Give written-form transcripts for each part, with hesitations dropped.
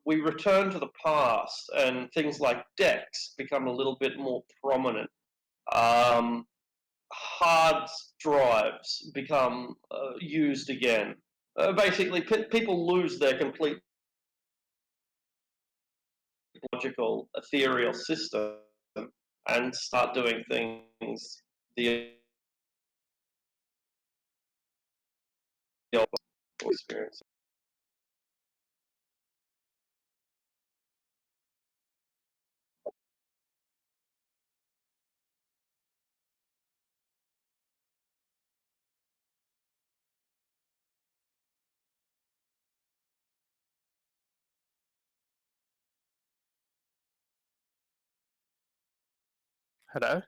we return to the past, and things like decks become a little bit more prominent. Hard drives become used again. Basically, people lose their complete logical, ethereal system and start doing things the old experience. Hello?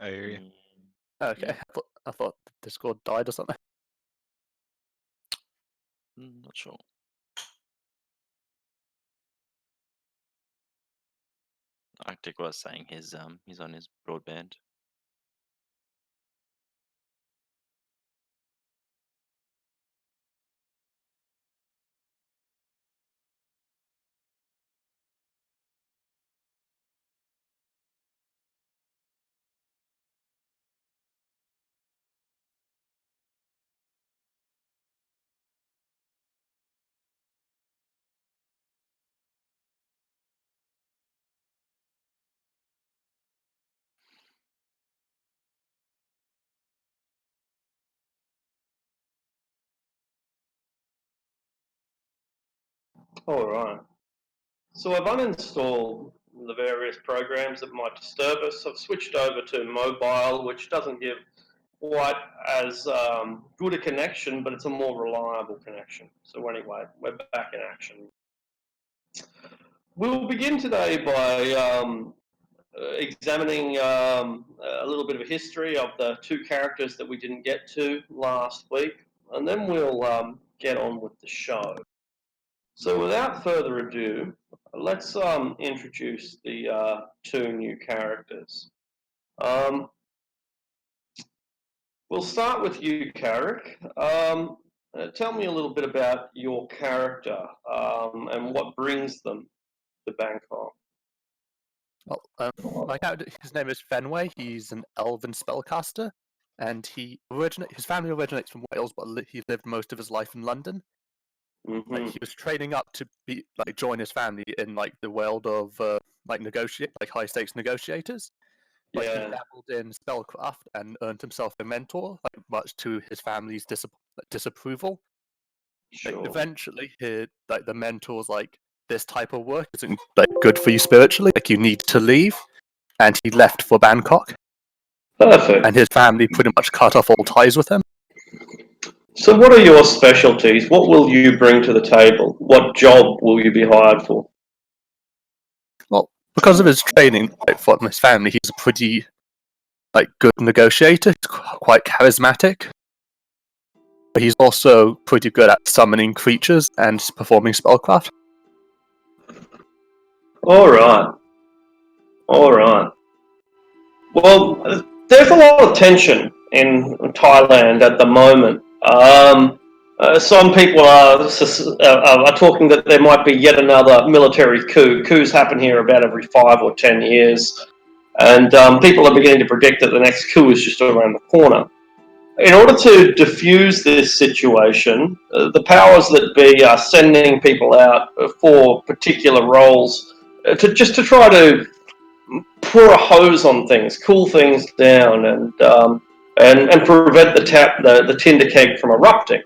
I hear you. Okay, I thought Discord died or something. Not sure. Arctic was saying he's on his broadband. All right. So I've uninstalled the various programs that might disturb us. I've switched over to mobile, which doesn't give quite as good a connection, but it's a more reliable connection. So anyway, we're back in action. We'll begin today by examining a little bit of a history of the two characters that we didn't get to last week, and then we'll get on with the show. So without further ado, let's introduce the two new characters. We'll start with you, Carrick. Tell me a little bit about your character and what brings them to Bangkok. Well, my character, his name is Fenway. He's an elven spellcaster, and his family originates from Wales, but he lived most of his life in London. Mm-hmm. He was training up to join his family in the world of high stakes negotiators. But he dabbled in spellcraft and earned himself a mentor, much to his family's disapproval. Sure. Eventually, the mentor's this type of work isn't good for you spiritually. You need to leave, and he left for Bangkok. Perfect. And his family pretty much cut off all ties with him. So what are your specialties? What will you bring to the table? What job will you be hired for? Well, because of his training from his family, he's a pretty good negotiator. He's quite charismatic. But he's also pretty good at summoning creatures and performing spellcraft. All right. Well, there's a lot of tension in Thailand at the moment. Some people are talking that there might be yet another military coup. Coups happen here about every 5 or 10 years. And people are beginning to predict that the next coup is just around the corner. In order to diffuse this situation, the powers that be are sending people out for particular roles to try to pour a hose on things, cool things down, and prevent the tinder keg from erupting.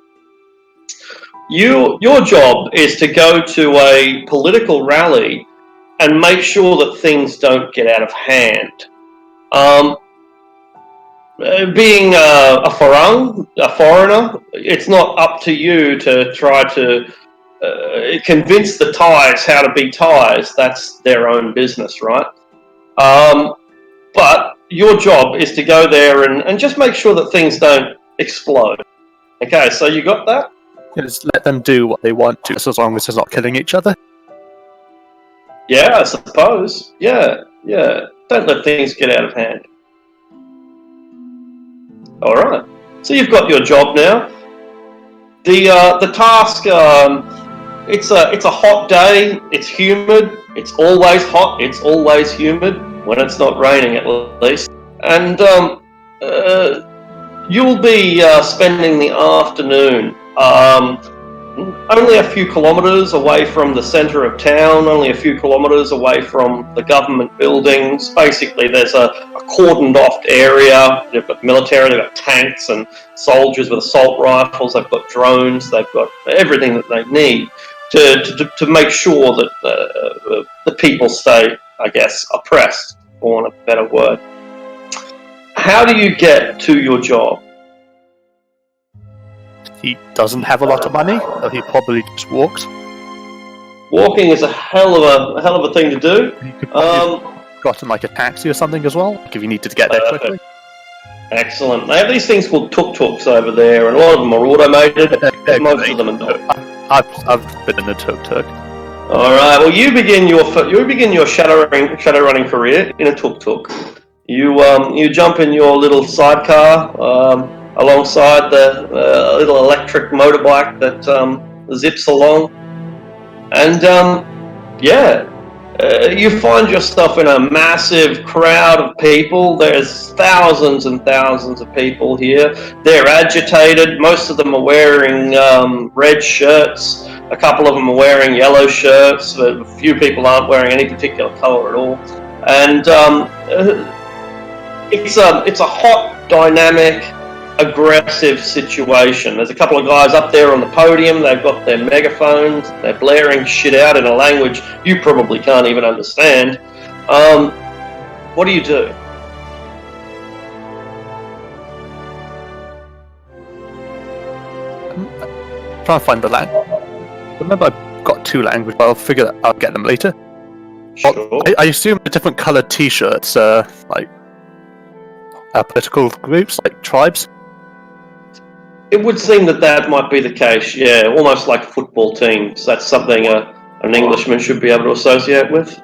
Your job is to go to a political rally and make sure that things don't get out of hand. Being a foreigner, it's not up to you to try to convince the Thais how to be Thais. That's their own business, right? But your job is to go there and just make sure that things don't explode. Okay, so you got that? Just let them do what they want to, as long as they're not killing each other. Yeah, I suppose. Yeah. Don't let things get out of hand. All right. So you've got your job now. The task it's a hot day. It's humid. It's always hot. It's always humid when it's not raining, at least. And you'll be spending the afternoon only a few kilometres away from the centre of town, only a few kilometres away from the government buildings. Basically, there's a cordoned off area. They've got military, they've got tanks and soldiers with assault rifles, they've got drones, they've got everything that they need to make sure that the people stay, I guess, oppressed, for want of a better word. How do you get to your job? He doesn't have a lot of money, so he probably just walks. Walking is a hell of a thing to do. You could probably gotten like a taxi or something as well, like if you needed to get there quickly. Excellent. They have these things called tuk-tuks over there, and a lot of them are automated. But most of them are not. I've been in a tuk-tuk. All right. Well, you begin your shadowrunning career in a tuk-tuk. You jump in your little sidecar alongside the little electric motorbike that zips along, and you find yourself in a massive crowd of people. There's thousands and thousands of people here. They're agitated. Most of them are wearing red shirts. A couple of them are wearing yellow shirts. But a few people aren't wearing any particular colour at all. And it's a hot, dynamic, aggressive situation. There's a couple of guys up there on the podium. They've got their megaphones. They're blaring shit out in a language you probably can't even understand. What do you do? I'm trying to find the language. Remember, I've got two languages, but I'll figure that I'll get them later. Sure. I assume the different coloured T-shirts are like political groups, like tribes. It would seem that might be the case, yeah. Almost like football teams. That's something an Englishman should be able to associate with.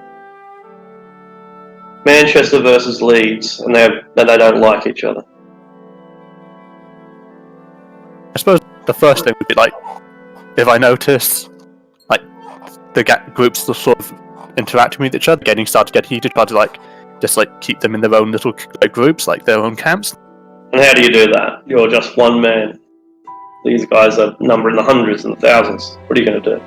Manchester versus Leeds, and they don't like each other. I suppose the first thing would be like, if I notice, like, the groups are sort of interacting with each other, starting to get heated, try to just keep them in their own little groups, like their own camps. And how do you do that? You're just one man. These guys are numbering the hundreds and the thousands. What are you going to do?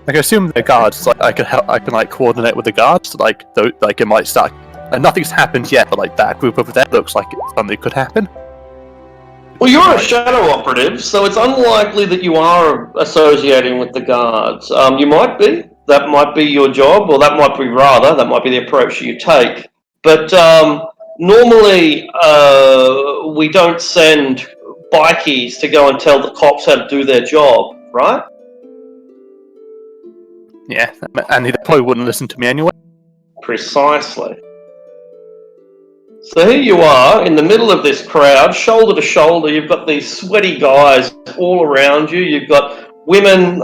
I assume the guards. I can coordinate with the guards. It might start. And nothing's happened yet, but that group over there looks like something could happen. Well, you're a shadow operative, so it's unlikely that you are associating with the guards. You might be. That might be your job, or that might be the approach you take. But normally, we don't send bikies to go and tell the cops how to do their job, right? Yeah, and they probably wouldn't listen to me anyway. Precisely. So here you are in the middle of this crowd, shoulder to shoulder. You've got these sweaty guys all around you. You've got women,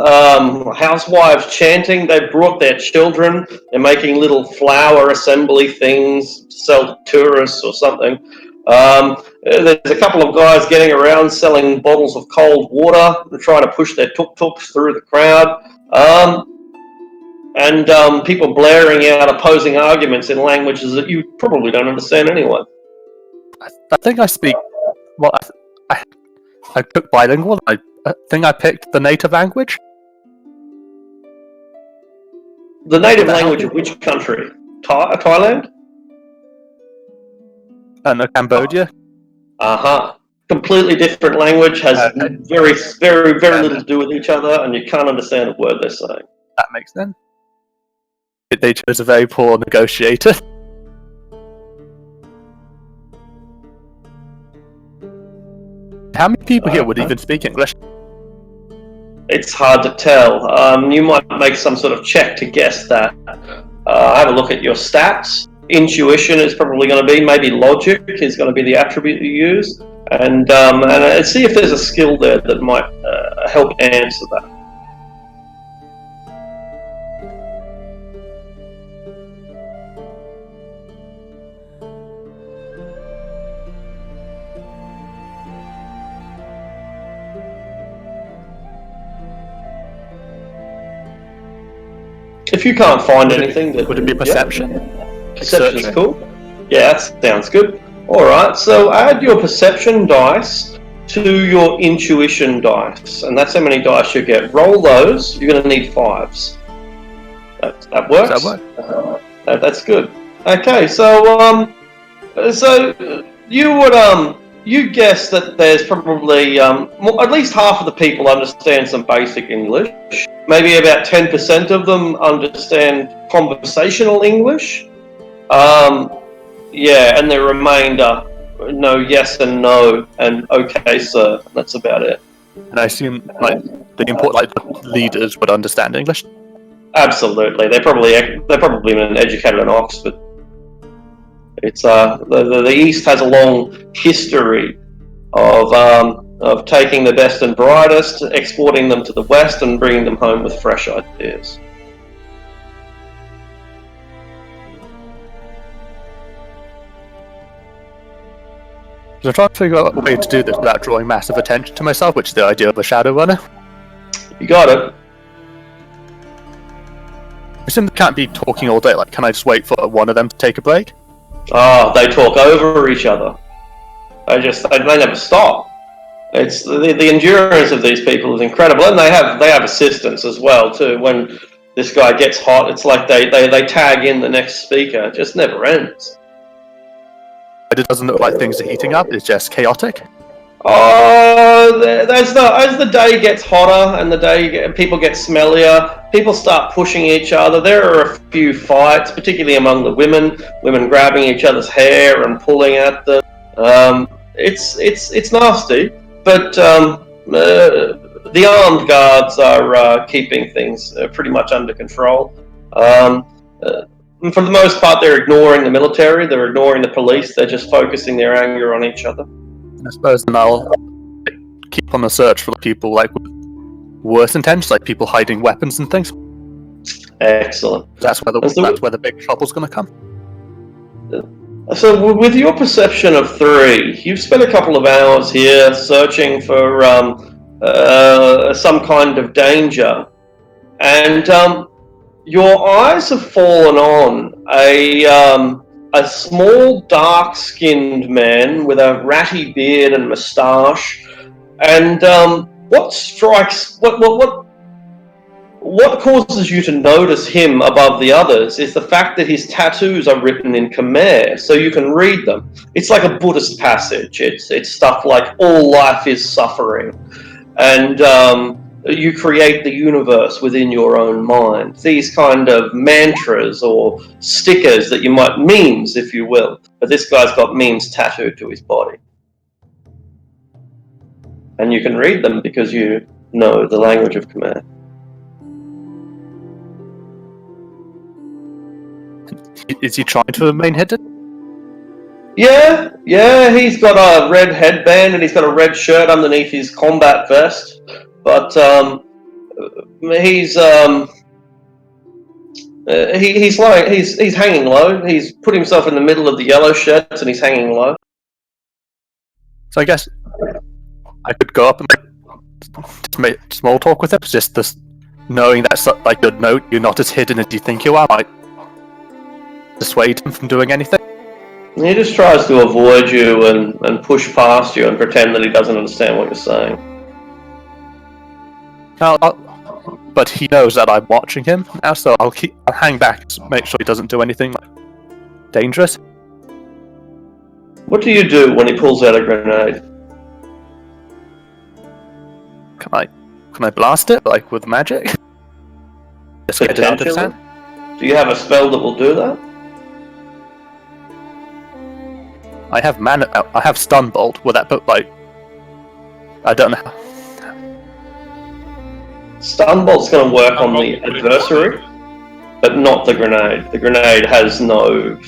housewives chanting. They've brought their children. They're making little flower assembly things to sell to tourists or something. There's a couple of guys getting around selling bottles of cold water and trying to push their tuk-tuks through the crowd. And people blaring out opposing arguments in languages that you probably don't understand anyway. I think I speak. Well, I took bilingual. I think I picked the native language. The native language of which country? Thailand? No, Cambodia. Completely different language, has very, very, very little to do with each other, and you can't understand a word they're saying. That makes sense. They chose a very poor negotiator. How many people here would even speak English? It's hard to tell. You might make some sort of check to guess that. Have a look at your stats. Intuition is probably going to be, maybe logic is going to be the attribute you use, and see if there's a skill there that might help answer that. If you can't find Would anything, would it be perception? Yeah, perception is Searching? cool. Yeah, that sounds good. All right, so add your perception dice to your intuition dice, and that's how many dice you get. Roll those. You're going to need 5s. That works. Does that work? That's good. Okay, so you would you guess that there's probably at least half of the people understand some basic English. Maybe about 10% of them understand conversational English. Yeah, and the remainder know yes and no and okay, sir. That's about it. And I assume the leaders would understand English. Absolutely, they're probably been educated in Oxford. It's the East has a long history of taking the best and brightest, exporting them to the West, and bringing them home with fresh ideas. So I'm trying to figure out a way to do this without drawing massive attention to myself, which is the idea of a Shadowrunner. You got it. I assume they can't be talking all day. Like, can I just wait for one of them to take a break? Oh, they talk over each other. They never stop. It's the endurance of these people is incredible, and they have assistants as well too. When this guy gets hot, it's like they tag in the next speaker. It just never ends. It doesn't look like things are heating up. It's just chaotic. Oh, as the day gets hotter and people get smellier, people start pushing each other. There are a few fights, particularly among the women grabbing each other's hair and pulling at them. It's nasty, but the armed guards are keeping things pretty much under control. For the most part, they're ignoring the military, they're ignoring the police, they're just focusing their anger on each other. I suppose then I'll keep on the search for people with worse intentions, like people hiding weapons and things. Excellent. That's where the big trouble's going to come. So, with your perception of 3, you've spent a couple of hours here searching for some kind of danger, and your eyes have fallen on a small, dark-skinned man with a ratty beard and moustache. And what causes you to notice him above the others is the fact that his tattoos are written in Khmer, so you can read them. It's like a Buddhist passage. It's stuff like all life is suffering, and you create the universe within your own mind. These kind of mantras or stickers that you might, memes if you will, but this guy's got memes tattooed to his body. And you can read them because you know the language of Khmer. Is he trying to remain hidden? Yeah, he's got a red headband and he's got a red shirt underneath his combat vest. But he's hanging low. He's put himself in the middle of the yellow shirts and he's hanging low. So I guess I could go up and just make small talk with him. Just this, knowing that's like you're not as hidden as you think you are, might dissuade him from doing anything. He just tries to avoid you and push past you and pretend that he doesn't understand what you're saying. But he knows that I'm watching him now, so I'll hang back to make sure he doesn't do anything dangerous. What do you do when he pulls out a grenade? Can I blast it with magic? Just get it out of his hand? Do you have a spell that will do that? I have stun bolt. Will that put I don't know. Stun bolt's going to work on the adversary, but not the grenade. The grenade has nothing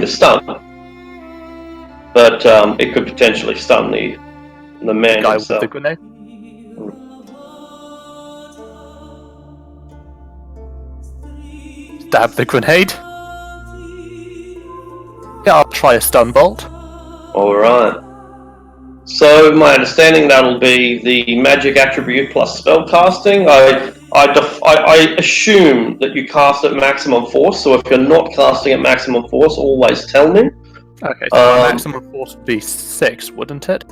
to stun, but it could potentially stun the man guy himself. With the grenade. Stab the grenade. Yeah, I'll try a stun bolt. Alright. So, my understanding that'll be the magic attribute plus spell casting. I I assume that you cast at maximum force. So if you're not casting at maximum force, always tell me. Okay, so my maximum force would be 6, wouldn't it?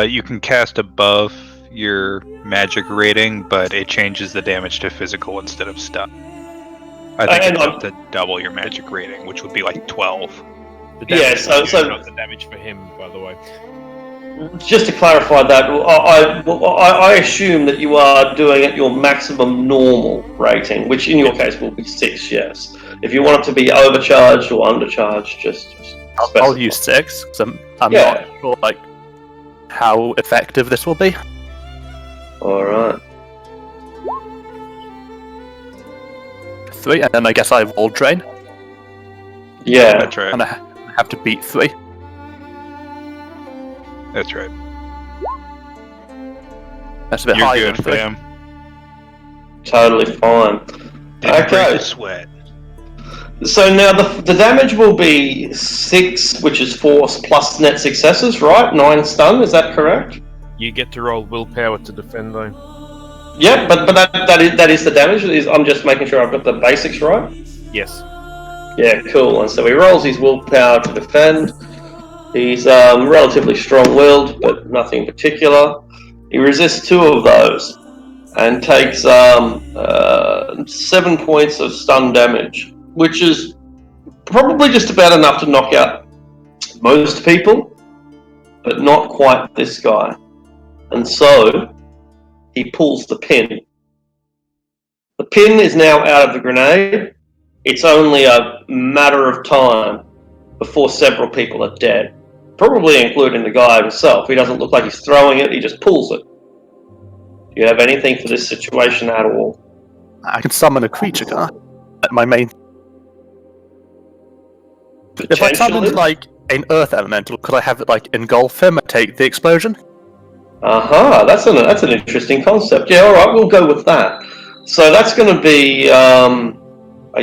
You can cast above your magic rating, but it changes the damage to physical instead of stun. I think it's up to double your magic rating, which would be like 12. The damage so not the damage for him, by the way. just to clarify that, I assume that you are doing at your maximum normal rating, which in your case will be 6. Yes. If you want it to be overcharged or undercharged, just I'll use 6 because I'm not sure like how effective this will be. All right. 3, and then I guess I roll drain. Yeah, That's right. And I have to beat 3. That's right. That's a bit You're higher good, than 3. fam. totally fine. Didn't break Okay. a sweat. So now the damage will be 6, which is force plus net successes, right? 9 stun. Is that correct? You get to roll willpower to defend, though. Yeah, but that is the damage. I'm just making sure I've got the basics right. Yes. Yeah, cool. And so he rolls his willpower to defend. He's relatively strong-willed, but nothing particular. He resists 2 of those and takes 7 points of stun damage, which is probably just about enough to knock out most people, but not quite this guy. And so he pulls the pin. The pin is now out of the grenade. It's only a matter of time before several people are dead, probably including the guy himself. He doesn't look like he's throwing it, he just pulls it. Do you have anything for this situation at all? I can summon a creature, can't I? At my main. If I summoned like an earth elemental, could I have it like engulf him and take the explosion? That's an interesting concept. Yeah, all right, we'll go with that. So that's going to be, I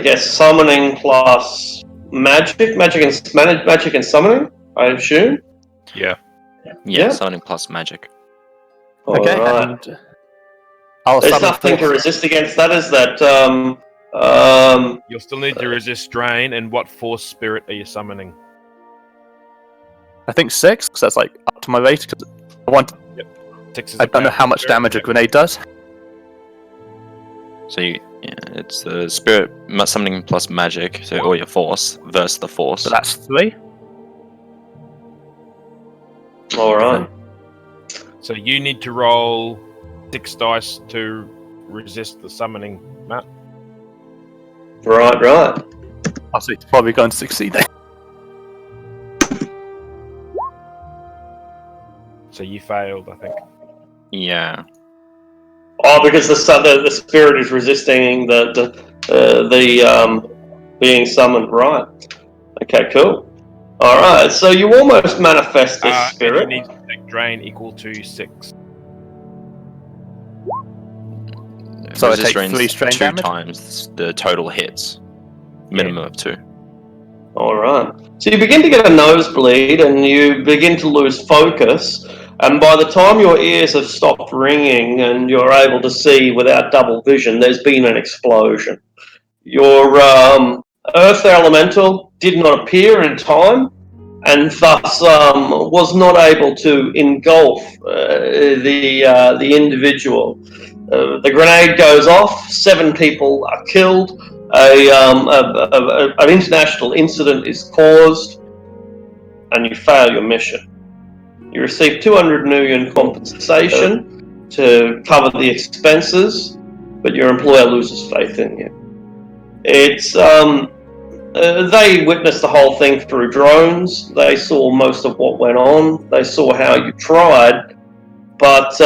guess, summoning plus magic and summoning, I assume. Yeah. Yeah, summoning plus magic. Okay, Alright. and I'll There's summon nothing to force. resist against that, is that? You'll still need to resist drain, and what force spirit are you summoning? I think 6, because that's like up to my rate. Because I want. 6 is I don't know how much damage a grenade does. So it's the spirit summoning plus magic, so or your force versus the force. So that's 3. All right. So you need to roll 6 dice to resist the summoning, Matt. Right. Oh, so it's probably going to succeed then. So you failed, I think. Yeah. Oh, because the spirit is resisting the being summoned. Right. Okay. Cool. All right. So you almost manifest this And spirit. you need to take drain equal to 6. So I Resist take drains 3 strain 2 damage? times the total hits. Minimum of 2. All right. So you begin to get a nosebleed, and you begin to lose focus. And by the time your ears have stopped ringing and you're able to see without double vision, there's been an explosion. Your earth elemental did not appear in time, and thus was not able to engulf the individual. The grenade goes off. 7 people are killed. An international incident is caused, and you fail your mission. You receive 200 million compensation to cover the expenses, but your employer loses faith in you. It's they witnessed the whole thing through drones. They saw most of what went on. They saw how you tried, but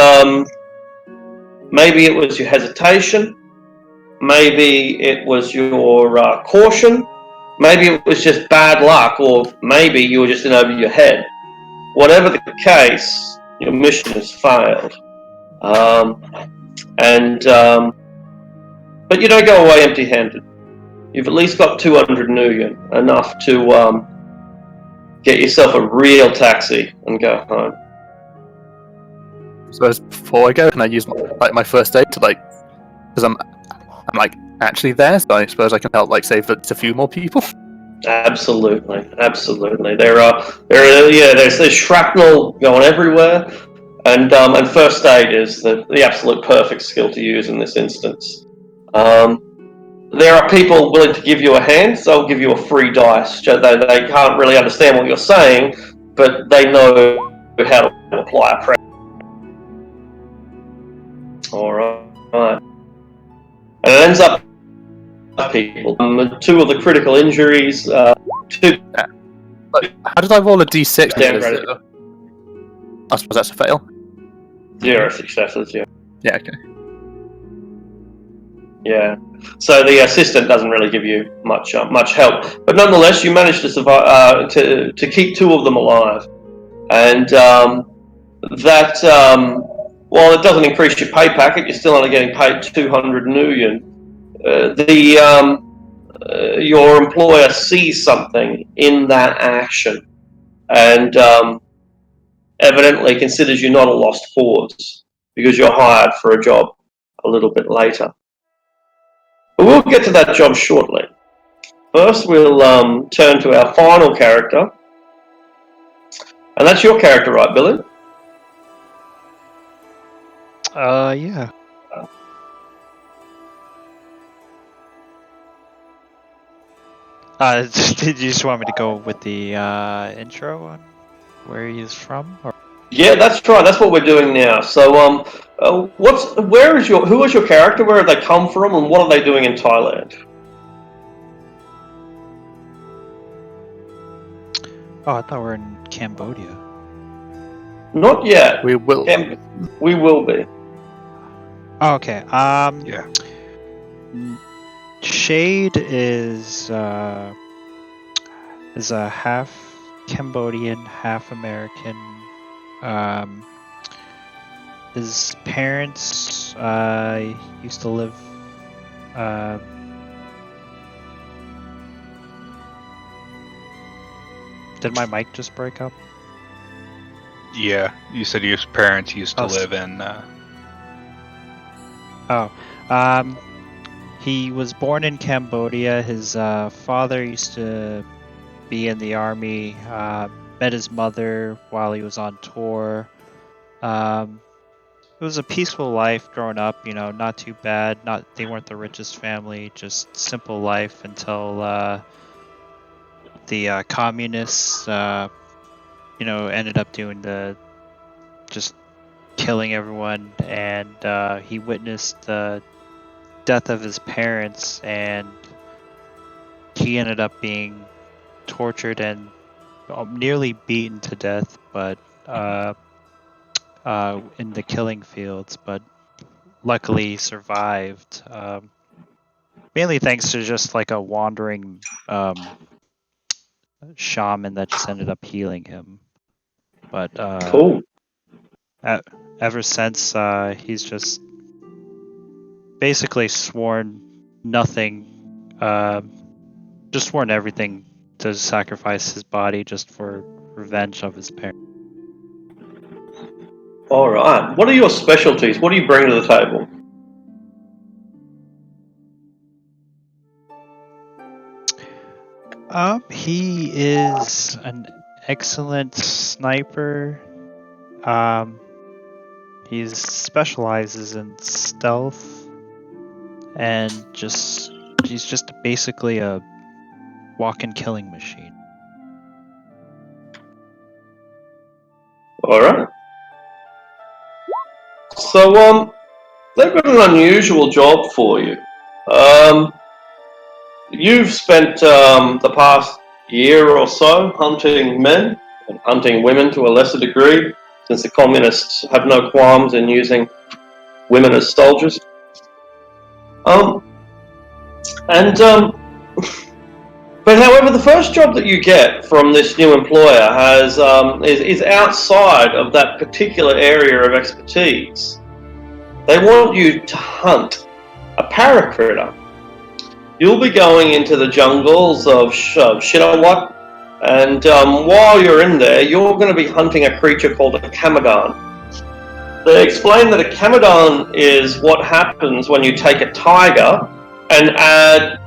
maybe it was your hesitation. Maybe it was your caution. Maybe it was just bad luck, or maybe you were just in over your head. Whatever the case, your mission has failed. But you don't go away empty-handed. You've at least got 200 million, enough to get yourself a real taxi and go home. So before I go, can I use my first aid to Because I'm like actually there, so I suppose I can help like save a few more people. Absolutely. There's shrapnel going everywhere, and first aid is the absolute perfect skill to use in this instance. There are people willing to give you a hand, so they'll give you a free dice. They can't really understand what you're saying, but they know how to apply a pressure. Alright. And it ends up people. 2 of the critical injuries, 2 How did I roll a d6? downgraded. I suppose that's a fail. 0 successes, yeah. Yeah, okay. Yeah. So the assistant doesn't really give you much help, but nonetheless, you manage to survive to keep 2 of them alive, and while it doesn't increase your pay packet, you're still only getting paid 200 million. Your employer sees something in that action, and evidently considers you not a lost cause because you're hired for a job a little bit later. But we'll get to that job shortly. First, we'll turn to our final character, and that's your character, right, Billy? Yeah. Did you just want me to go with the intro on where he is from? Or? Yeah, that's right. That's what we're doing now. So, who is your character? Where have they come from, and what are they doing in Thailand? Oh, I thought we were in Cambodia. Not yet. We will. We will be. Oh, okay. Yeah. Shade is a half Cambodian, half American. His parents used to live. Did my mic just break up? Yeah, you said your parents used to Oh, live in. He was born in Cambodia. His father used to be in the army. Met his mother while he was on tour. It was a peaceful life growing up. You know, not too bad. They weren't the richest family. Just simple life until the communists, ended up doing just killing everyone, and he witnessed the death of his parents, and he ended up being tortured and nearly beaten to death, but in the killing fields, but luckily survived. Mainly thanks to just like a wandering shaman that just ended up healing him. But Cool. Ever since, he's just basically sworn nothing, just sworn everything to sacrifice his body just for revenge of his parents. All right. What are your specialties? What do you bring to the table? He is an excellent sniper. He specializes in stealth, and he's just basically a walking killing machine. All right. So, they've got an unusual job for you. You've spent the past year or so hunting men and hunting women to a lesser degree, since the communists have no qualms in using women as soldiers. But however, the first job that you get from this new employer is outside of that particular area of expertise. They want you to hunt a paracritter. You'll be going into the jungles of Shinawat, and while you're in there, you're going to be hunting a creature called a Kamagan. They explain that a Camadon is what happens when you take a tiger and add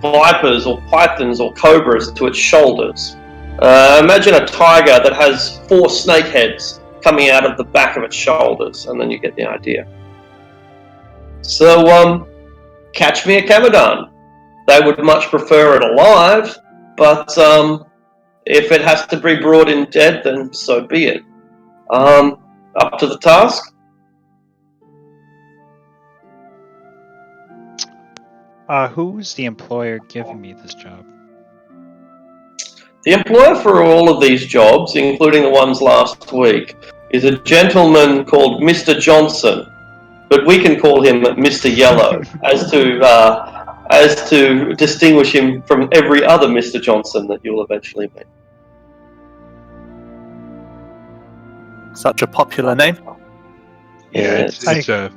vipers or pythons or cobras to its shoulders. Imagine a tiger that has 4 snake heads coming out of the back of its shoulders, and then you get the idea. So, catch me a Camadon. They would much prefer it alive, but if it has to be brought in dead, then so be it. Up to the task? Who's the employer giving me this job? The employer for all of these jobs, including the ones last week, is a gentleman called Mr. Johnson, but we can call him Mr. Yellow, as to distinguish him from every other Mr. Johnson that you'll eventually meet. Such a popular name. Yeah, it's a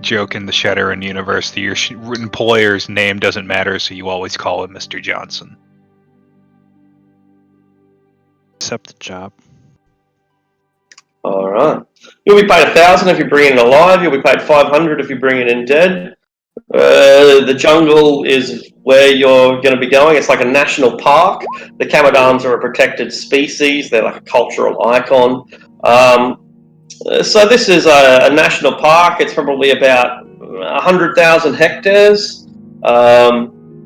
joke in the Shadowrun universe that your employer's name doesn't matter, so you always call him Mr. Johnson. Accept the job. All right. You'll be paid 1,000 if you bring it in alive. You'll be paid 500 if you bring it in dead. The jungle is where you're going to be going. It's like a national park. The Camadons are a protected species. They're like a cultural icon. So this is a national park. It's probably about 100,000 hectares.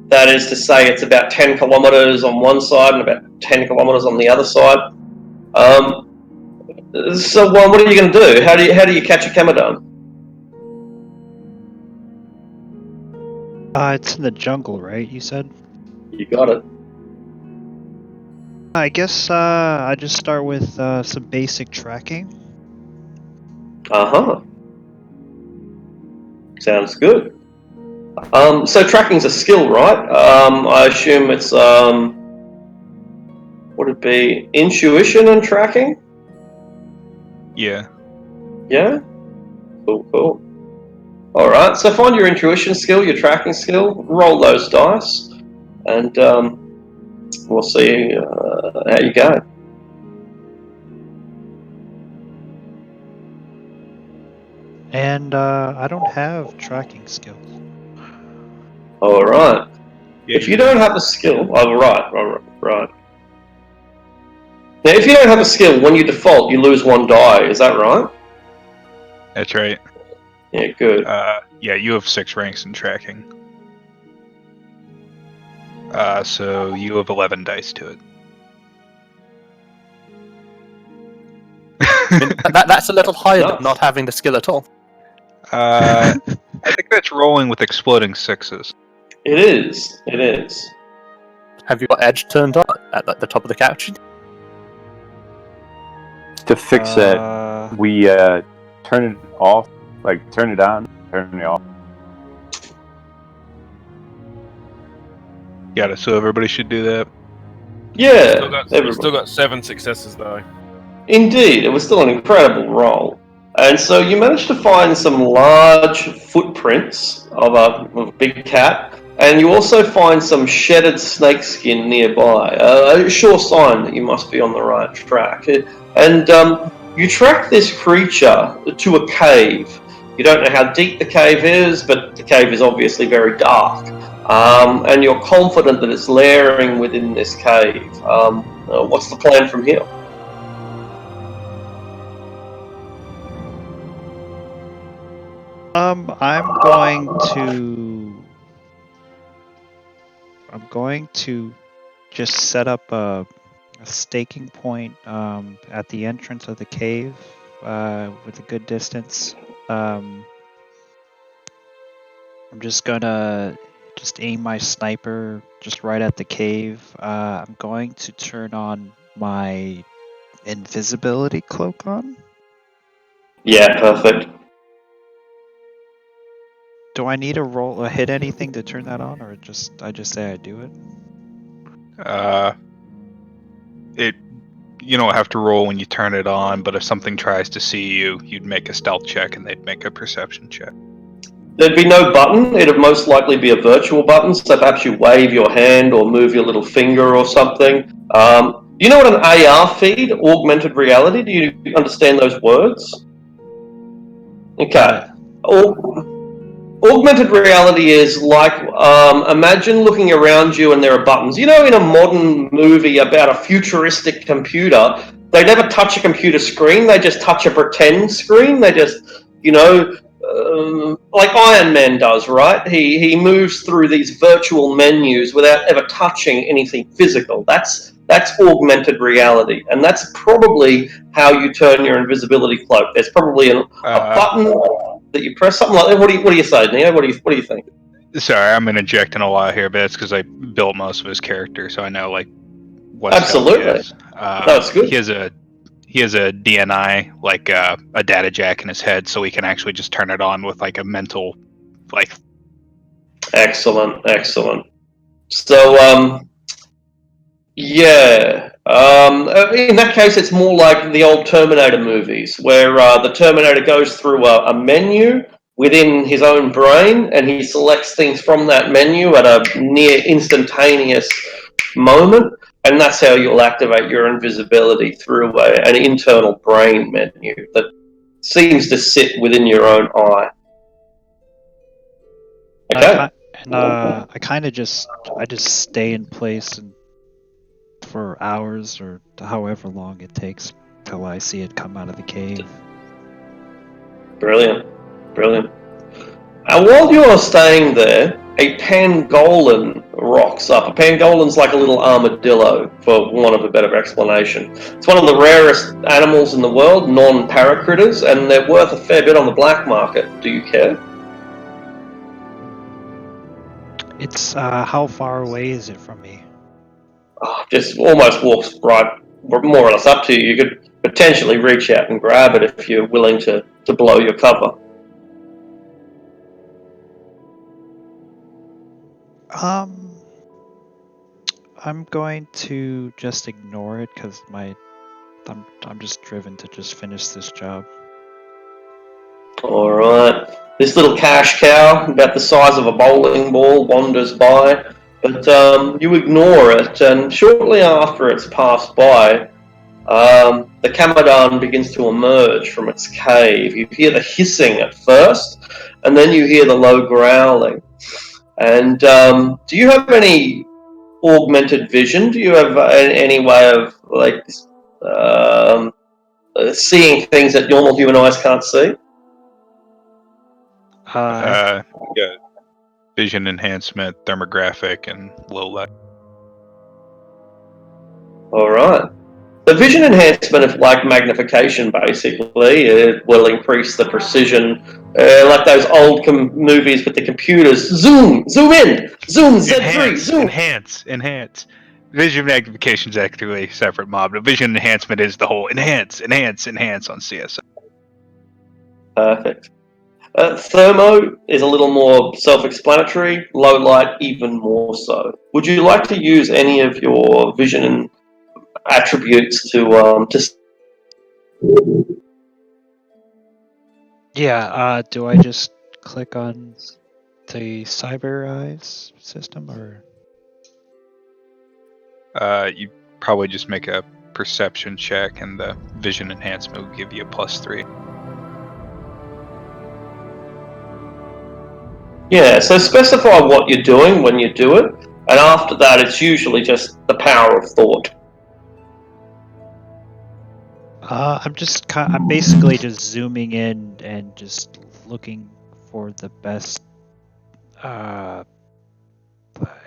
That is to say, it's about 10 kilometers on one side and about 10 kilometers on the other side. So, what are you going to do? How do you catch a Camadon? It's in the jungle, right? You said. You got it. I guess I just start with some basic tracking. Sounds good. So tracking's a skill, right? I assume it's would it be intuition and tracking? Yeah. Yeah? Cool. Alright, so find your intuition skill, your tracking skill, roll those dice, and we'll see how you go. And I don't have tracking skills. Alright. If you don't have a skill... Right. Now, if you don't have a skill, when you default, you lose 1 die, is that right? That's right. Yeah, good. Yeah, you have 6 ranks in tracking. So you have 11 dice to it. I mean, that's a little higher than not having the skill at all. I think that's rolling with exploding 6s. It is. Have you got edge turned on at the top of the couch? To fix it, we turn it off, like turn it on, turn it off. Got it, so everybody should do that. Yeah, Still got 7 successes though. Indeed, it was still an incredible roll. And so you managed to find some large footprints of a big cat, and you also find some shedded snakeskin nearby, a sure sign that you must be on the right track. And you track this creature to a cave. You don't know how deep the cave is, but the cave is obviously very dark. And you're confident that it's lairing within this cave. What's the plan from here? I'm going to just set up a staking point at the entrance of the cave with a good distance. I'm just gonna aim my sniper just right at the cave. I'm going to turn on my invisibility cloak on. Yeah, perfect. Do I need to hit anything to turn that on, or I just say I do it? You don't have to roll when you turn it on, but if something tries to see you, you'd make a stealth check and they'd make a perception check. There'd be no button. It'd most likely be a virtual button, so perhaps you wave your hand or move your little finger or something. Do you know what an AR feed, augmented reality, do you understand those words? Okay. Augmented reality is like, imagine looking around you and there are buttons. You know, in a modern movie about a futuristic computer, they never touch a computer screen, they just touch a pretend screen. They just, like Iron Man does, right? He moves through these virtual menus without ever touching anything physical. That's augmented reality, and that's probably how you turn your invisibility cloak. There's probably a button that you press, something like that. What do you say, Neo? What do you think? Sorry, I'm injecting a lot here, but that's because I built most of his character, so I know like what Absolutely. stuff he is. No, it's good. He has a DNI, like a data jack in his head, so he can actually just turn it on with like a mental, like. Excellent. So, yeah. In that case, it's more like the old Terminator movies, where the Terminator goes through a menu within his own brain, and he selects things from that menu at a near instantaneous moment, and that's how you'll activate your invisibility through an internal brain menu that seems to sit within your own eye. Okay. I kind of just stay in place and for hours or however long it takes till I see it come out of the cave. Brilliant. And while you're staying there, a pangolin rocks up. A pangolin's like a little armadillo, for want of a better explanation. It's one of the rarest animals in the world, non-paracritters, and they're worth a fair bit on the black market. Do you care? It's how far away is it from me? Just almost walks right, more or less up to you. You could potentially reach out and grab it if you're willing to blow your cover. I'm going to just ignore it because I'm just driven to just finish this job. All right. This little cash cow, about the size of a bowling ball, wanders by, but you ignore it, and shortly after it's passed by, the Kamadan begins to emerge from its cave. You hear the hissing at first, and then you hear the low growling. And do you have any augmented vision? Do you have any way of seeing things that normal human eyes can't see? Yeah, vision enhancement, thermographic, and low light. All right. The vision enhancement is like magnification, basically. It will increase the precision, like those old movies with the computers. Zoom in, zoom, Z3, zoom. Enhance. Vision magnification is actually a separate mob. The vision enhancement is the whole enhance on CSI. Perfect. Thermo is a little more self-explanatory. Low light, even more so. Would you like to use any of your vision attributes to? Yeah. Do I just click on the Cyber Eyes system or? You probably just make a perception check, and the vision enhancement will give you a +3. Yeah, so specify what you're doing when you do it, and after that it's usually just the power of thought. I'm basically just zooming in and just looking for the best, I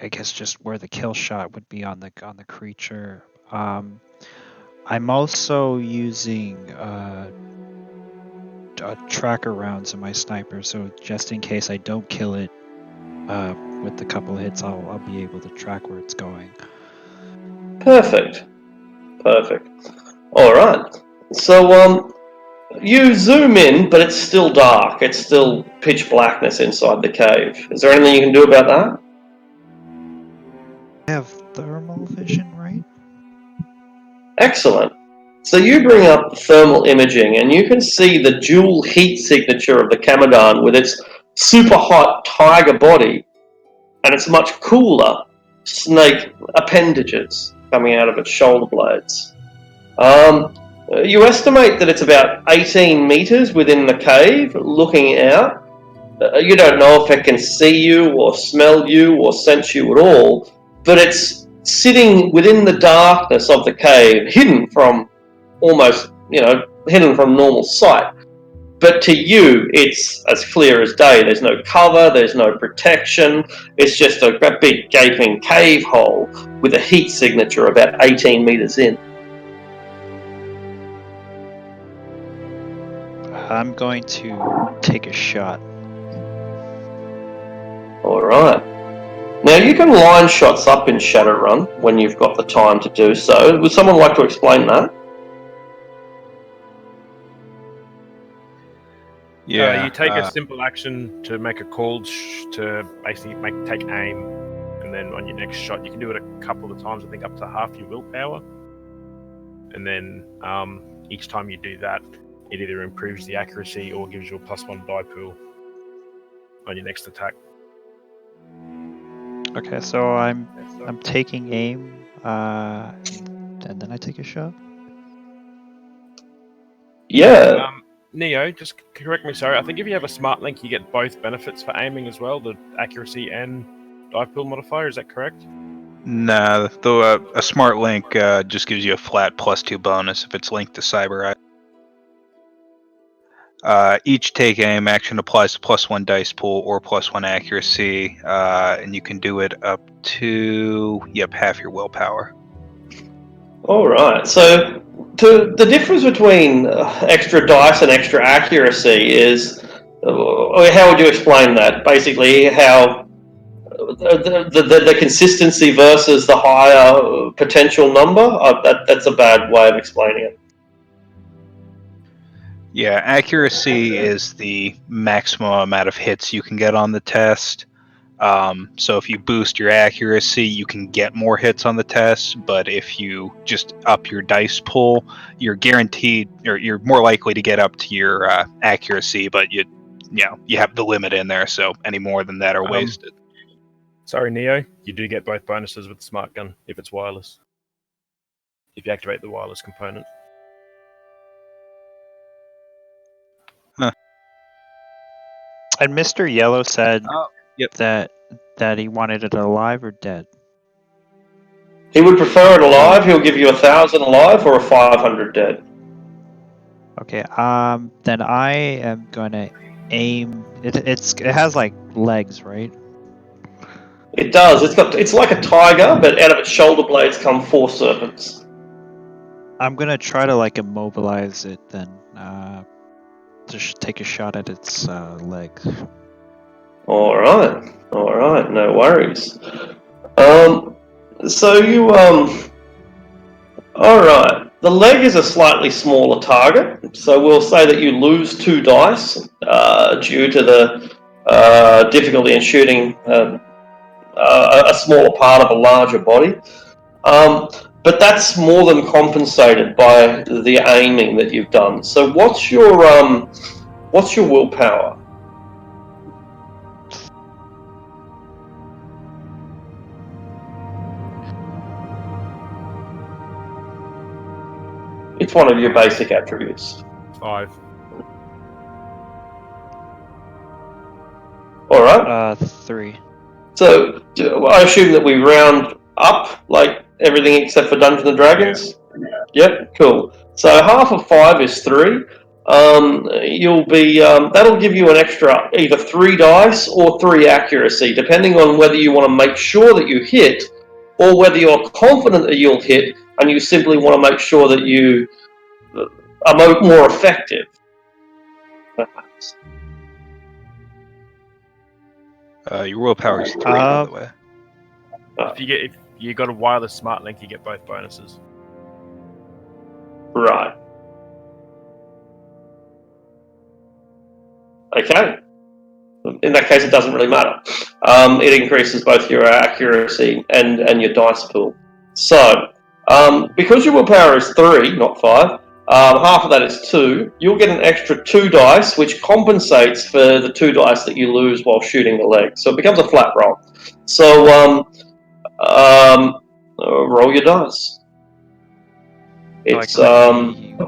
guess just where the kill shot would be on the creature. I'm also using tracker rounds in my sniper, so just in case I don't kill it with a couple hits, I'll be able to track where it's going. Perfect. All right. So you zoom in, but it's still dark. It's still pitch blackness inside the cave. Is there anything you can do about that? I have thermal vision, right? Excellent. So you bring up thermal imaging, and you can see the dual heat signature of the Kamadan with its super hot tiger body and its much cooler snake appendages coming out of its shoulder blades. You estimate that it's about 18 meters within the cave, looking out. You don't know if it can see you or smell you or sense you at all, but it's sitting within the darkness of the cave, hidden from almost, hidden from normal sight. But to you, it's as clear as day. There's no cover, there's no protection. It's just a big gaping cave hole with a heat signature about 18 meters in. I'm going to take a shot. Alright. Now you can line shots up in Shadowrun when you've got the time to do so. Would someone like to explain that? Yeah. You take a simple action to make a call to basically take aim, and then on your next shot, you can do it a couple of times. I think up to half your willpower, and then each time you do that, it either improves the accuracy or gives you a +1 die pool on your next attack. Okay, so I'm taking aim, and then I take a shot. Yeah. Neo, just correct me, sorry. I think if you have a smart link, you get both benefits for aiming as well, the accuracy and die pool modifier. Is that correct? Nah, though a smart link just gives you a flat +2 bonus if it's linked to Cyber Eye. Each take aim action applies to +1 dice pool or +1 accuracy, and you can do it up to half your willpower. Alright, so the difference between extra dice and extra accuracy is, how would you explain that? Basically, how the consistency versus the higher potential number? That's a bad way of explaining it. Yeah, accuracy is the maximum amount of hits you can get on the test. So if you boost your accuracy, you can get more hits on the test, but if you just up your dice pool, you're guaranteed, or you're more likely to get up to your accuracy, but you have the limit in there, so any more than that are wasted. Sorry, Neo, you do get both bonuses with the smart gun if it's wireless. If you activate the wireless component. Huh. And Mr. Yellow said Yep. that he wanted it alive or dead. He would prefer it alive. He'll give you 1,000 alive or a 500 dead. Okay, then I am gonna aim. It has like legs, right? It does. It's like a tiger, but out of its shoulder blades come 4 serpents. I'm gonna try to like immobilize it then. Just take a shot at its legs. Alright, no worries. So you, alright. The leg is a slightly smaller target, so we'll say that you lose 2 dice due to the difficulty in shooting a smaller part of a larger body. But that's more than compensated by the aiming that you've done. So what's your willpower? It's one of your basic attributes. 5. Alright. 3. So I assume that we round up, like everything except for Dungeons and Dragons? Yep, cool. So half of 5 is 3. You'll be that'll give you an extra either 3 dice or 3 accuracy, depending on whether you want to make sure that you hit or whether you're confident that you'll hit and you simply want to make sure that you are more effective. Perhaps. Your willpower is 3, by the way. If you got a wireless smart link, you get both bonuses. Right. Okay. In that case, it doesn't really matter. It increases both your accuracy and your dice pool. So, because your willpower is 3, not 5, half of that is 2, you'll get an extra 2 dice, which compensates for the 2 dice that you lose while shooting the leg. So it becomes a flat roll. So, roll your dice. It's, like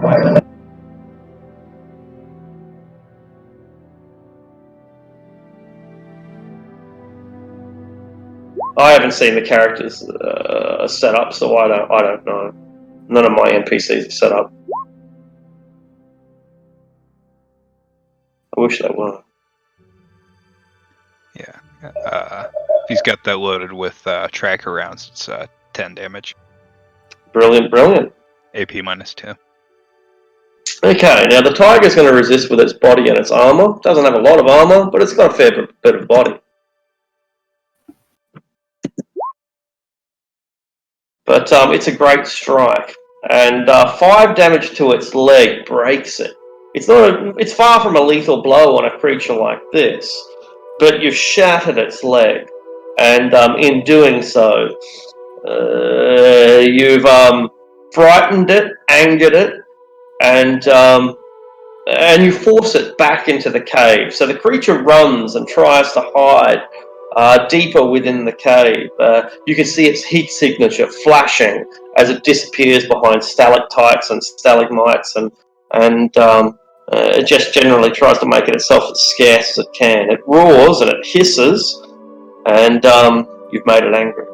I haven't seen the characters set up, so I don't know. None of my NPCs are set up. I wish they were. Yeah. If he's got that loaded with tracker rounds, it's 10 damage. Brilliant, brilliant. AP -2. Okay, now the tiger's going to resist with its body and its armor. Doesn't have a lot of armor, but it's got a fair bit of body. But it's a great strike, and 5 damage to its leg breaks it. It's far from a lethal blow on a creature like this, but you've shattered its leg, and in doing so, you've frightened it, angered it, and you force it back into the cave. So the creature runs and tries to hide deeper within the cave. You can see its heat signature flashing as it disappears behind stalactites and stalagmites, and it just generally tries to make it itself as scarce as it can. It roars and it hisses, and you've made it angry.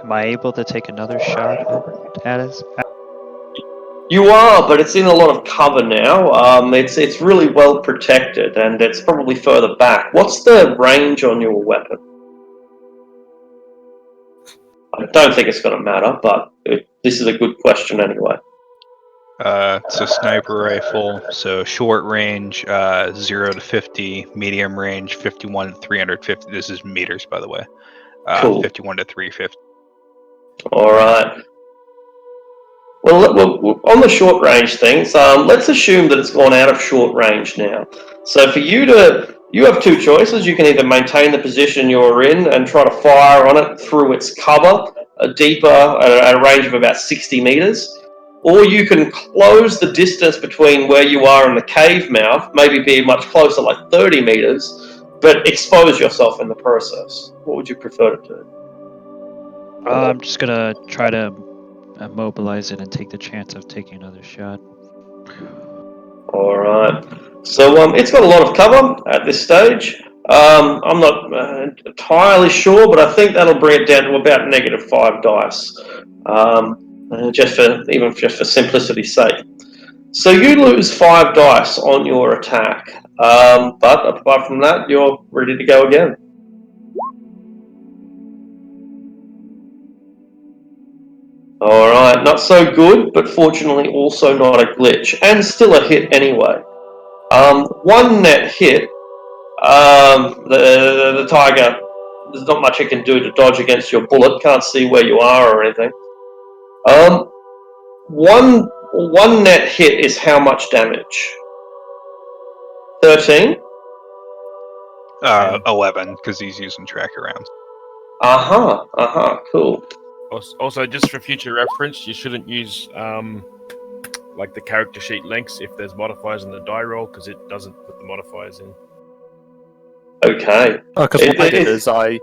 Am I able to take another shot at it? You are, but it's in a lot of cover now. It's really well protected, and it's probably further back. What's the range on your weapon? I don't think it's going to matter, but this is a good question anyway. It's a sniper rifle, so short range 0 to 50, medium range 51 to 350. This is meters, by the way. Cool. 51 to 350. All right. Well, on the short range things, let's assume that it's gone out of short range now. So for you have 2 choices. You can either maintain the position you're in and try to fire on it through its cover, deeper at a range of about 60 meters, or you can close the distance between where you are and the cave mouth, maybe be much closer, like 30 meters, but expose yourself in the process. What would you prefer to do? I'm just gonna try to immobilize it and take the chance of taking another shot. All right. So it's got a lot of cover at this stage. I'm not entirely sure, but I think that'll bring it down to about -5 dice, just for simplicity's sake. So you lose 5 dice on your attack, but apart from that, you're ready to go again. Alright, not so good, but fortunately also not a glitch, and still a hit anyway. 1 net hit, the tiger, there's not much it can do to dodge against your bullet, can't see where you are or anything. One net hit is how much damage? 13? 11, because he's using tracker rounds. Cool. Also, just for future reference, you shouldn't use like the character sheet links if there's modifiers in the die roll, because it doesn't put the modifiers in. Okay. Because what I did is I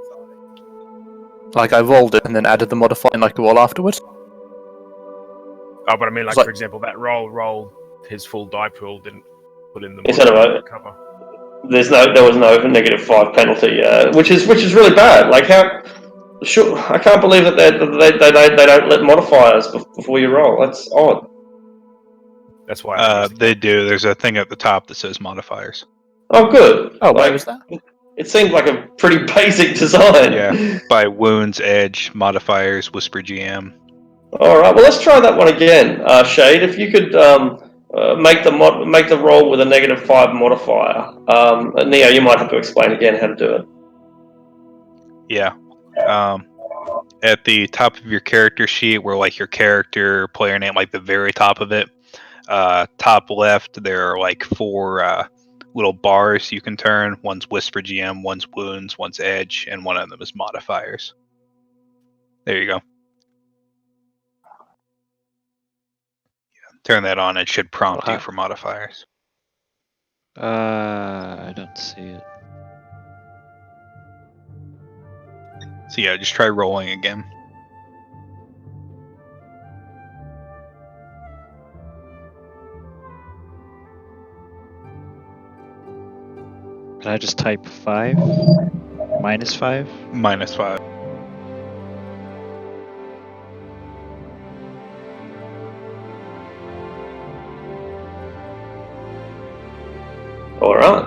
rolled it and then added the modifier in like a roll afterwards. Oh, but I mean, like like- for example, that roll, his full die pool didn't put in the Instead of modifier cover. there was no -5 penalty, which is really bad. Like how? Sure, I can't believe that they don't let modifiers before you roll. That's odd. That's why. They do. There's a thing at the top that says modifiers. Oh, good. Oh, where was that? It seemed like a pretty basic design. Yeah, by wounds, edge, modifiers, whisper GM. All right. Well, let's try that one again, Shade. If you could make the roll with a -5 modifier. Neo, you might have to explain again how to do it. Yeah. At the top of your character sheet, where like your character player name, like the very top of it, top left, there are like 4 little bars you can turn. One's whisper GM, one's wounds, one's edge, and one of them is modifiers. There you go. Yeah, turn that on. It should prompt you for modifiers. I don't see it. So yeah, just try rolling again. Can I just type 5? Minus 5? -5. All right.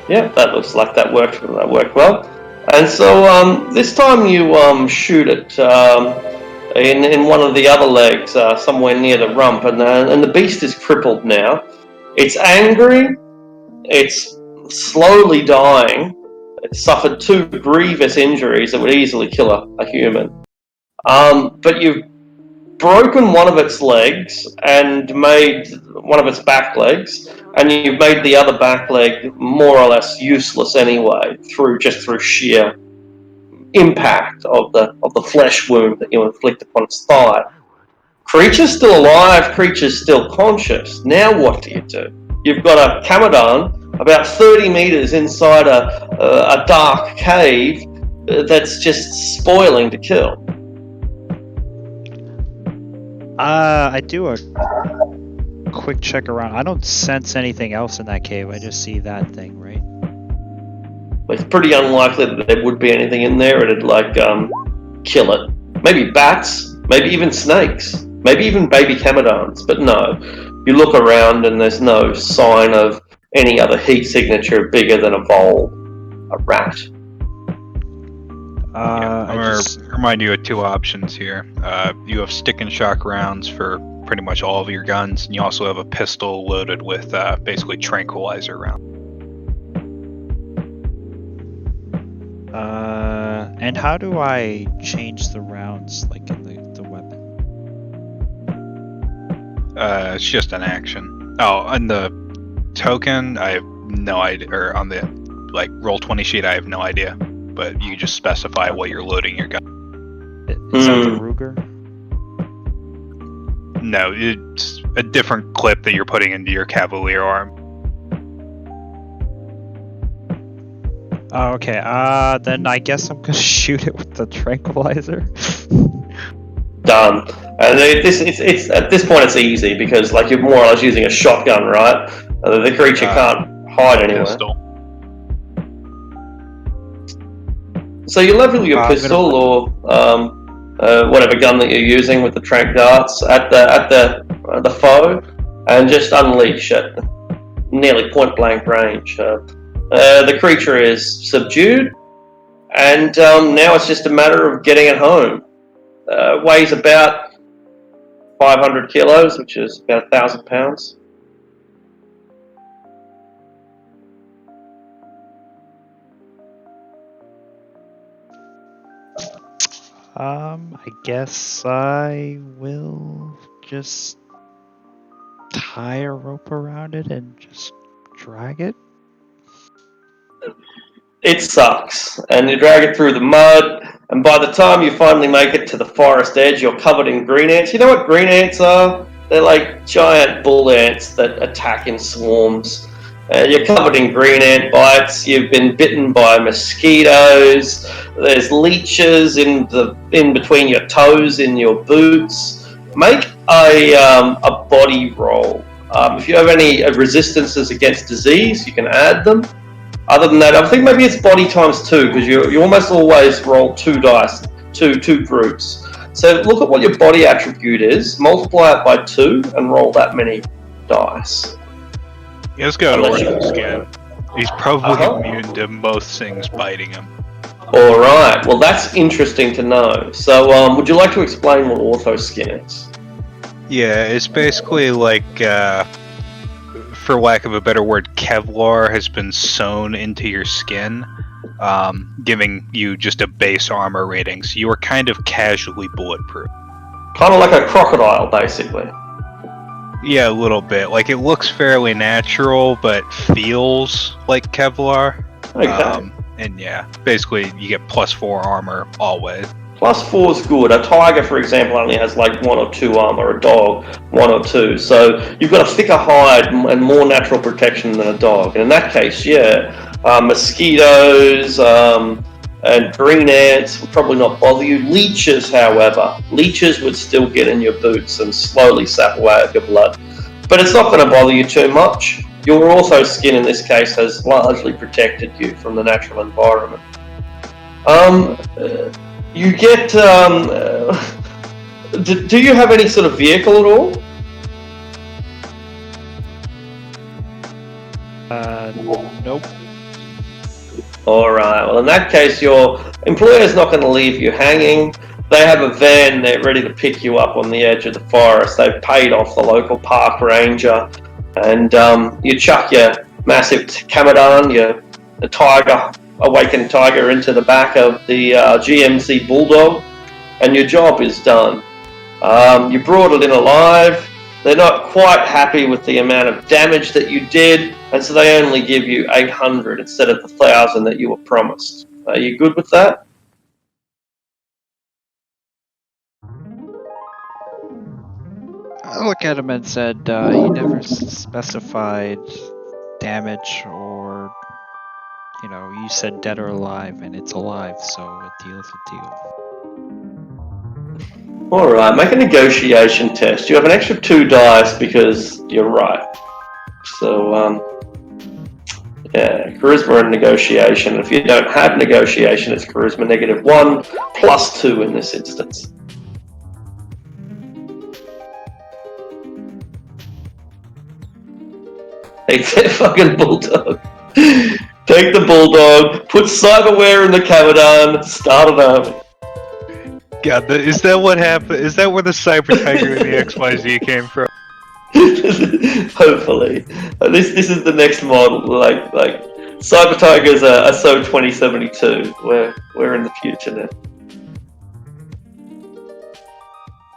Yeah, that looks like that worked well. And so this time you shoot it in one of the other legs, somewhere near the rump, and the beast is crippled now. It's angry. It's slowly dying. It's suffered 2 grievous injuries that would easily kill a human. But you've broken one of its legs and made one of its back legs, and you've made the other back leg more or less useless anyway through sheer impact of the flesh wound that you inflict upon its thigh. Creature's still alive, creature's still conscious. Now what do? You've got a Kamadan about 30 meters inside a dark cave that's just spoiling to kill. I do a quick check around. I don't sense anything else in that cave. I just see that thing, right? It's pretty unlikely that there would be anything in there. It'd kill it. Maybe bats, maybe even snakes, maybe even baby Kamadans. But no, you look around and there's no sign of any other heat signature bigger than a vole, a rat. I'm going to remind you of 2 options here. You have stick and shock rounds for pretty much all of your guns, and you also have a pistol loaded with basically tranquilizer rounds. And how do I change the rounds, like in the weapon? It's just an action. Oh, on the token, I have no idea, or on the Roll20 sheet, I have no idea. But you just specify what you're loading your gun. Is that the Ruger? No, it's a different clip that you're putting into your Cavalier arm. Oh, okay. Then I guess I'm gonna shoot it with the tranquilizer. Done. And it's at this point it's easy because you're more or less using a shotgun, right? The creature can't hide anywhere. Pistol. So you level your pistol or whatever gun that you're using with the tranq darts at the foe, and just unleash it, nearly point blank range. The creature is subdued, and now it's just a matter of getting it home. Weighs about 500 kilos, which is about 1,000 pounds. I guess I will just tie a rope around it and just drag it. It sucks, and you drag it through the mud, and by the time you finally make it to the forest edge, you're covered in green ants. You know what green ants are? They're like giant bull ants that attack in swarms. You're covered in green ant bites. You've been bitten by mosquitoes. There's leeches in between your toes in your boots. Make a body roll. If you have any resistances against disease, you can add them. Other than that, I think maybe it's body times 2 because you almost always roll 2 dice, two groups. So look at what your body attribute is, multiply it by 2, and roll that many dice. He has got orphan skin. He's probably immune to most things biting him. Alright, well that's interesting to know. So would you like to explain what ortho skin is? Yeah, it's basically like, for lack of a better word, Kevlar has been sewn into your skin, giving you just a base armor rating, so you are kind of casually bulletproof. Kind of like a crocodile, basically. Yeah, a little bit. Like, it looks fairly natural, but feels like Kevlar. Okay. And yeah, basically you get +4 armor always. +4 is good. A tiger, for example, only has 1 or 2 armor. A dog, 1 or 2. So you've got a thicker hide and more natural protection than a dog. And in that case, yeah, mosquitoes and green ants would probably not bother you. Leeches, however, would still get in your boots and slowly sap away at your blood. But it's not going to bother you too much. your ortho skin in this case has largely protected you from the natural environment. You get. Do you have any sort of vehicle at all? Nope. Alright, well in that case your employer's not going to leave you hanging. They have a van, they're ready to pick you up on the edge of the forest. They've paid off the local park ranger, and you chuck your massive Kamadan, your awakened tiger, into the back of the GMC Bulldog, and your job is done. You brought it in alive. They're not quite happy with the amount of damage that you did, and so they only give you 800 instead of the 1,000 that you were promised. Are you good with that? I look at him and said, "You never specified damage, or you said dead or alive, and it's alive, so a deal's a deal." Alright, make a negotiation test. You have an extra 2 dice because you're right. So, yeah, charisma and negotiation. If you don't have negotiation, it's charisma -1 plus 2 in this instance. Take that fucking bulldog. Take the bulldog, put cyberware in the Kamadan, start an army. God, is that what happened? Is that where the Cyber Tiger and the XYZ came from? Hopefully, this is the next model. Like Cyber Tigers are so 2072. We're in the future now.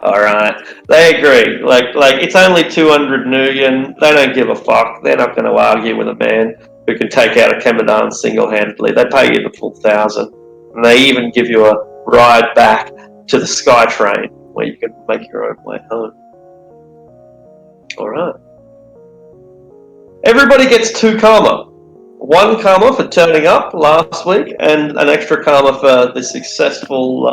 All right, they agree. Like it's only 200 million. They don't give a fuck. They're not going to argue with a man who can take out a Kamadan single-handedly. They pay you the full 1,000, and they even give you a ride back to the Sky Train where you can make your own way home. All right. Everybody gets 2 karma. 1 karma for turning up last week, and an extra karma for the successful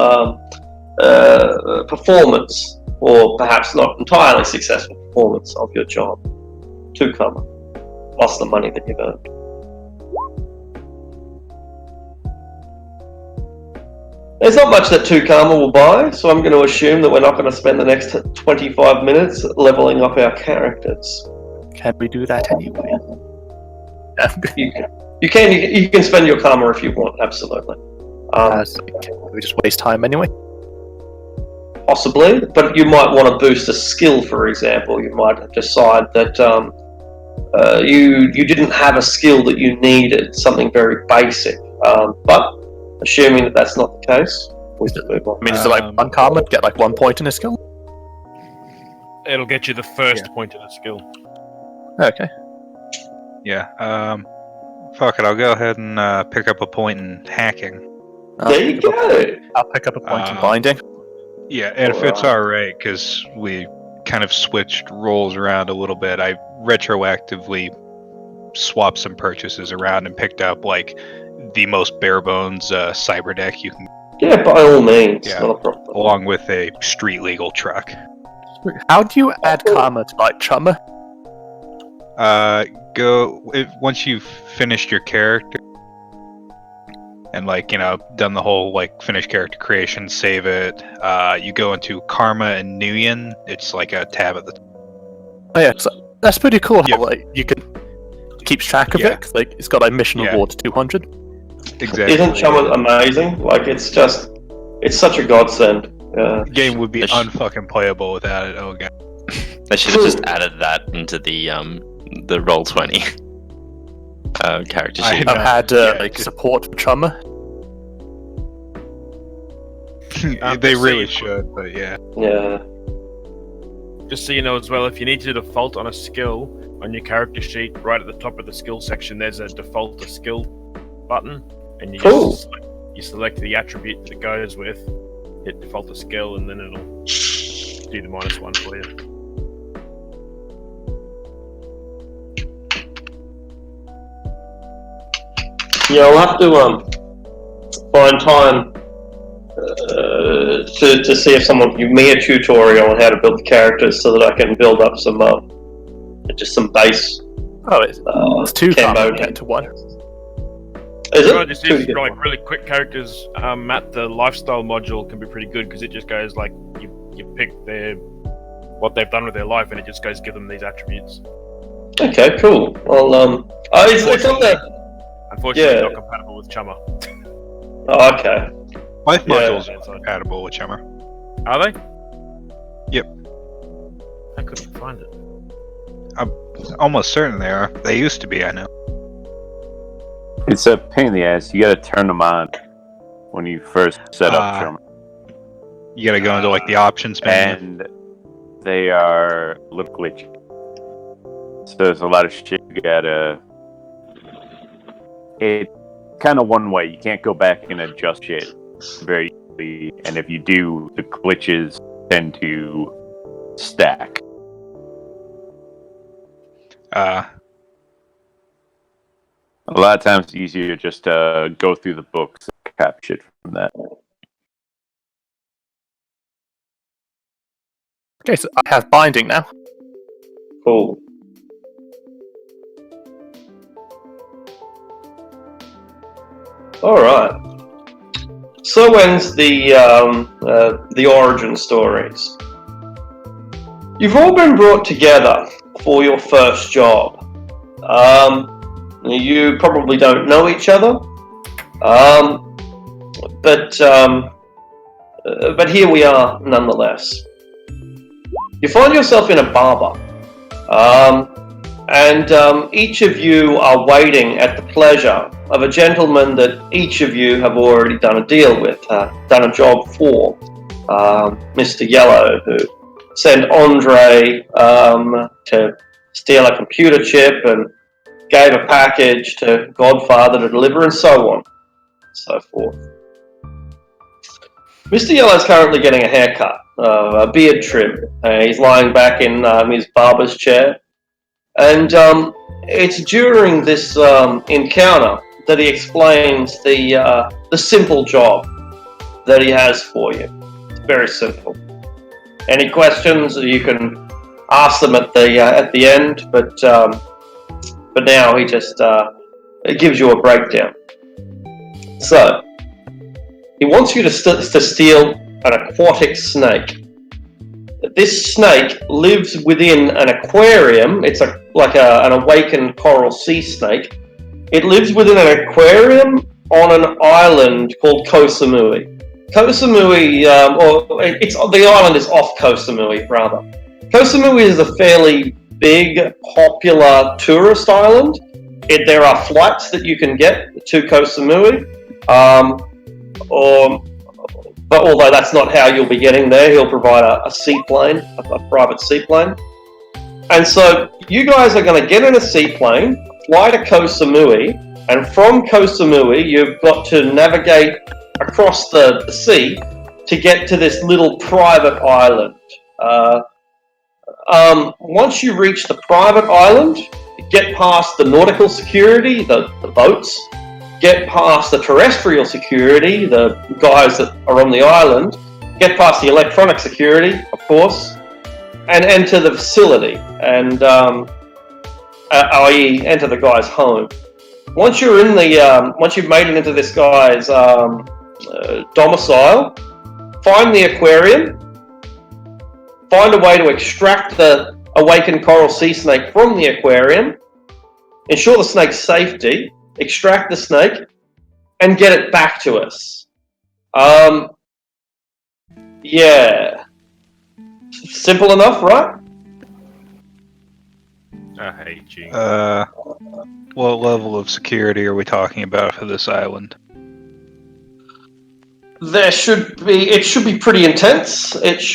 performance, or perhaps not entirely successful performance of your job. 2 karma, plus the money that you've earned. There's not much that 2 karma will buy, so I'm going to assume that we're not going to spend the next 25 minutes leveling up our characters. Can we do that anyway? You can spend your karma if you want, absolutely. We just waste time anyway. Possibly, but you might want to boost a skill, for example. You might decide that you didn't have a skill that you needed, something very basic. But assuming that that's not the case, we'll just move on. I mean, is it like 1 karma, get like 1 point in a skill? It'll get you the first point in a skill. Okay. Yeah. Fuck it. I'll go ahead and pick up a point in hacking. There you go. I'll pick up a point in binding. Yeah, and if it's alright, because we kind of switched roles around a little bit, I retroactively swapped some purchases around and picked up like the most bare bones cyber deck you can. Yeah, by all means. Yeah, not a problem. along with a street legal truck. How do you add karma to like trauma? Once you've finished your character and done the whole finish character creation, save it. You go into Karma and Nuyen. It's like a tab at the top. Oh yeah, so that's pretty cool. How you can keep track of it. Like it's got like mission rewards 200. Exactly. Isn't Chumma amazing? It's such a godsend. The game would be unfucking playable without it. Oh god. They should have just added that into the Roll20 character sheet. I've had support for trauma. They really should, but yeah. Yeah. Just so you know as well, if you need to default on a skill on your character sheet, right at the top of the skill section, there's a default a skill button, and you select the attribute that it goes with, hit default a skill, and then it'll do the -1 for you. Yeah, I'll have to find time to see if someone can give me a tutorial on how to build the characters so that I can build up some just some base Oh, it's two can't get to one. Is I it? just use like really quick characters. Matt, the lifestyle module can be pretty good because it just goes like you pick what they've done with their life, and it just goes give them these attributes. Okay, cool. Well, it's on there. Unfortunately, not compatible with Chummer. Oh, okay. Life modules are compatible with Chummer. Are they? Yep. I couldn't find it. I'm almost certain they are. They used to be, I know. It's a pain in the ass. You gotta turn them on when you first set up Chummer. You gotta go into like the options menu. And they are a little glitchy. So there's a lot of shit you gotta... It's kind of one way. You can't go back and adjust shit very easily. And if you do, the glitches tend to stack. A lot of times it's easier just to go through the books and cap shit from that. Okay, so I have binding now. Cool. All right. So ends the origin stories. You've all been brought together for your first job. You probably don't know each other, but here we are nonetheless. You find yourself in a barber, and each of you are waiting at the pleasure of a gentleman that each of you have already done a deal with, done a job for, Mr. Yellow, who sent Andre to steal a computer chip and gave a package to Godfather to deliver, and so on, and so forth. Mr. Yellow's currently getting a haircut, a beard trim. He's lying back in his barber's chair, and it's during this encounter that he explains the simple job that he has for you. It's very simple. Any questions, you can ask them at the end, but now he just gives you a breakdown. So, he wants you to steal an aquatic snake. This snake lives within an aquarium. It's like an awakened coral sea snake. It lives within an aquarium on an island called Koh Samui. Koh Samui, the island is off Koh Samui, rather. Koh Samui is a fairly big, popular tourist island. There are flights that you can get to Koh Samui, but although that's not how you'll be getting there, he'll provide a seaplane, a private seaplane. And so you guys are going to get in a seaplane, fly to Koh Samui, and from Koh Samui you've got to navigate across the sea to get to this little private island. Once you reach the private island, get past the nautical security, the boats, get past the terrestrial security, the guys that are on the island, get past the electronic security, of course, and enter the facility, and i.e. enter the guy's home. Once you're in once you've made it into this guy's domicile, find the aquarium, find a way to extract the awakened coral sea snake from the aquarium, ensure the snake's safety, extract the snake, and get it back to us. Yeah. Simple enough, right? I hate you. What level of security are we talking about for this island? It should be pretty intense. It's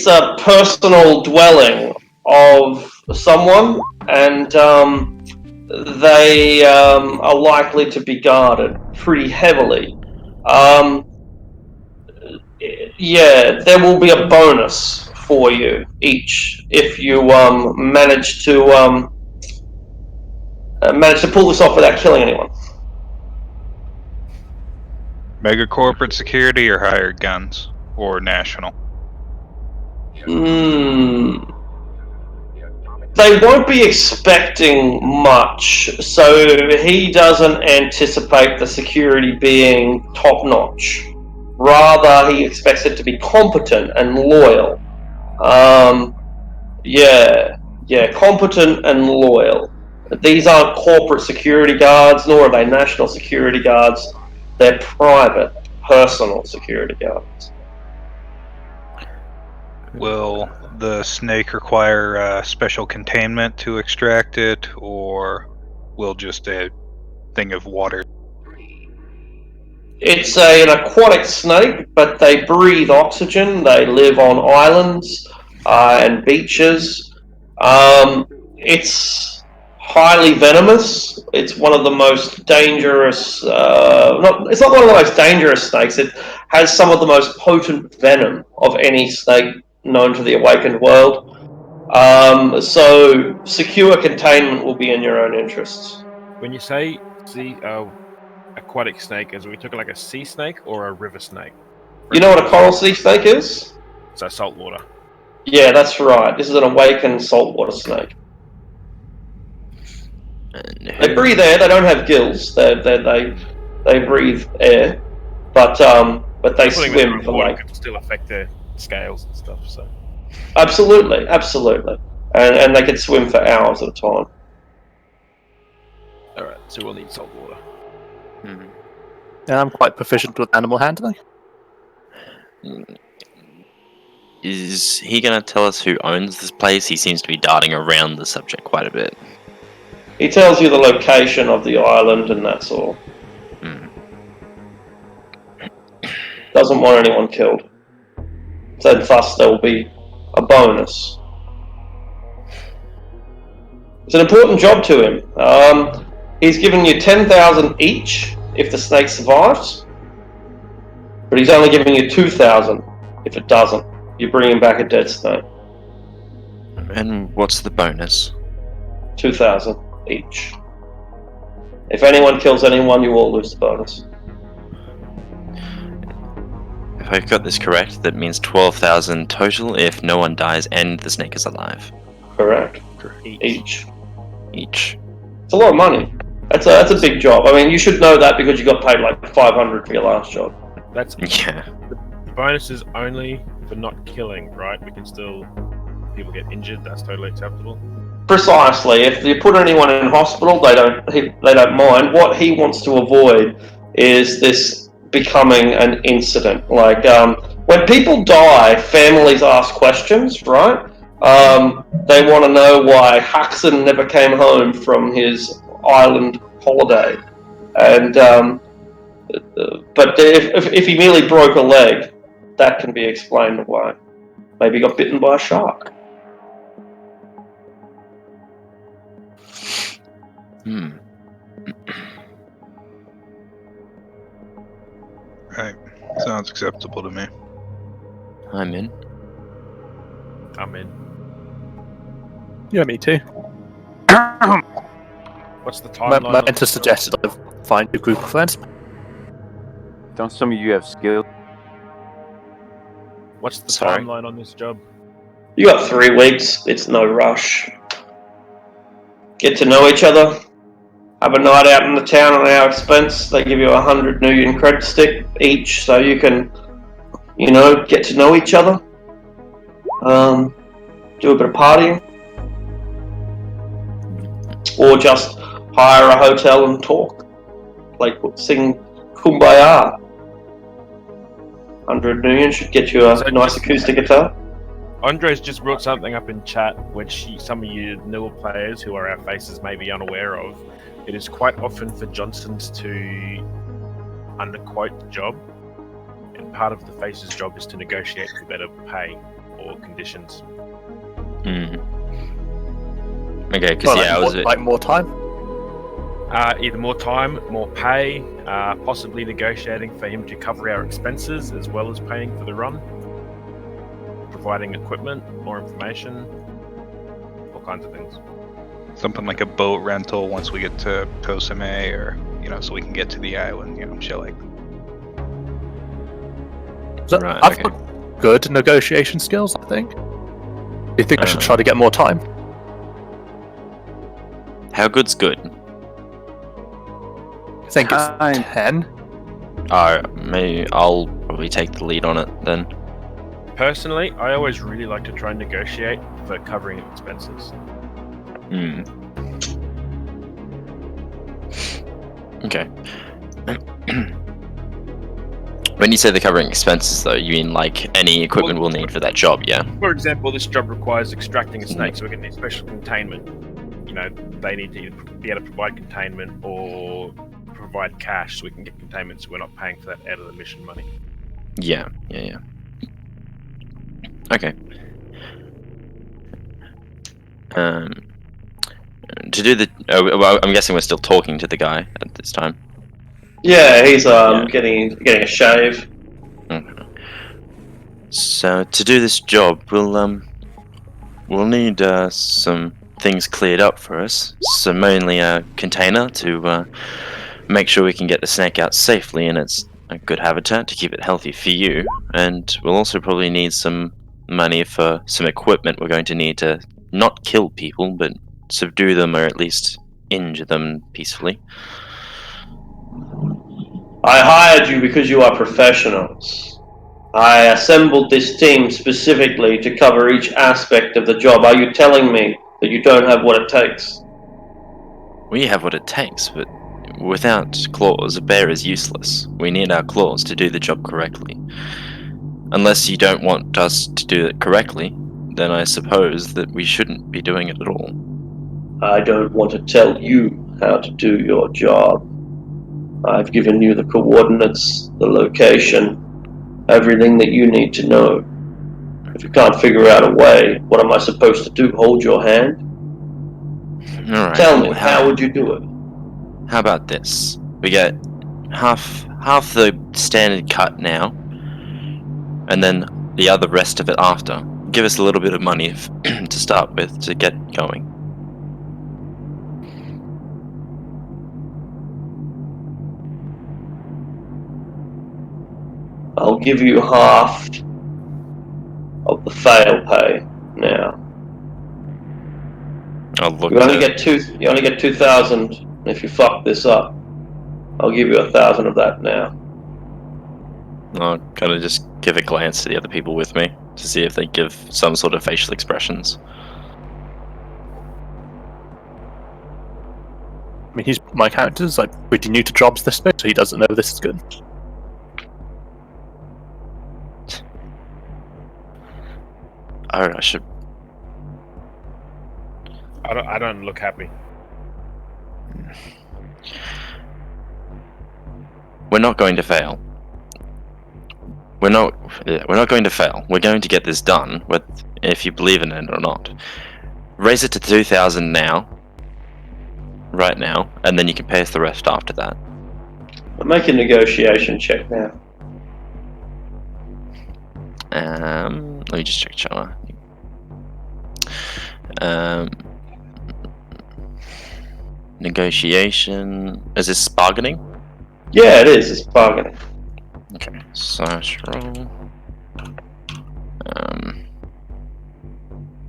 a personal dwelling of someone, and they are likely to be guarded pretty heavily. Yeah, there will be a bonus for you each if you manage to pull this off without killing anyone. Mega corporate security or hired guns? Or national? they won't be expecting much, so he doesn't anticipate the security being top-notch. Rather, he expects it to be competent and loyal. Competent and loyal. These aren't corporate security guards, nor are they national security guards. They're private, personal security guards. Will the snake require special containment to extract it, or will just a thing of water? It's an aquatic snake, but they breathe oxygen. They live on islands and beaches. It's highly venomous. It's one of the most dangerous. It's not one of the most dangerous snakes. It has some of the most potent venom of any snake known to the awakened world. So secure containment will be in your own interests. When you say aquatic snake, is we talking like a sea snake or a river snake? You know what a coral sea snake is? So saltwater. Yeah, that's right. This is an awakened saltwater snake. They breathe air. They don't have gills. They breathe air, but they swim for like. Could still affect their scales and stuff. So. Absolutely, and they can swim for hours at a time. All right, so we'll need salt water. And I'm quite proficient with animal handling. Is he going to tell us who owns this place? He seems to be darting around the subject quite a bit. He tells you the location of the island, and that's all. Doesn't want anyone killed. So thus there will be a bonus. It's an important job to him. He's given you 10,000 each if the snake survives, but he's only giving you 2,000 if it doesn't. You're bringing back a dead snake. And what's the bonus? 2,000 each. If anyone kills anyone, you all lose the bonus. If I've got this correct, that means 12,000 total if no one dies and the snake is alive. Correct. Each. It's a lot of money. That's a big job. I mean, you should know that because you got paid like 500 for your last job. That's yeah. The bonus is only for not killing, right? We can still people get injured. That's totally acceptable. Precisely. If you put anyone in hospital, they don't mind. What he wants to avoid is this becoming an incident. Like when people die, families ask questions, right? They want to know why Huxon never came home from his island holiday, and but if he merely broke a leg, that can be explained away. Maybe he got bitten by a shark. Right. Sounds acceptable to me. I'm in. Yeah, me too. What's the timeline? My mentor suggested I find a group of friends. Don't some of you have skill? What's the timeline on this job? You got 3 weeks. It's no rush. Get to know each other. Have a night out in the town on our expense. They give you 100 Nuyen credit stick each, so you can, get to know each other. Do a bit of partying. Or just hire a hotel and talk. Like, sing Kumbaya. 100 Nuyen should get you a nice acoustic guitar. Andres just brought something up in chat, which some of you newer players who are our faces may be unaware of. It is quite often for Johnsons to underquote the job, and part of the face's job is to negotiate for better pay or conditions. Okay, because like more time. Either more time, more pay, possibly negotiating for him to cover our expenses as well as paying for the run, providing equipment, more information, all kinds of things. Something like a boat rental once we get to Kosame, or so we can get to the island, shit like that. Right, I've got good negotiation skills, I think. Do you think I should try to get more time? How good's good? I think it's Kind. 10. Maybe I'll probably take the lead on it then. Personally, I always really like to try and negotiate for covering expenses. Hmm. Okay. When you say the covering expenses, though, you mean like any equipment we'll need for that job, yeah? For example, this job requires extracting a snake, so we're going to need special containment. You know, they need to be able to provide containment or provide cash so we can get containment, so we're not paying for that out of the mission money. Yeah. Okay. To do the, well, I'm guessing we're still talking to the guy at this time. Yeah, he's getting a shave. Okay. So to do this job, we'll need some things cleared up for us. So mainly a container to make sure we can get the snake out safely in its a good habitat to keep it healthy for you. And we'll also probably need some money for some equipment we're going to need to not kill people, but subdue them or at least injure them peacefully. I hired you because you are professionals. I assembled this team specifically to cover each aspect of the job. Are you telling me that you don't have what it takes? We have what it takes, but without claws, a bear is useless. We need our claws to do the job correctly. Unless you don't want us to do it correctly, then I suppose that we shouldn't be doing it at all. I don't want to tell you how to do your job. I've given you the coordinates, the location, everything that you need to know. If you can't figure out a way, what am I supposed to do? Hold your hand? Alright. Tell me, how would you do it? How about this? We get half the standard cut now, and then the other rest of it after. Give us a little bit of money to start with to get going. I'll give you half of the fail pay now. I'll look. You only get 2,000 if you fuck this up. I'll give you 1,000 of that now. I'll kind of just give a glance to the other people with me to see if they give some sort of facial expressions. I mean, my character's like pretty new to jobs this bit, so he doesn't know this is good. Oh, I should. I don't look happy. We're not going to fail. We're not going to fail. We're going to get this done, if you believe in it or not. Raise it to 2,000 now, right now, and then you can pay us the rest after that. I'll make a negotiation check now. Let me just check China. Negotiation. Is this bargaining? Yeah, it is. It's bargaining. Okay, slash roll.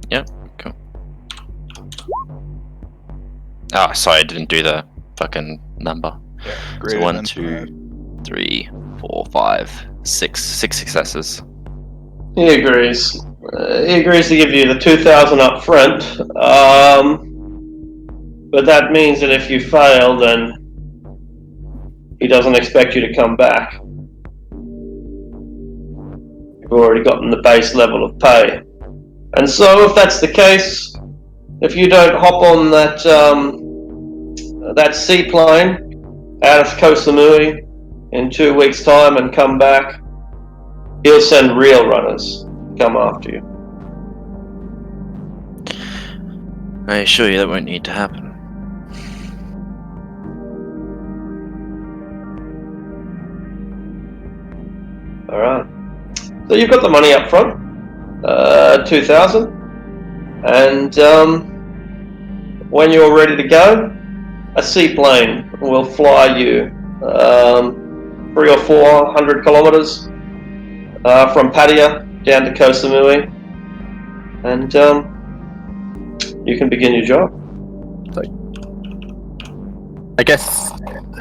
Yep, cool. Ah, sorry, I didn't do the fucking number. Yeah, So 1, 2, 3, 4, 5, 6 successes. He agrees. He agrees to give you the 2,000 up front. But that means that if you fail, then he doesn't expect you to come back. You've already gotten the base level of pay. And so, if that's the case, if you don't hop on that seaplane out of Koh Samui in 2 weeks' time and come back, he'll send real runners to come after you. I assure you that won't need to happen. Alright. So you've got the money up front, 2,000, and when you're ready to go, a seaplane will fly you 300 or 400 kilometers from Pattaya down to Koh Samui, and you can begin your job. I guess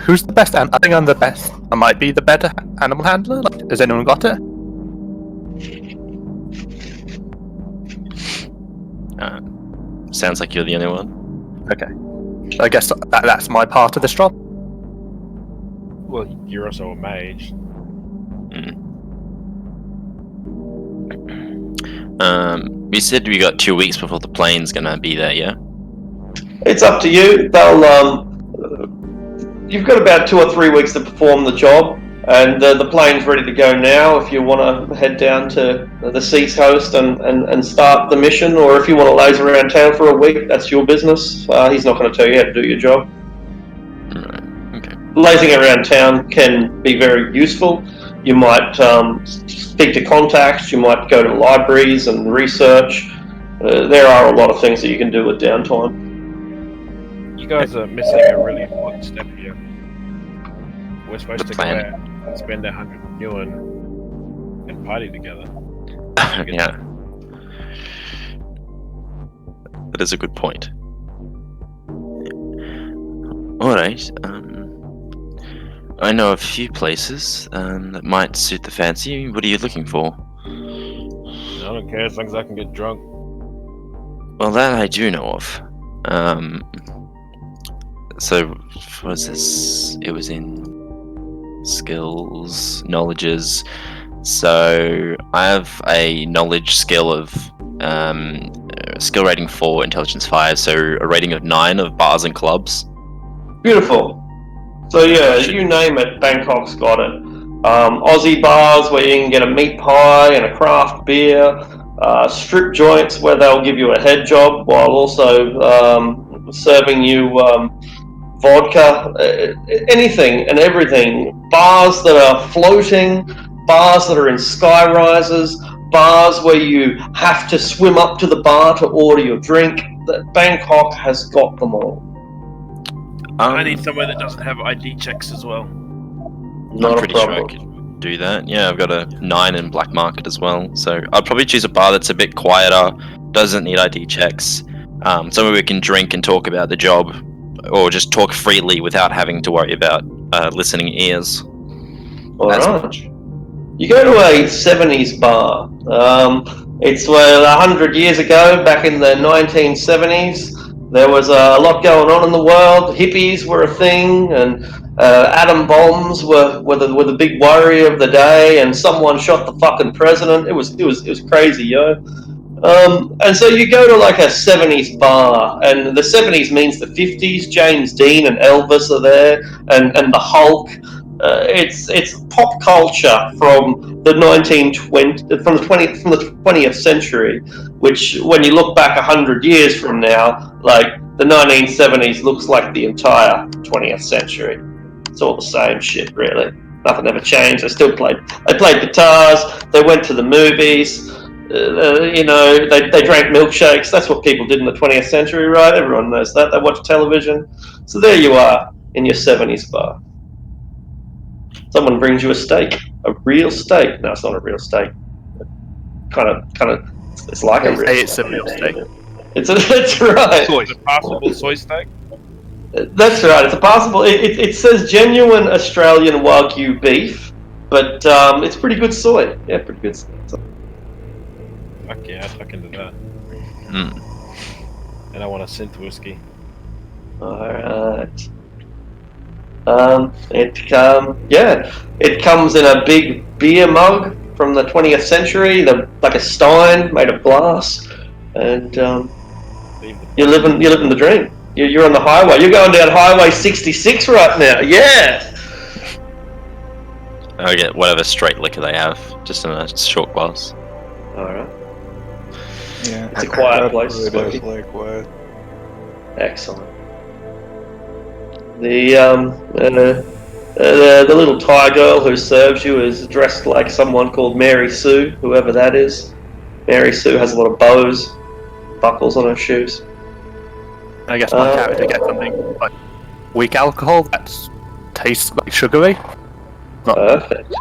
who's the best? I think I'm the best. I might be the better animal handler. Like, has anyone got it? Sounds like you're the only one. Okay. I guess that's my part of this job. Well, you're also a mage. We said we got 2 weeks before the plane's gonna be there, yeah? It's up to you. They'll. You've got about 2 or 3 weeks to perform the job, and the plane's ready to go now. If you want to head down to the seacoast and start the mission, or if you want to laze around town for a week, that's your business. He's not going to tell you how to do your job. Right. Okay. Lazing around town can be very useful. You might speak to contacts. You might go to libraries and research. There are a lot of things that you can do with downtime. You guys are missing a really important step here. We're supposed to go out and spend 100 yuan and party together. Yeah. That is a good point. Alright, I know a few places that might suit the fancy. What are you looking for? I don't care as long as I can get drunk. Well, that I do know of. So, what was this? It was in skills, knowledges. So, I have a knowledge skill of skill rating 4, intelligence 5, so a rating of 9 of bars and clubs. Beautiful. So yeah, you name it, Bangkok's got it. Aussie bars where you can get a meat pie and a craft beer. Strip joints where they'll give you a head job while also serving you vodka. Anything and everything. Bars that are floating. Bars that are in sky rises. Bars where you have to swim up to the bar to order your drink. Bangkok has got them all. I need somewhere that doesn't have ID checks as well. Not I'm pretty a sure I problem. could do that. Yeah, I've got a 9 in black market as well. So I'd probably choose a bar that's a bit quieter, doesn't need ID checks, somewhere we can drink and talk about the job, or just talk freely without having to worry about listening ears. All As right. much. You go to a 70s bar. It's 100 years ago, back in the 1970s. There was a lot going on in the world. Hippies were a thing, and atom bombs were the big worry of the day. And someone shot the fucking president. It was crazy, yo. And so you go to like a 70s bar, and the 70s means the 50s. James Dean and Elvis are there, and the Hulk. It's pop culture from the 20th century, which when you look back 100 years from now, like the 1970s looks like the entire 20th century. It's all the same shit, really. Nothing ever changed. They played guitars. They went to the movies. They drank milkshakes. That's what people did in the 20th century, right? Everyone knows that. They watched television. So there you are in your 70s bar. Someone brings you a steak, a real steak. No, it's not a real steak. Kind of. It's like a real. It's a real steak. That's right. Soy. Is it possible soy steak? That's right. It's a possible. It says genuine Australian Wagyu beef, but it's pretty good soy. Yeah, pretty good soy. Fuck yeah, I'd look into that. And I want a synth whiskey. All right. It comes in a big beer mug from the 20th century, like a stein made of glass, and you're living the dream. You're on the highway. You're going down Highway 66 right now. Yeah. I get whatever straight liquor they have, just in a short glass. All right. Yeah, It's a quiet place. It is likewise. Excellent. The little Thai girl who serves you is dressed like someone called Mary Sue, whoever that is. Mary Sue has a lot of bows, buckles on her shoes. I guess my character gets something like weak alcohol that tastes like sugary. Perfect.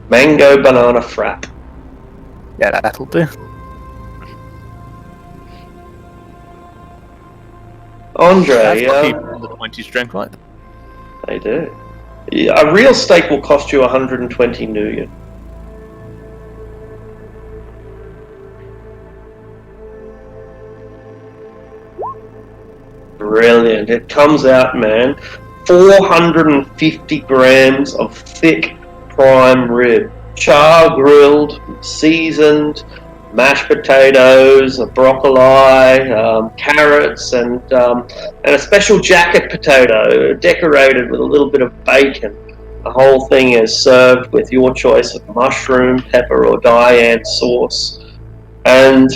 Mango banana frap. Yeah, that'll do. Andre, That's what people in the 20s drink, right? they do. Yeah, a real steak will cost you 120 million. Brilliant. It comes out, man. 450 grams of thick prime rib. Char grilled, seasoned, mashed potatoes, broccoli, carrots, and a special jacket potato decorated with a little bit of bacon. The whole thing is served with your choice of mushroom, pepper, or cayenne sauce, and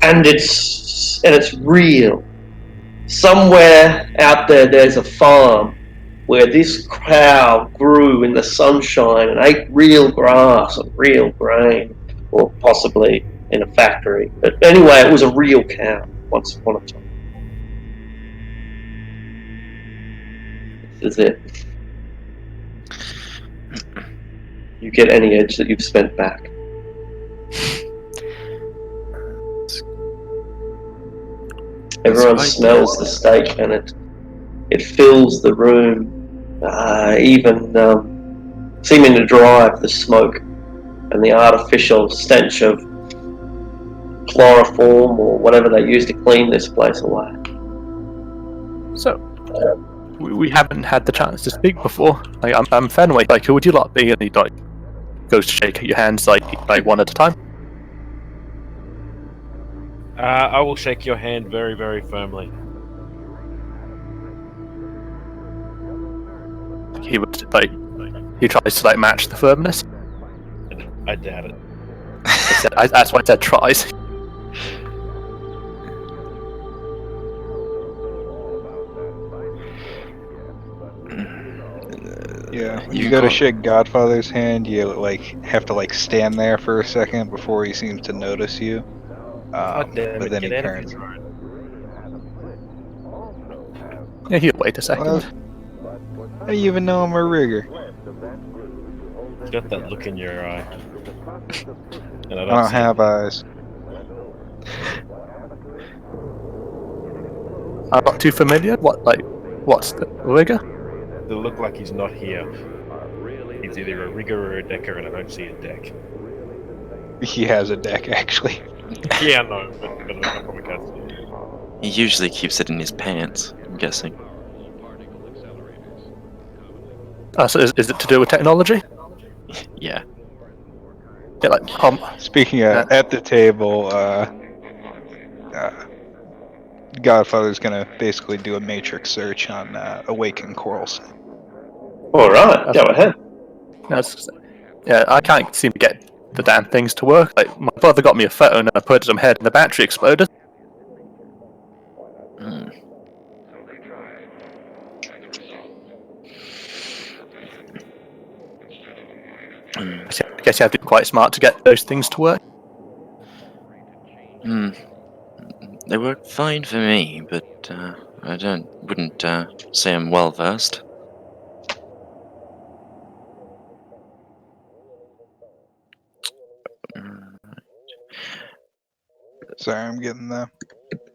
it's real. Somewhere out there, there's a farm where this cow grew in the sunshine and ate real grass and real grain, or possibly in a factory. But anyway, it was a real cow once upon a time. This is it. You get any edge that you've spent back. Everyone smells the steak, and it fills the room, even seeming to drive the smoke and the artificial stench of chloroform or whatever they use to clean this place away. So, we haven't had the chance to speak before. Like, I'm Fenway. Like, who would you like be? And he like goes to shake your hands like one at a time. I will shake your hand very, very firmly. He would he tries to like match the firmness. I doubt it. That's why I said tries. Yeah, you gotta shake Godfather's hand. You have to stand there for a second before he seems to notice you. God damn but it, then he get out of turns. your throne. Yeah, he'll wait a second. Well, how do you even know I'm a rigger? You got that look in your eye. And I don't have eyes. I'm not too familiar. What's the rigor? They look like he's not here. He's either a rigger or a decker, and I don't see a deck. He has a deck, actually. Yeah, no, but I probably can't see it. He usually keeps it in his pants, I'm guessing. So is it to do with technology? Yeah. Yeah, like Speaking of, at the table, Godfather's gonna basically do a matrix search on Awakened Corals. Alright, go ahead. Yeah, I can't seem to get the damn things to work. Like, my brother got me a phone and I put it on my head and the battery exploded. Hmm. I guess you have to be quite smart to get those things to work. Hmm. They work fine for me, but I wouldn't say I'm well versed. Sorry, I'm getting the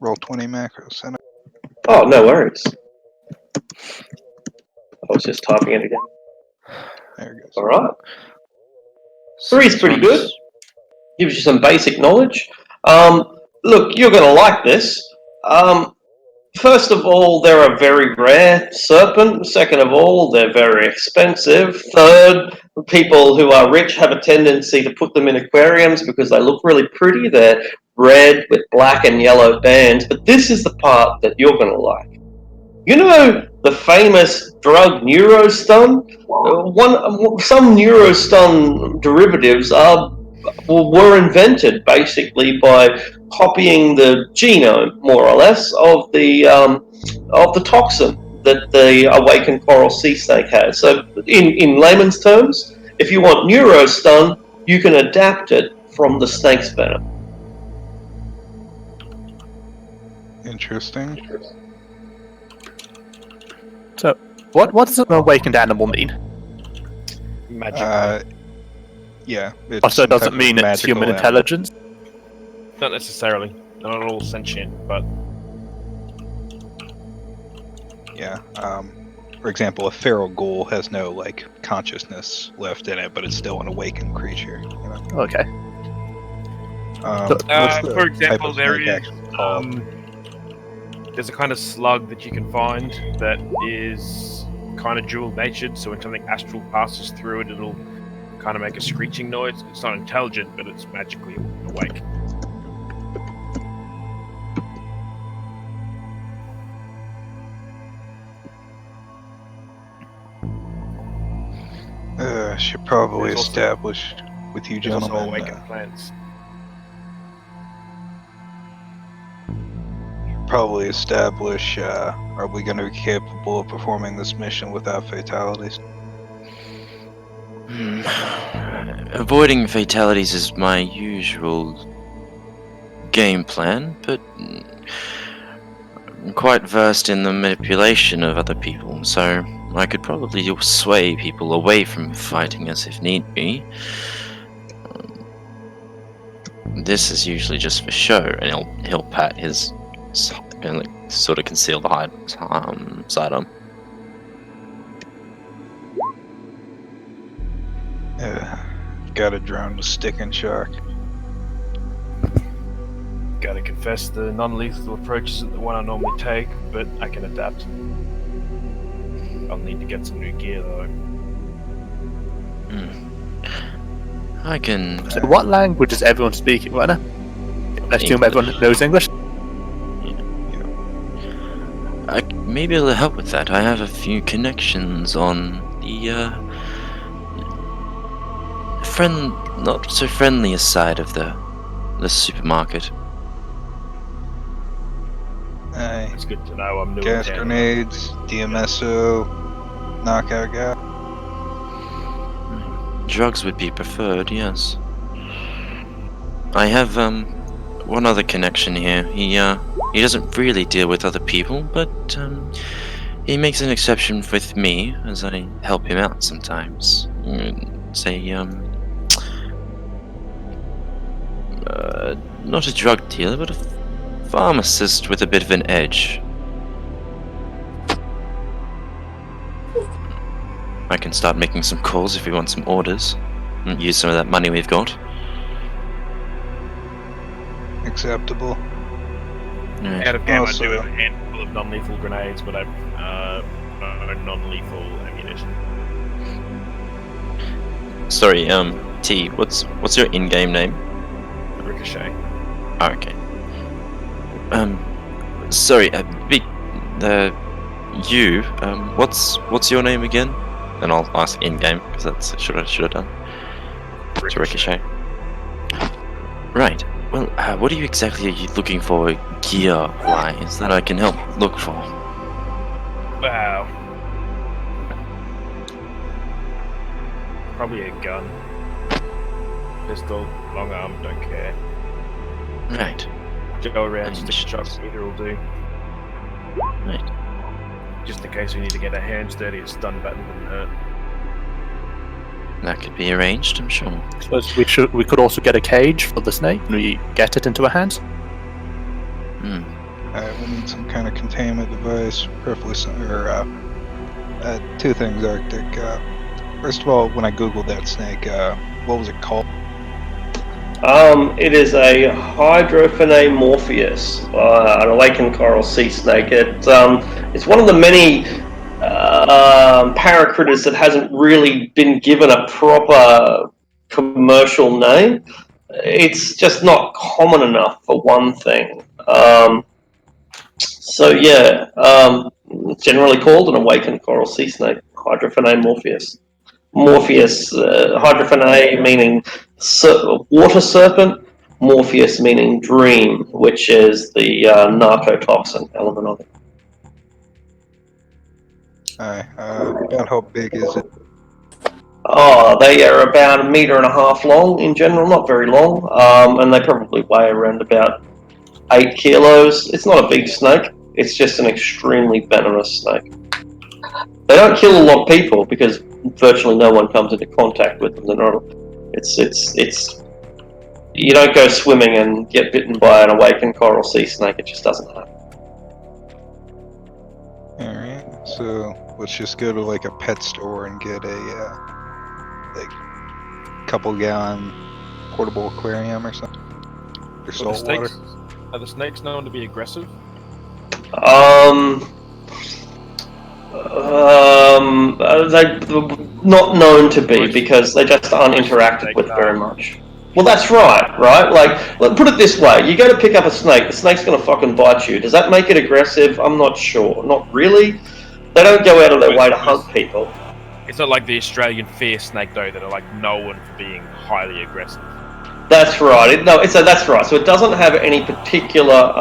roll 20 macros set up. Oh, no worries. I was just typing it again. There it goes. Alright. Three's pretty good. Gives you some basic knowledge. Look, you're going to like this. First of all, they're a very rare serpent. Second of all, they're very expensive. Third, people who are rich have a tendency to put them in aquariums because they look really pretty. They're red with black and yellow bands. But this is the part that you're going to like. You know the famous drug Neurostun? Some Neurostun derivatives were invented basically by copying the genome, more or less, of the toxin that the awakened coral sea snake has. So, in layman's terms, if you want Neurostun, you can adapt it from the snake's venom. Interesting. So, what does an awakened animal mean? Magic. Yeah. It's So it some doesn't type mean of it's human magical intelligence? Not necessarily. Not all sentient, but Yeah. For example, a feral ghoul has no like consciousness left in it, but it's still an awakened creature. You know? Okay. What's the For type example, of there snake is actually called? there's a kind of slug that you can find that is kind of dual-natured. So when something astral passes through it, it'll kind of make a screeching noise. It's not intelligent, but it's magically awake. Should probably There's also- establish with you There's also gentlemen. awakened plants. Probably establish. Are we going to be capable of performing this mission without fatalities? Avoiding fatalities is my usual game plan, but I'm quite versed in the manipulation of other people, so I could probably sway people away from fighting us if need be. This is usually just for show, and he'll pat his and like sort of conceal the sidearm. Got a drone with stick and shark. Gotta confess, the non-lethal approach isn't the one I normally take, but I can adapt. I'll need to get some new gear though. I can. So what language is everyone speaking right now? I assume everyone knows English. I may be able to help with that. I have a few connections on the not so friendlier side of the supermarket. It's good to know. I'm new. Gas in town. grenades, DMSO, knockout guy. Drugs would be preferred, yes. I have one other connection here. He doesn't really deal with other people, but he makes an exception with me as I help him out sometimes. Say not a drug dealer, but a pharmacist with a bit of an edge. I can start making some calls if we want some orders. And use some of that money we've got. Acceptable. Right. Out of game, Also- I do have a handful of non-lethal grenades, but I've no non-lethal ammunition. Sorry, T, what's your in-game name? Ricochet. Oh, okay. Sorry, you, what's your name again? And I'll ask in-game, because that's should have done. To Ricochet. Right. Well, what are you looking for gear-wise that I can help look for? Wow. Probably a gun. Pistol, long arm, don't care. Right. Go around, stick a shot, either will do. Right. Just in case we need to get our hands dirty, a stun button wouldn't hurt. That could be arranged, I'm sure. Suppose we could also get a cage for the snake and we get it into our hands. We need some kind of containment device, preferably two things, Arctic. First of all, when I googled that snake, what was it called? It is a Hydrophinae morpheus, an awakened coral sea snake. It's one of the many paracritters that hasn't really been given a proper commercial name. It's just not common enough, for one thing. It's generally called an awakened coral sea snake, Hydrophinae morpheus. Morpheus, Hydrophinae meaning water serpent, Morpheus meaning dream, which is the narcotoxin element of it. About how big is it? Oh, they are about 1.5 meters long in general, not very long, and they probably weigh around about 8 kilos. It's not a big snake, it's just an extremely venomous snake. They don't kill a lot of people because virtually no one comes into contact with them. You don't go swimming and get bitten by an awakened coral sea snake. It just doesn't happen. Alright. So let's just go to like a pet store and get a like couple gallon portable aquarium or something. Or salt water. Are the snakes known to be aggressive? They're not known to be because they just aren't interacted with very much. Well, that's right? Like, put it this way: you go to pick up a snake, the snake's going to fucking bite you. Does that make it aggressive? I'm not sure. Not really. They don't go out of their way to hunt people. It's not like the Australian fair snake, though, that are like known for being highly aggressive. That's right. That's right. So it doesn't have any particular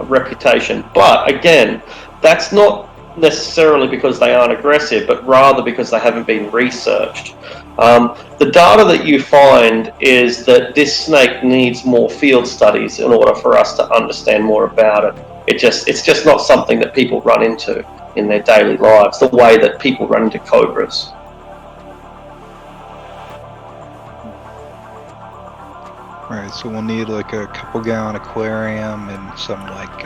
reputation. But again, that's not necessarily because they aren't aggressive, but rather because they haven't been researched. The data that you find is that this snake needs more field studies in order for us to understand more about it. It's just not something that people run into in their daily lives, the way that people run into cobras. Alright, so we'll need like a couple gallon aquarium and some like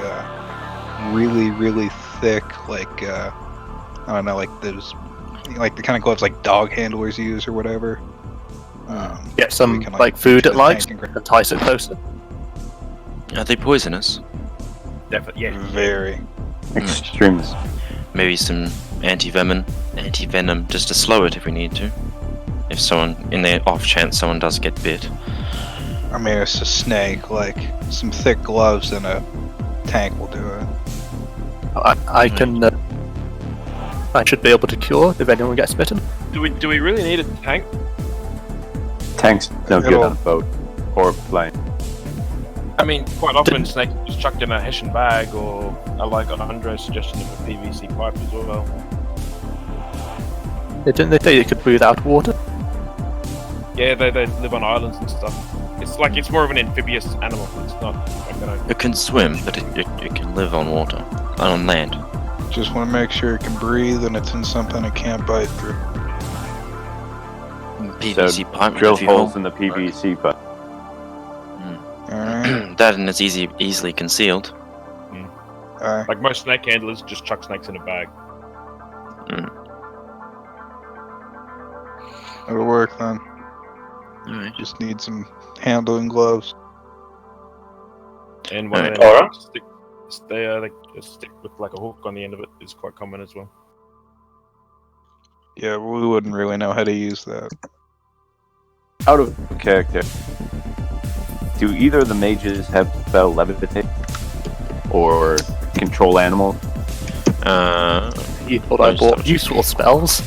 really, really thick, like I don't know, like those, like the kind of gloves like dog handlers use or whatever. Get some can, like food to it the likes tank and entice it closer. Are they poisonous? Definitely, yeah. Very. Extremes. Maybe some anti-venom, just to slow it if we need to. If someone, in the off chance someone does get bit. I mean, it's a snake, like some thick gloves and a tank will do it. I can. I should be able to cure if anyone gets bitten. Do we really need a tank? Tanks don't get on a boat or plane. I mean, quite often snakes are just chucked in a Hessian bag, or I like Andre's suggestion of a PVC pipe as well. Didn't they say it could breathe out water? Yeah, they live on islands and stuff. It's more of an amphibious animal. It's not like It can swim, but it can live on water, on land. Just want to make sure it can breathe and it's in something it can't bite through. PVC pipe. Drill if you holes hold- in the PVC pipe. Alright. That and it's easily concealed. Alright. like most snake handlers just chuck snakes in a bag. It'll work then. Alright. Just need some handling gloves. And one of them Alright. stick with like a hook on the end of it is quite common as well. Yeah, we wouldn't really know how to use that. Out of character, do either of the mages have spell levitate or control animals? You thought I bought useful spells?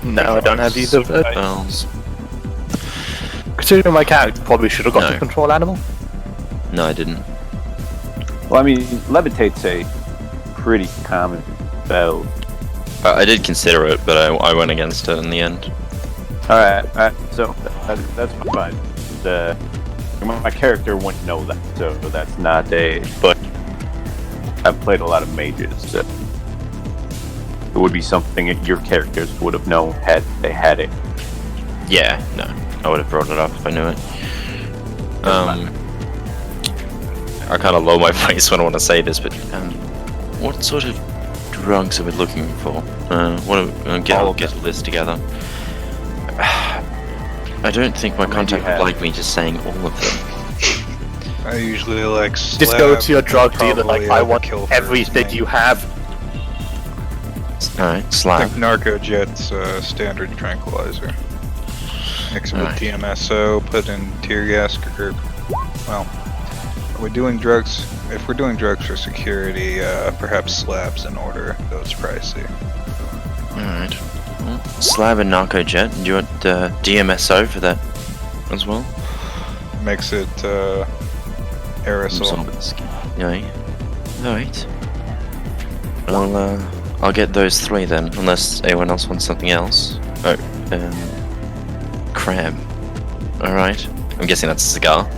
No, I don't have either of those. Spells. Considering my character probably should have got No. the control animal. No, I didn't. Well, I mean, levitate's a pretty common spell. I did consider it, but I went against it in the end. Alright, so that's fine. My character wouldn't know that, so that's not a. But I've played a lot of mages, so it would be something that your characters would have known had they had it. Yeah, no, I would have brought it up if I knew it. I kind of lower my voice when I want to say this, but what sort of drugs are we looking for? I'll get a list together. I don't think my contact would like me just saying all of them. I usually like Just go to your drug dealer like, probably I have a want kill first everything name. you have. Alright, I slab. think Narcojet's standard tranquilizer. Mix it with Alright. DMSO, put in tear gas group. Well, are we doing drugs? If we're doing drugs for security, perhaps slabs in order, though it's pricey. Alright. Well, slab and Narcojet. Do you want DMSO for that as well? Mix it aerosol. Alright. Well, I'll get those three then, unless anyone else wants something else. Oh, crab. Alright. I'm guessing that's a cigar.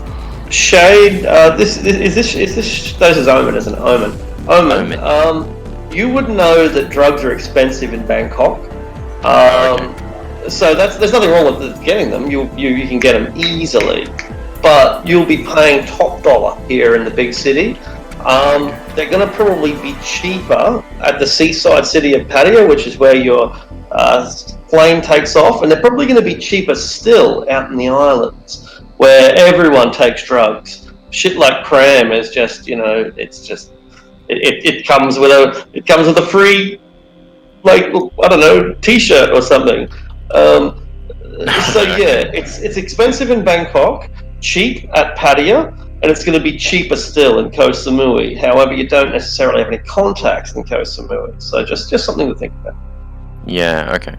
Shade, this is Omen, isn't it? Omen. You would know that drugs are expensive in Bangkok. So there's nothing wrong with getting them. You can get them easily, but you'll be paying top dollar here in the big city. They're going to probably be cheaper at the seaside city of Patia, which is where your plane takes off, and they're probably going to be cheaper still out in the islands, where everyone takes drugs. Shit like cram is just, it's just it comes with a free, like, I don't know, T-shirt or something. So yeah, it's expensive in Bangkok, cheap at Patia, and it's going to be cheaper still in Koh Samui. However, you don't necessarily have any contacts in Koh Samui, so just something to think about. Yeah. Okay.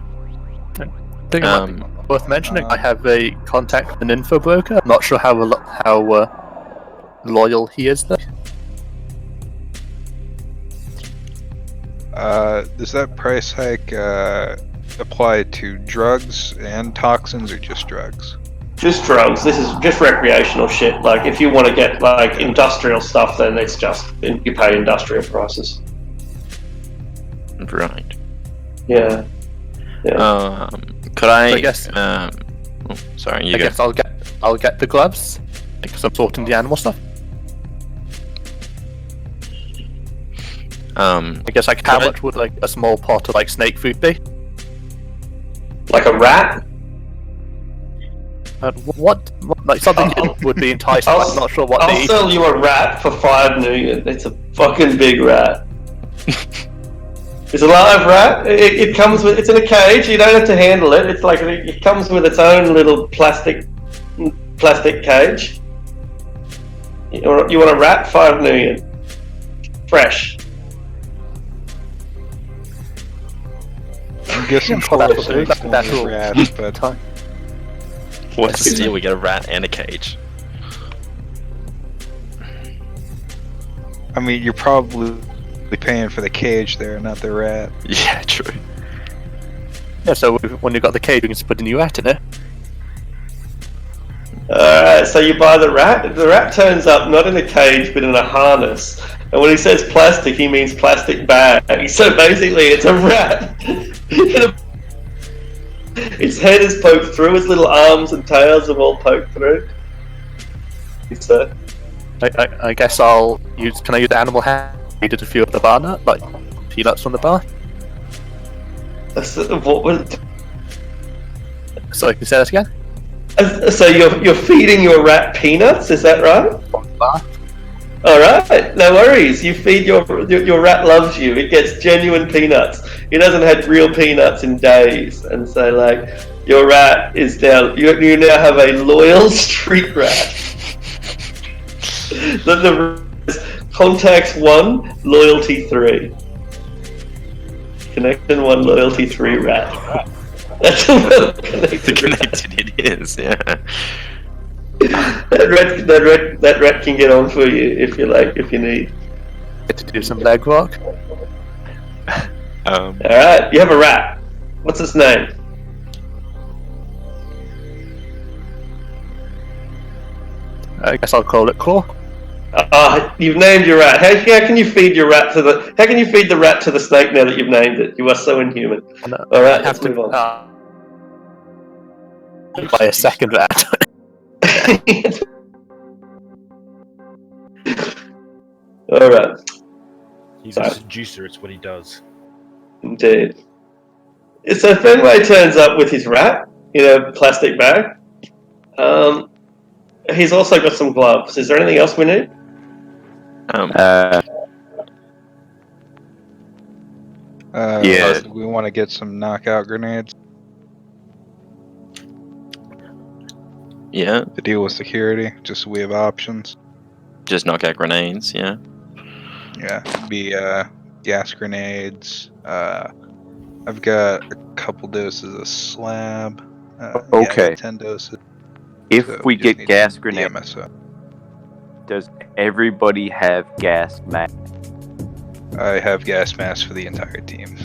I think it might be worth mentioning. I have a contact with an info broker. I'm not sure how loyal he is though. Does that price hike apply to drugs and toxins, or just drugs? Just drugs. This is just recreational shit. Like, if you want to get like industrial stuff, then it's just you pay industrial prices. Right. Yeah. Could I? I guess. Sorry, you I go. guess I'll get the gloves because I'm sorting the animal stuff. I guess how much would like a small pot of like snake food be? Like a rat? What like something would be enticing. I'm not sure what I'll they eat. sell you a rat for 5 million. It's a fucking big rat. It's a live rat. It comes with. It's in a cage. You don't have to handle it. It's like it comes with its own little plastic cage. You want a rat? 5 million. Fresh. I'm guessing That's full rats, but What's the deal? We get a rat and a cage. I mean, you're probably paying for the cage there, not the rat. Yeah, true. Yeah, so when you've got the cage, we can just put a new rat in it. Alright, so you buy the rat. The rat turns up not in a cage, but in a harness. And when he says plastic, he means plastic bag. So basically, it's a rat. Its head is poked through. Its little arms and tails are all poked through. So, I guess I'll use. Can I use the animal hand? Needed a few of the bar nut, like peanuts from the bar. what was? So can you say that again? So you're feeding your rat peanuts? Is that right? From the bar. All right, no worries. You feed your rat loves you. It gets genuine peanuts. It hasn't had real peanuts in days, and so like your rat is now you now have a loyal street rat. the contacts 1, loyalty 3. Connection 1, loyalty 3 rat. That's a well connected It is, yeah. That rat can get on for you if you need. Get to do some leg work. Alright, you have a rat. What's its name? I guess I'll call it Claw. You've named your rat. How can you feed your rat to the? How can you feed the rat to the snake now that you've named it? You are so inhuman. All right, let's move on. Buy a second rat. All right. He's a seducer. It's what he does. Indeed. So Fenway turns up with his rat in a plastic bag. He's also got some gloves. Is there anything else we need? Yeah. We want to get some knockout grenades Yeah, to deal with security, just so we have options. just knock out grenades, yeah. Yeah, be gas grenades. I've got a couple doses of slab. Okay. 10 doses. If So we just get need gas the grenades, MSO. does everybody have gas masks? I have gas masks for the entire team.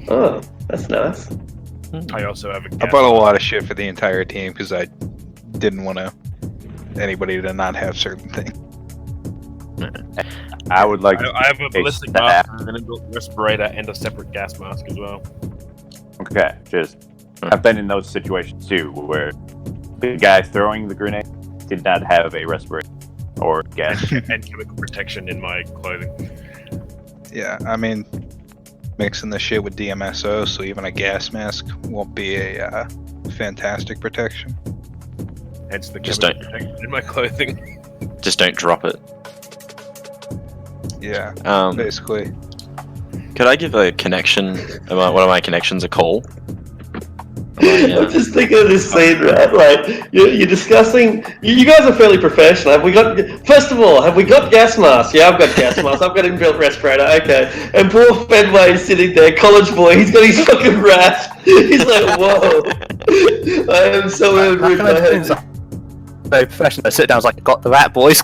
Oh, that's nice. I also have a I bought a lot of shit for the entire team because I didn't want anybody to not have certain things. I would like. I have a ballistic staff. mask, an inbuilt respirator, and a separate gas mask as well. Okay, just I've been in those situations too, where the guy throwing the grenade did not have a respirator. or gas. and chemical protection in my clothing. Yeah, I mean, mixing the shit with DMSO, so even a gas mask won't be a fantastic protection. Hence the Just chemical protection in my clothing. Just don't drop it. Yeah, basically. Could I give a connection? One of my connections a call? I'm just thinking of this scene, right? Like, you're discussing. You guys are fairly professional. Have we got? First of all, have we got gas masks? Yeah, I've got gas masks. I've got inbuilt respirator. Okay. And poor Fenway is sitting there, college boy. He's got his fucking rat. He's like, whoa. I am so angry. Very professional. I sit down. I was like, got the rat, boys.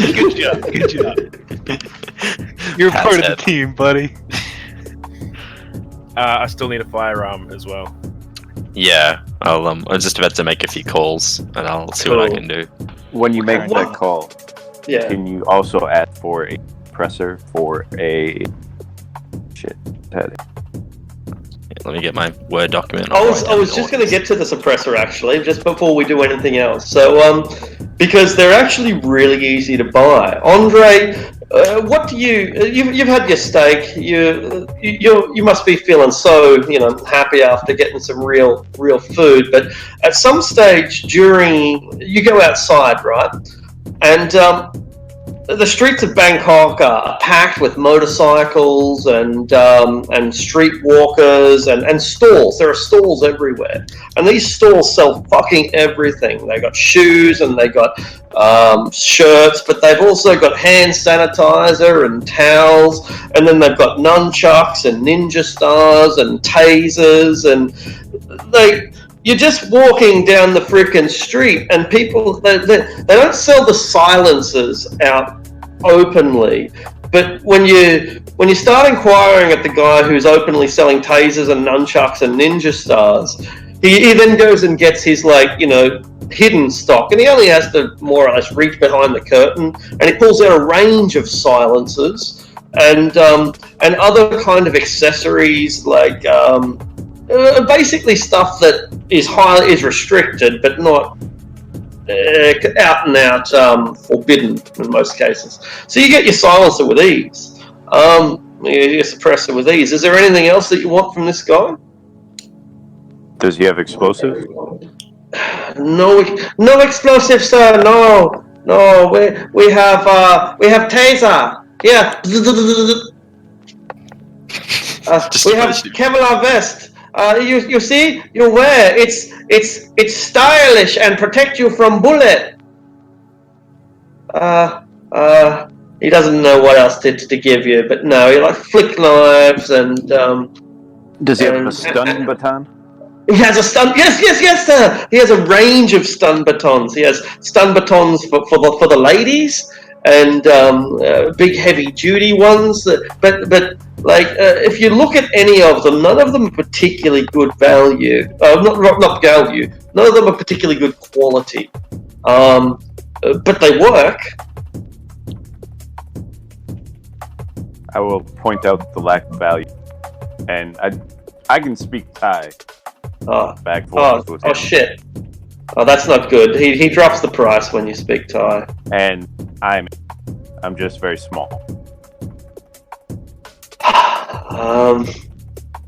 Good job. Good job. You're part of the team, buddy. I still need a firearm as well. Yeah, I'm just about to make a few calls, and I'll see what I can do. When you make that call, Yeah. can you also ask for a suppressor for a Let me get my Word document. I was just going to get to the suppressor actually, just before we do anything else. So, because they're actually really easy to buy. Andre, what do you've had your steak? You must be feeling so happy after getting some real food. But at some stage during, you go outside, right? And the streets of Bangkok are packed with motorcycles and streetwalkers and stalls. There are stalls everywhere, and these stalls sell fucking everything. They got shoes and they got shirts, but they've also got hand sanitizer and towels, and then they've got nunchucks and ninja stars and tasers, and you're just walking down the frickin' street, and people they don't sell the silencers out openly, but when you start inquiring at the guy who's openly selling tasers and nunchucks and ninja stars, he then goes and gets his hidden stock, and he only has to more or less reach behind the curtain, and he pulls out a range of silencers and other kind of accessories like basically stuff that is restricted, but not out and out forbidden in most cases. So you get your silencer with ease, your suppressor with ease. Is there anything else that you want from this guy? Does he have explosives? No explosives, sir. No. We have taser. Yeah. We have Kevlar vest. You see, you wear it's stylish and protect you from bullet. He doesn't know what else to give you, but no, he likes flick knives and. Does he have a stun baton? He has a stun. Yes, sir. He has a range of stun batons. He has stun batons for the ladies and big heavy duty ones. But if you look at any of them, none of them are particularly good value. Not value. None of them are particularly good quality. But they work. I will point out the lack of value, and I can speak Thai. Back with him. Shit. Oh, that's not good. He drops the price when you speak Thai. And I'm just very small.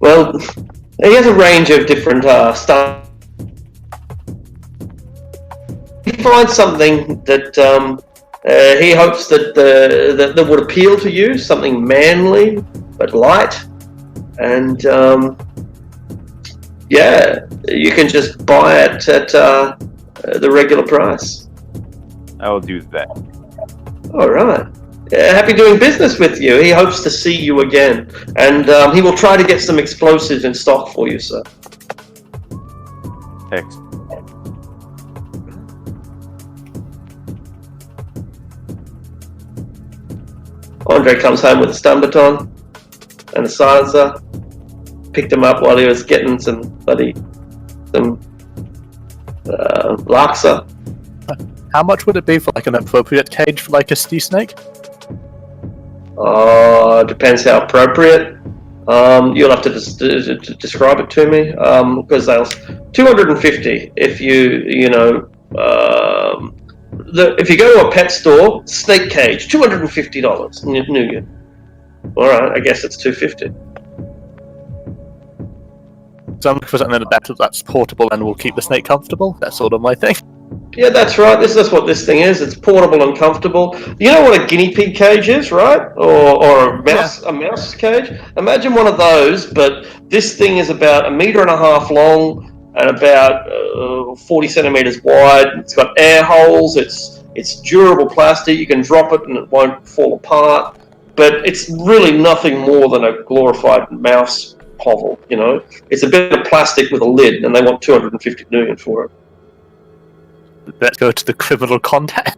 Well, he has a range of different stuff. He finds something that he hopes that would appeal to you, something manly but light, and you can just buy it at the regular price. I will do that. All right. Happy doing business with you. He hopes to see you again, and he will try to get some explosives in stock for you, sir. Thanks. Andre comes home with a stun baton and a silencer. Picked him up while he was getting some laksa. How much would it be for an appropriate cage for a sea snake? Depends how appropriate. You'll have to describe it to me. Because they'll 250 if you if you go to a pet store, snake cage, $250 new. All right, I guess it's $250. So I'm looking for something that's portable and will keep the snake comfortable. That's sort of my thing. Yeah, that's right. This is what this thing is. It's portable and comfortable. You know what a guinea pig cage is, right? Or a mouse cage. Imagine one of those, but this thing is about 1.5 meters long and about 40 centimeters wide. It's got air holes. It's durable plastic. You can drop it and it won't fall apart. But it's really nothing more than a glorified mouse hovel. You know, it's a bit of plastic with a lid, and they want $250 million for it. Let's go to the criminal content.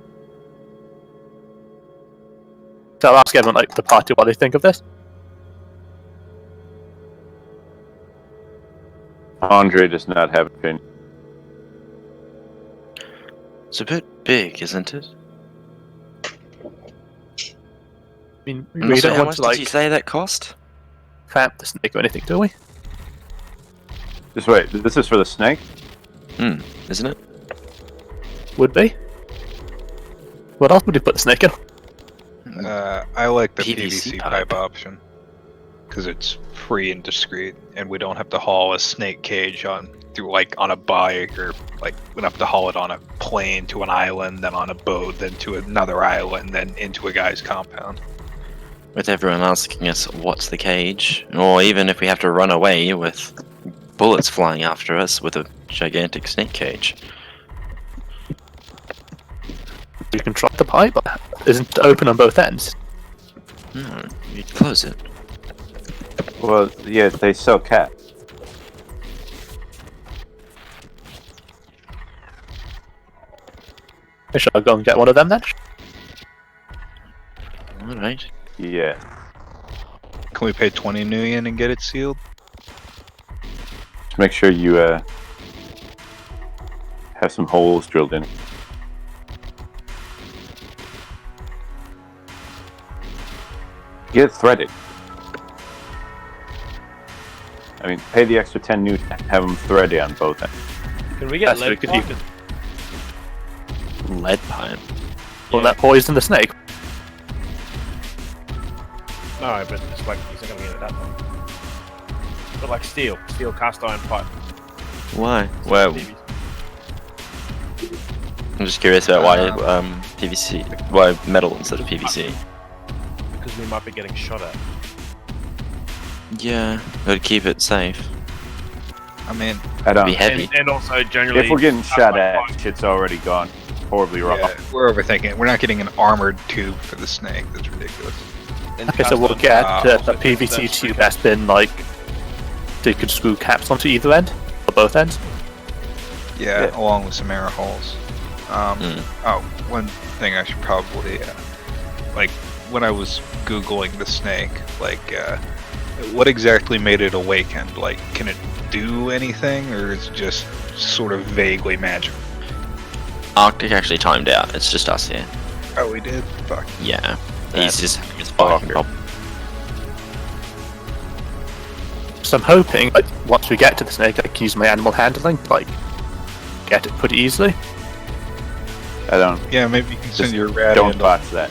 So I'll ask everyone, like, the party, what they think of this. Andre does not have an opinion. It's a bit big, isn't it? I mean, we Also, don't how want much to, did like, you say that cost? cramp the snake or anything, do we? Just wait, this is for the snake? Isn't it? Would be. What else would you put the snake in? I like the PVC PVC pipe option because it's free and discreet, and we don't have to haul a snake cage on a bike, or like we don't have to haul it on a plane to an island, then on a boat, then to another island, then into a guy's compound. With everyone asking us what's the cage, or even if we have to run away with bullets flying after us with a gigantic snake cage. You can try the pipe, but isn't it open on both ends? You close it. Well, yeah, they sell cats. Shall I go and get one of them then? Alright. Yeah. Can we pay 20 million and get it sealed? Just make sure you have some holes drilled in it. Get it threaded. I mean, pay the extra 10 new, have them threaded on both ends. Can we get That's lead very good. pipe? Lead pipe. Will that poison the snake? No, but it's like he's not gonna get it that one. But like steel cast iron pipe. Why? Well, I'm just curious about why PVC, why metal instead of PVC. Because we might be getting shot at. Yeah, gotta keep it safe. I mean, I don't. Be heavy. And also generally, If we're getting cast shot iron at, pipe. shit's already gone horribly wrong. yeah, we're overthinking it. We're not getting an armored tube for the snake. That's ridiculous. Okay, so we'll get a PVC tube that's been, like, so you could screw caps onto either end, or both ends. Yeah, along with some air holes. Oh, one thing I should probably, like, when I was Googling the snake, like, what exactly made it awaken? Like, can it do anything, or is it just sort of vaguely magical? Arctic actually timed out. It's just us here. Oh, we did? Fuck. Yeah. That's He's just having his fucking problem. So I'm hoping, like, once we get to the snake, I can use my animal handling, like, get it pretty easily. I don't. Yeah, maybe you can send Just your rat don't in. botch that.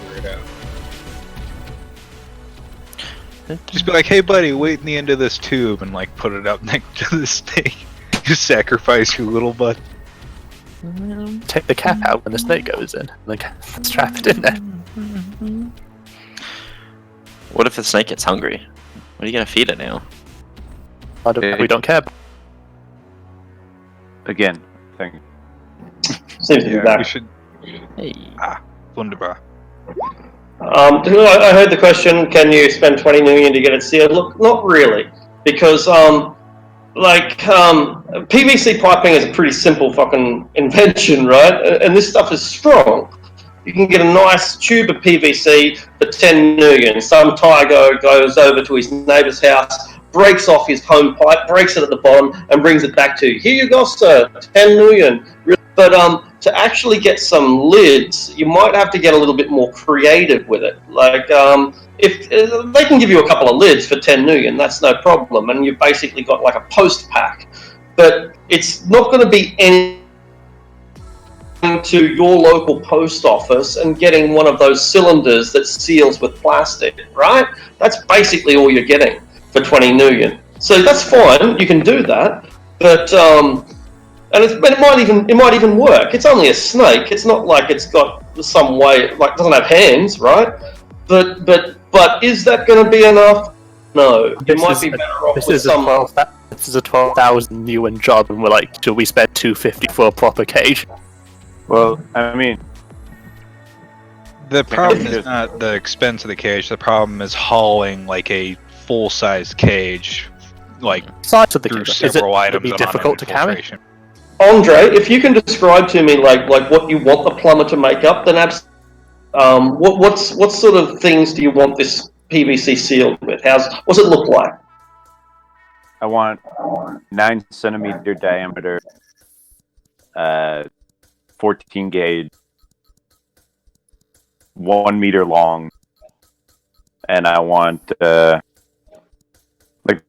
Just be like, hey buddy, wait in the end of this tube and like put it up next to the snake. You sacrifice your little butt. Take the cap out when the snake goes in, and then strap it in there. What if the snake gets hungry? What are you gonna feed it now? We don't care. Again, thing. Seems to be Yeah, back. you should. Hey. Wunderbar. I heard the question, can you spend 20 million to get it sealed? Look, not really, because PVC piping is a pretty simple fucking invention, right? And this stuff is strong. You can get a nice tube of PVC for 10 million. Some tiger goes over to his neighbour's house, breaks off his home pipe, breaks it at the bottom, and brings it back to you. Here you go, sir, 10 million. But to actually get some lids, you might have to get a little bit more creative with it. Like, if they can give you a couple of lids for 10 million, that's no problem, and you've basically got like a post pack. But it's not going to be any going to your local post office and getting one of those cylinders that seals with plastic, right? That's basically all you're getting for 20 million. So that's fine, you can do that, but it might even work. It's only a snake. It's not like it's got some way, like it doesn't have hands, right? But is that going to be enough? No. It might be better off with some. This is a 12,000 yuan job, and we're like, should we spend 250 for a proper cage? Well, I mean, The problem is not the expense of the cage. The problem is hauling like a full-size cage, like Size of the through cage. several Is it items. be on difficult to carry? infiltration. Andre, if you can describe to me like what you want the plumber to make up, then what sort of things do you want this PVC sealed with? What's it look like? I want 9 centimeter diameter, 14 gauge, 1 meter long, and I want like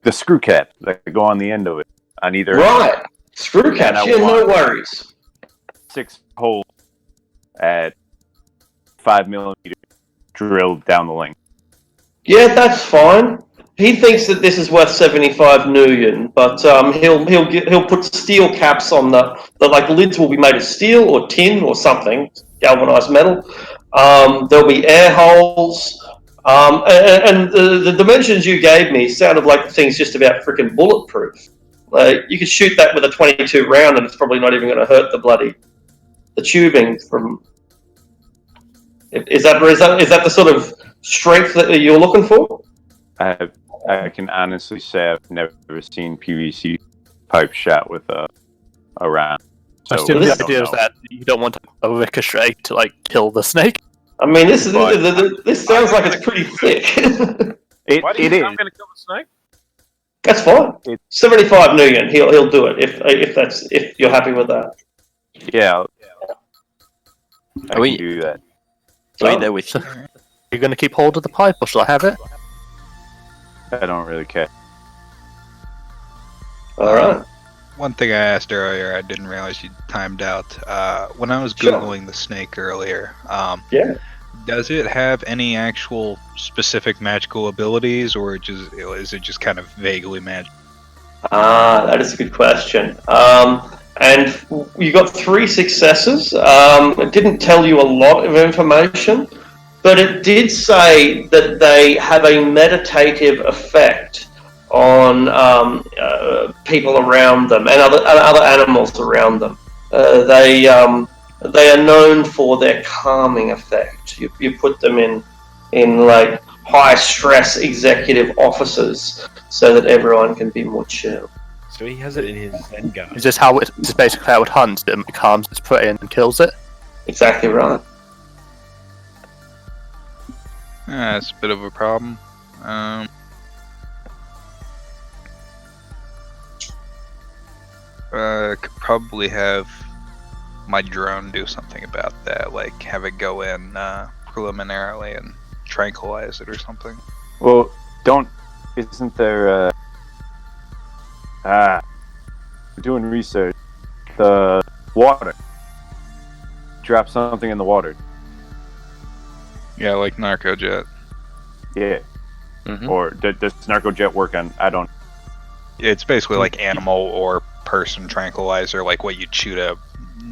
the screw caps that go on the end of it on either Right, end. screw caps. Yeah, no worries. 6 holes at 5 millimeters drilled down the length. Yeah, that's fine. He thinks that this is worth 75 million, but he'll put steel caps on the like lids will be made of steel or tin or something, galvanized metal. There'll be air holes, and the dimensions you gave me sounded like the thing's just about freaking bulletproof. Like you could shoot that with a 22 round, and it's probably not even going to hurt the tubing from. Is that the sort of strength that you're looking for? I can honestly say I've never seen PVC pipe shot with a round. I So assume we the don't idea is know. that you don't want a ricochet to like kill the snake. I mean, this sounds like it's pretty thick. Why do you It think is. I'm going to kill the snake? That's fine. It- 75 million. He'll do it if you're happy with that. Yeah. I we- can do that. Right there with you. You're going to keep hold of the pipe, or shall I have it? I don't really care. All right. One thing I asked earlier, I didn't realize you timed out. When I was Sure. googling the snake earlier, Yeah. does it have any actual specific magical abilities, or is it just kind of vaguely magic? That is a good question. And you got 3 successes. It didn't tell you a lot of information, but it did say that they have a meditative effect on people around them and other animals around them. They are known for their calming effect. You put them in like high stress executive offices so that everyone can be more chill. So he has it in his Zen gun. Is this basically how it hunts? It calms its prey and kills it? Exactly right. That's a bit of a problem. Could probably have my drone do something about that, like have it go in preliminarily and tranquilize it or something. Well, isn't there, we're doing research. The water. Drop something in the water. Yeah, like Narcojet. Yeah. Mhm. Or does Narcojet work on, I don't. It's basically like animal or person tranquilizer, like what you'd shoot a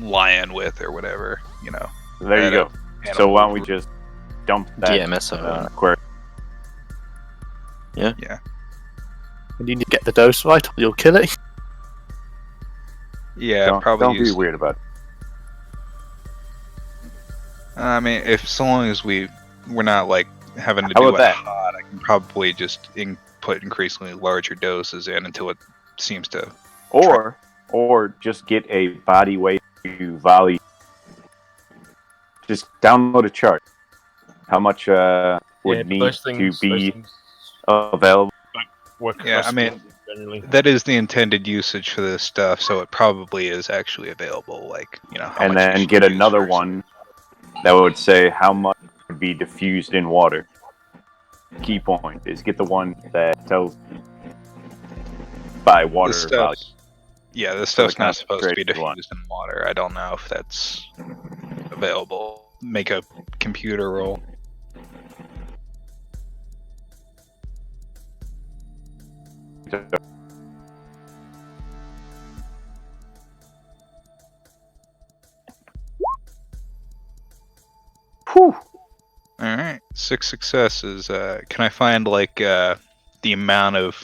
lion with or whatever, you know. There you go. So why don't we just dump that DMS of it. query? And you need to get the dose right, or you'll kill it. Yeah, probably Don't be use. weird about it. I mean, so long as we're not like having to How do about it that? hot, I can probably just put increasingly larger doses in until it seems to. Or just get a body weight to volley. Just download a chart. How much would need those to things be available? work Yeah, across I mean, generally. That is the intended usage for this stuff, so it probably is actually available. Like, you know, how And much you then should get use another versus- one that would say how much would be diffused in water. Key point is get the one that tells by water This volume. Yeah, this So the stuff's not supposed to be concentration one. diffused in water. I don't know if that's available. Make a computer roll. Whew. Alright, 6 successes. Can I find, like, the amount of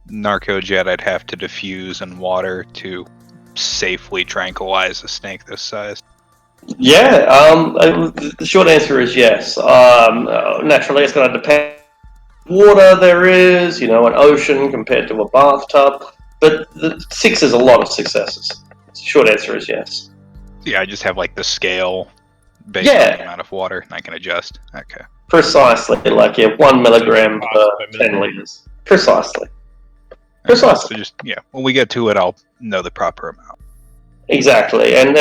narcojet I'd have to diffuse in water to safely tranquilize a snake this size? Yeah, the short answer is yes. Naturally, it's going to depend on water there is, an ocean compared to a bathtub, but 6 is a lot of successes. The short answer is yes. Yeah, I just have, like, the scale based on the amount of water, and I can adjust. Okay. Precisely, 1 milligram per 10 liters. Precisely. So just, when we get to it, I'll know the proper amount. Exactly, and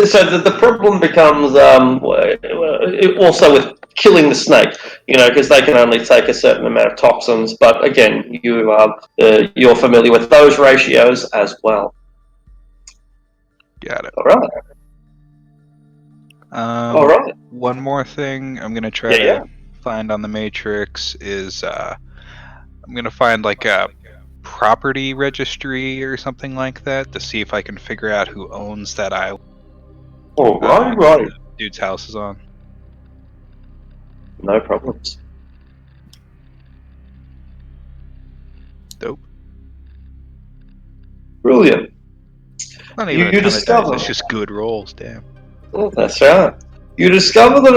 so the problem becomes also with killing the snake, because they can only take a certain amount of toxins. But again, you're familiar with those ratios as well. Got it. All right. All right. One more thing I'm gonna try to find on the Matrix is I'm gonna find like a property registry or something like that to see if I can figure out who owns that island. All right. Dude's house is on. No problems. Dope. Brilliant. Not even You a ton of discover. dice, it's just good rolls. Damn. Oh, that's right. You discover that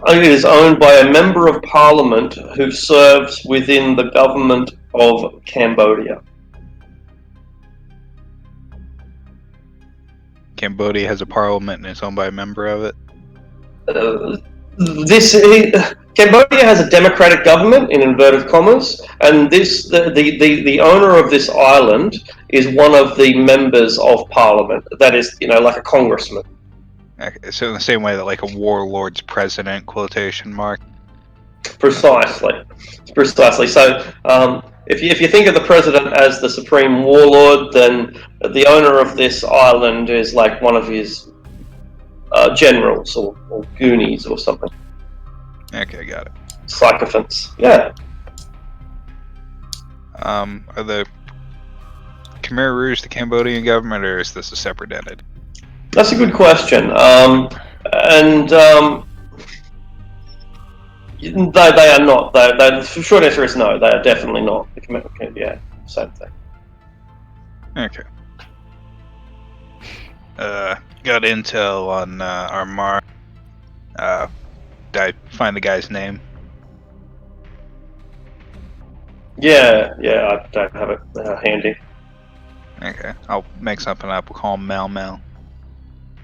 it is owned by a member of parliament who serves within the government of Cambodia. Cambodia has a parliament and it's owned by a member of it. Cambodia has a democratic government in inverted commas, and the owner of this island is one of the members of parliament. That is, like a congressman. Okay, so in the same way that like a warlord's president quotation mark. Precisely. So, if you think of the president as the supreme warlord, then the owner of this island is like one of his generals or goonies or something. Okay, got it. Sycophants. Yeah. Are the Khmer Rouge the Cambodian government, or is this a separate entity? That's a good question. They are not. The short answer is no. They are definitely not. Yeah, same thing. Okay. Got intel on our mark. Did I find the guy's name? Yeah, I don't have it handy. Okay, I'll make something up. We'll call him Mal Mal.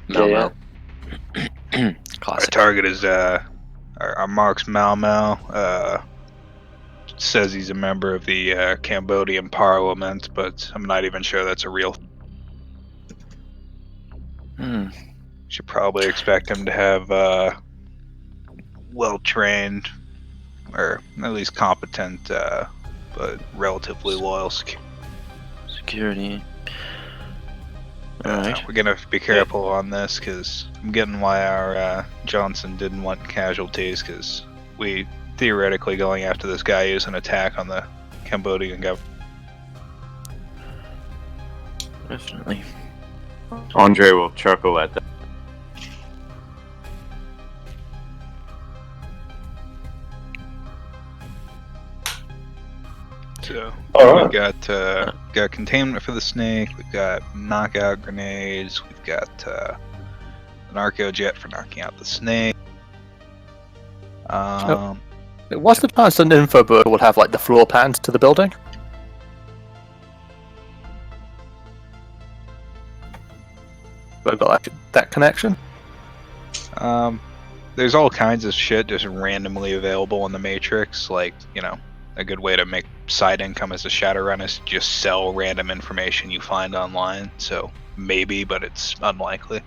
Mal. Our Classic. target is our mark's Mal Mal. Says he's a member of the Cambodian parliament, but I'm not even sure that's a real. Should probably expect him to have well-trained, or at least competent, but relatively loyal security. Alright. We're gonna be careful on this, because I'm getting why our Johnson didn't want casualties, because we theoretically going after this guy is an attack on the Cambodian government. Definitely. Andre will chuckle at that. So All we've got containment for the snake. We've got knockout grenades. We've got an arco jet for knocking out the snake. What's the chance an info bird will have like the floor plans to the building? Have I got like, that connection? There's all kinds of shit just randomly available in the Matrix. Like, a good way to make side income as a Shadowrun is just sell random information you find online. So maybe, but it's unlikely.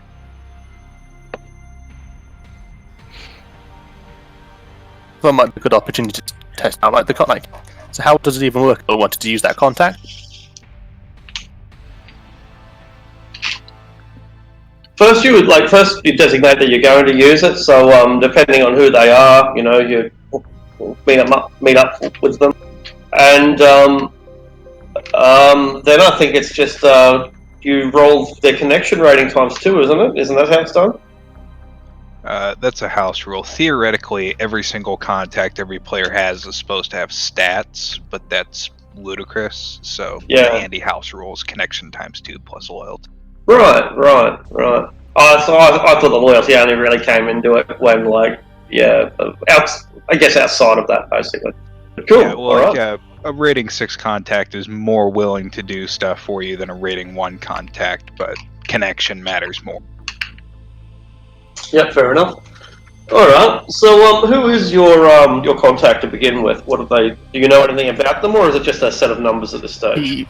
That might be a good opportunity to test out like the contact. So how does it even work? I wanted to use that contact. first you designate that you're going to use it. So depending on who they are, you meet up with them, and then I think it's just you roll their connection rating times 2, isn't it? Isn't that how it's done? That's a house rule. Theoretically, every single contact every player has is supposed to have stats, but that's ludicrous. So the handy house rules connection times 2 plus loyalty. Right. So I thought the loyalty only really came into it when, I guess outside of that, basically. Cool. Yeah, well, a rating 6 contact is more willing to do stuff for you than a rating 1 contact, but connection matters more. Yeah, fair enough. All right. So, who is your contact to begin with? What are they? Do you know anything about them, or is it just a set of numbers at this stage?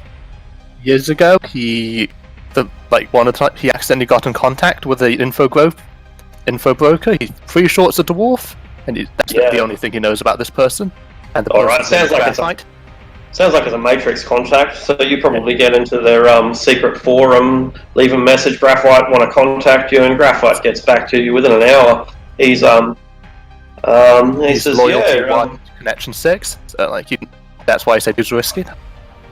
Years ago, he accidentally got in contact with the info broker. He's pretty sure it's a dwarf, and that's the only thing he knows about this person. And all right, sounds like it's a Matrix contact. So you probably get into their secret forum, leave a message. Graphite want to contact you, and Graphite gets back to you within an hour. He says, loyalty 1, connection 6. So, that's why I said he was risky.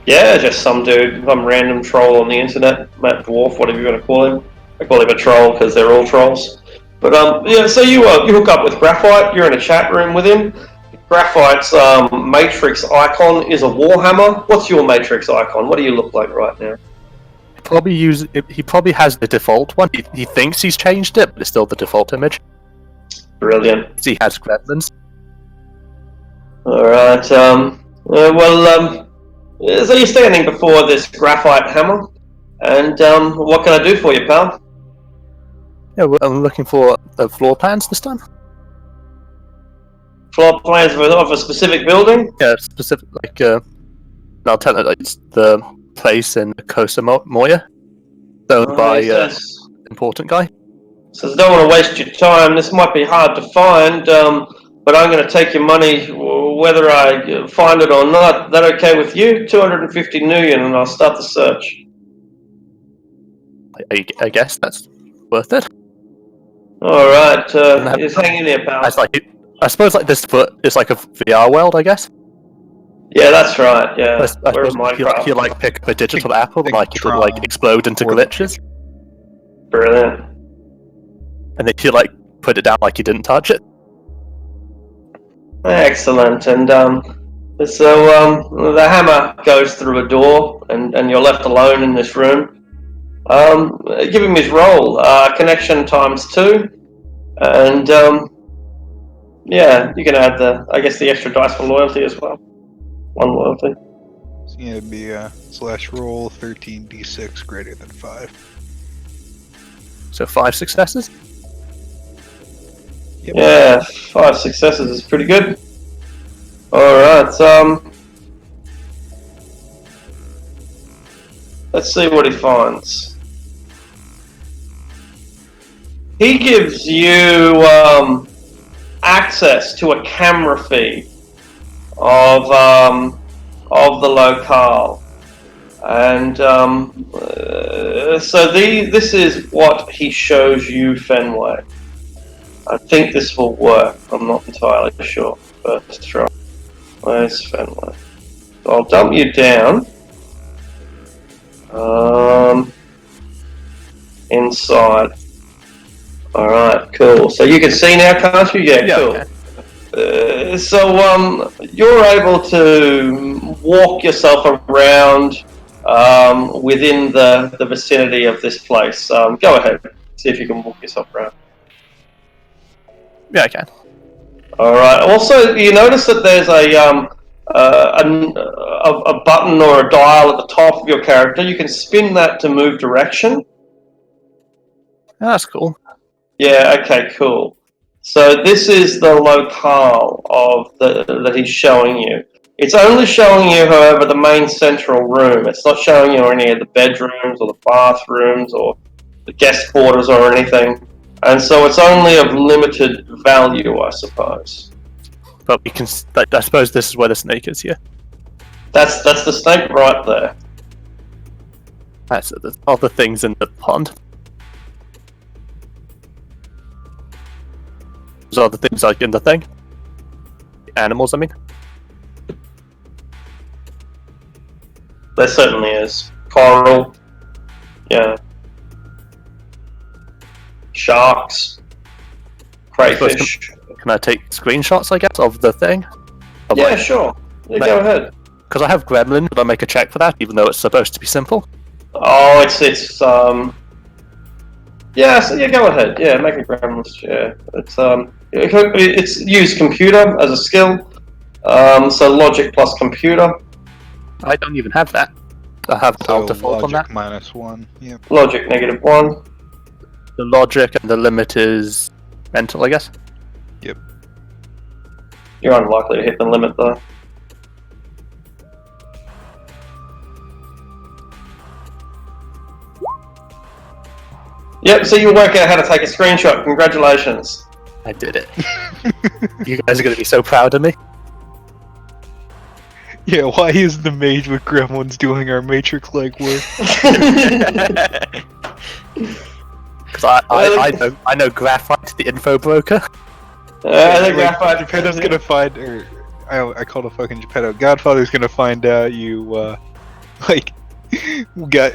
Yeah, just some dude, some random troll on the internet, Matt Dwarf, whatever you want to call him. I call him a troll because they're all trolls. But so you hook up with Graphite. You're in a chat room with him. Graphite's Matrix icon is a Warhammer. What's your Matrix icon? What do you look like right now? He probably has the default one. He thinks he's changed it, but it's still the default image. Brilliant. He has gremlins. All right. So you're standing before this graphite hammer, and what can I do for you, pal? Yeah, I'm looking for floor plans this time. Floor plans of a specific building? Yeah, specific, I'll tell you, it's the place in Kosa Moya, owned by important guy. Says, don't want to waste your time. This might be hard to find, but I'm going to take your money whether I find it or not. That okay with you? 250 million, and I'll start the search. I guess that's worth it. All right, just hang in there, pal. I suppose this is like a VR world, I guess. Yeah, that's right. Yeah, I suppose you pick up a digital apple, it would explode into glitches. Brilliant. And then you put it down like you didn't touch it. Excellent. And so the hammer goes through a door, and you're left alone in this room. Give him his roll. Connection times 2, and you can add the extra dice for loyalty as well. 1 loyalty. So it'd be slash roll 13d6 greater than 5. So 5 successes. Yep. Yeah, 5 successes is pretty good. Alright, let's see what he finds. He gives you access to a camera feed of the locale. And so this is what he shows you, Fenway. I think this will work. I'm not entirely sure. First try. Where's Fenway? So I'll dump you down. Inside. Alright, cool. So you can see now, can't you? Yeah, cool. Okay. So you're able to walk yourself around within the vicinity of this place. Go ahead. See if you can walk yourself around. Yeah, I can. Alright, also you notice that there's a button or a dial at the top of your character. You can spin that to move direction. Oh, that's cool. Yeah, okay, cool. So this is the locale that he's showing you. It's only showing you, however, the main central room. It's not showing you any of the bedrooms or the bathrooms or the guest quarters or anything. And so it's only of limited value, I suppose. But we can. I suppose this is where the snake is. Yeah. That's the snake right there. That's all the things in the pond. Those are the things like in the thing. Animals, I mean. There certainly is. Coral. Yeah. Sharks. Crayfish. Can I take screenshots, I guess, of the thing? Yeah, sure. Yeah, go ahead. Because I have Gremlin, but I make a check for that, even though it's supposed to be simple. Oh, it's yeah, so yeah, go ahead. Yeah, make a gremlin. Yeah, it's use computer as a skill. So logic plus computer. I don't even have that. I have So default on that. logic -1. Yep. Logic -1. The logic and the limit is mental, I guess. You're unlikely to hit the limit though. Yep, so you work out how to take a screenshot. Congratulations. I did it. You guys are going to be so proud of me. Yeah, why is the mage with gremlins doing our matrix legwork? Because I know Graphite, the info broker. I think Graphite. Geppetto's gonna find, or I called a fucking Geppetto. Godfather's gonna find out you like got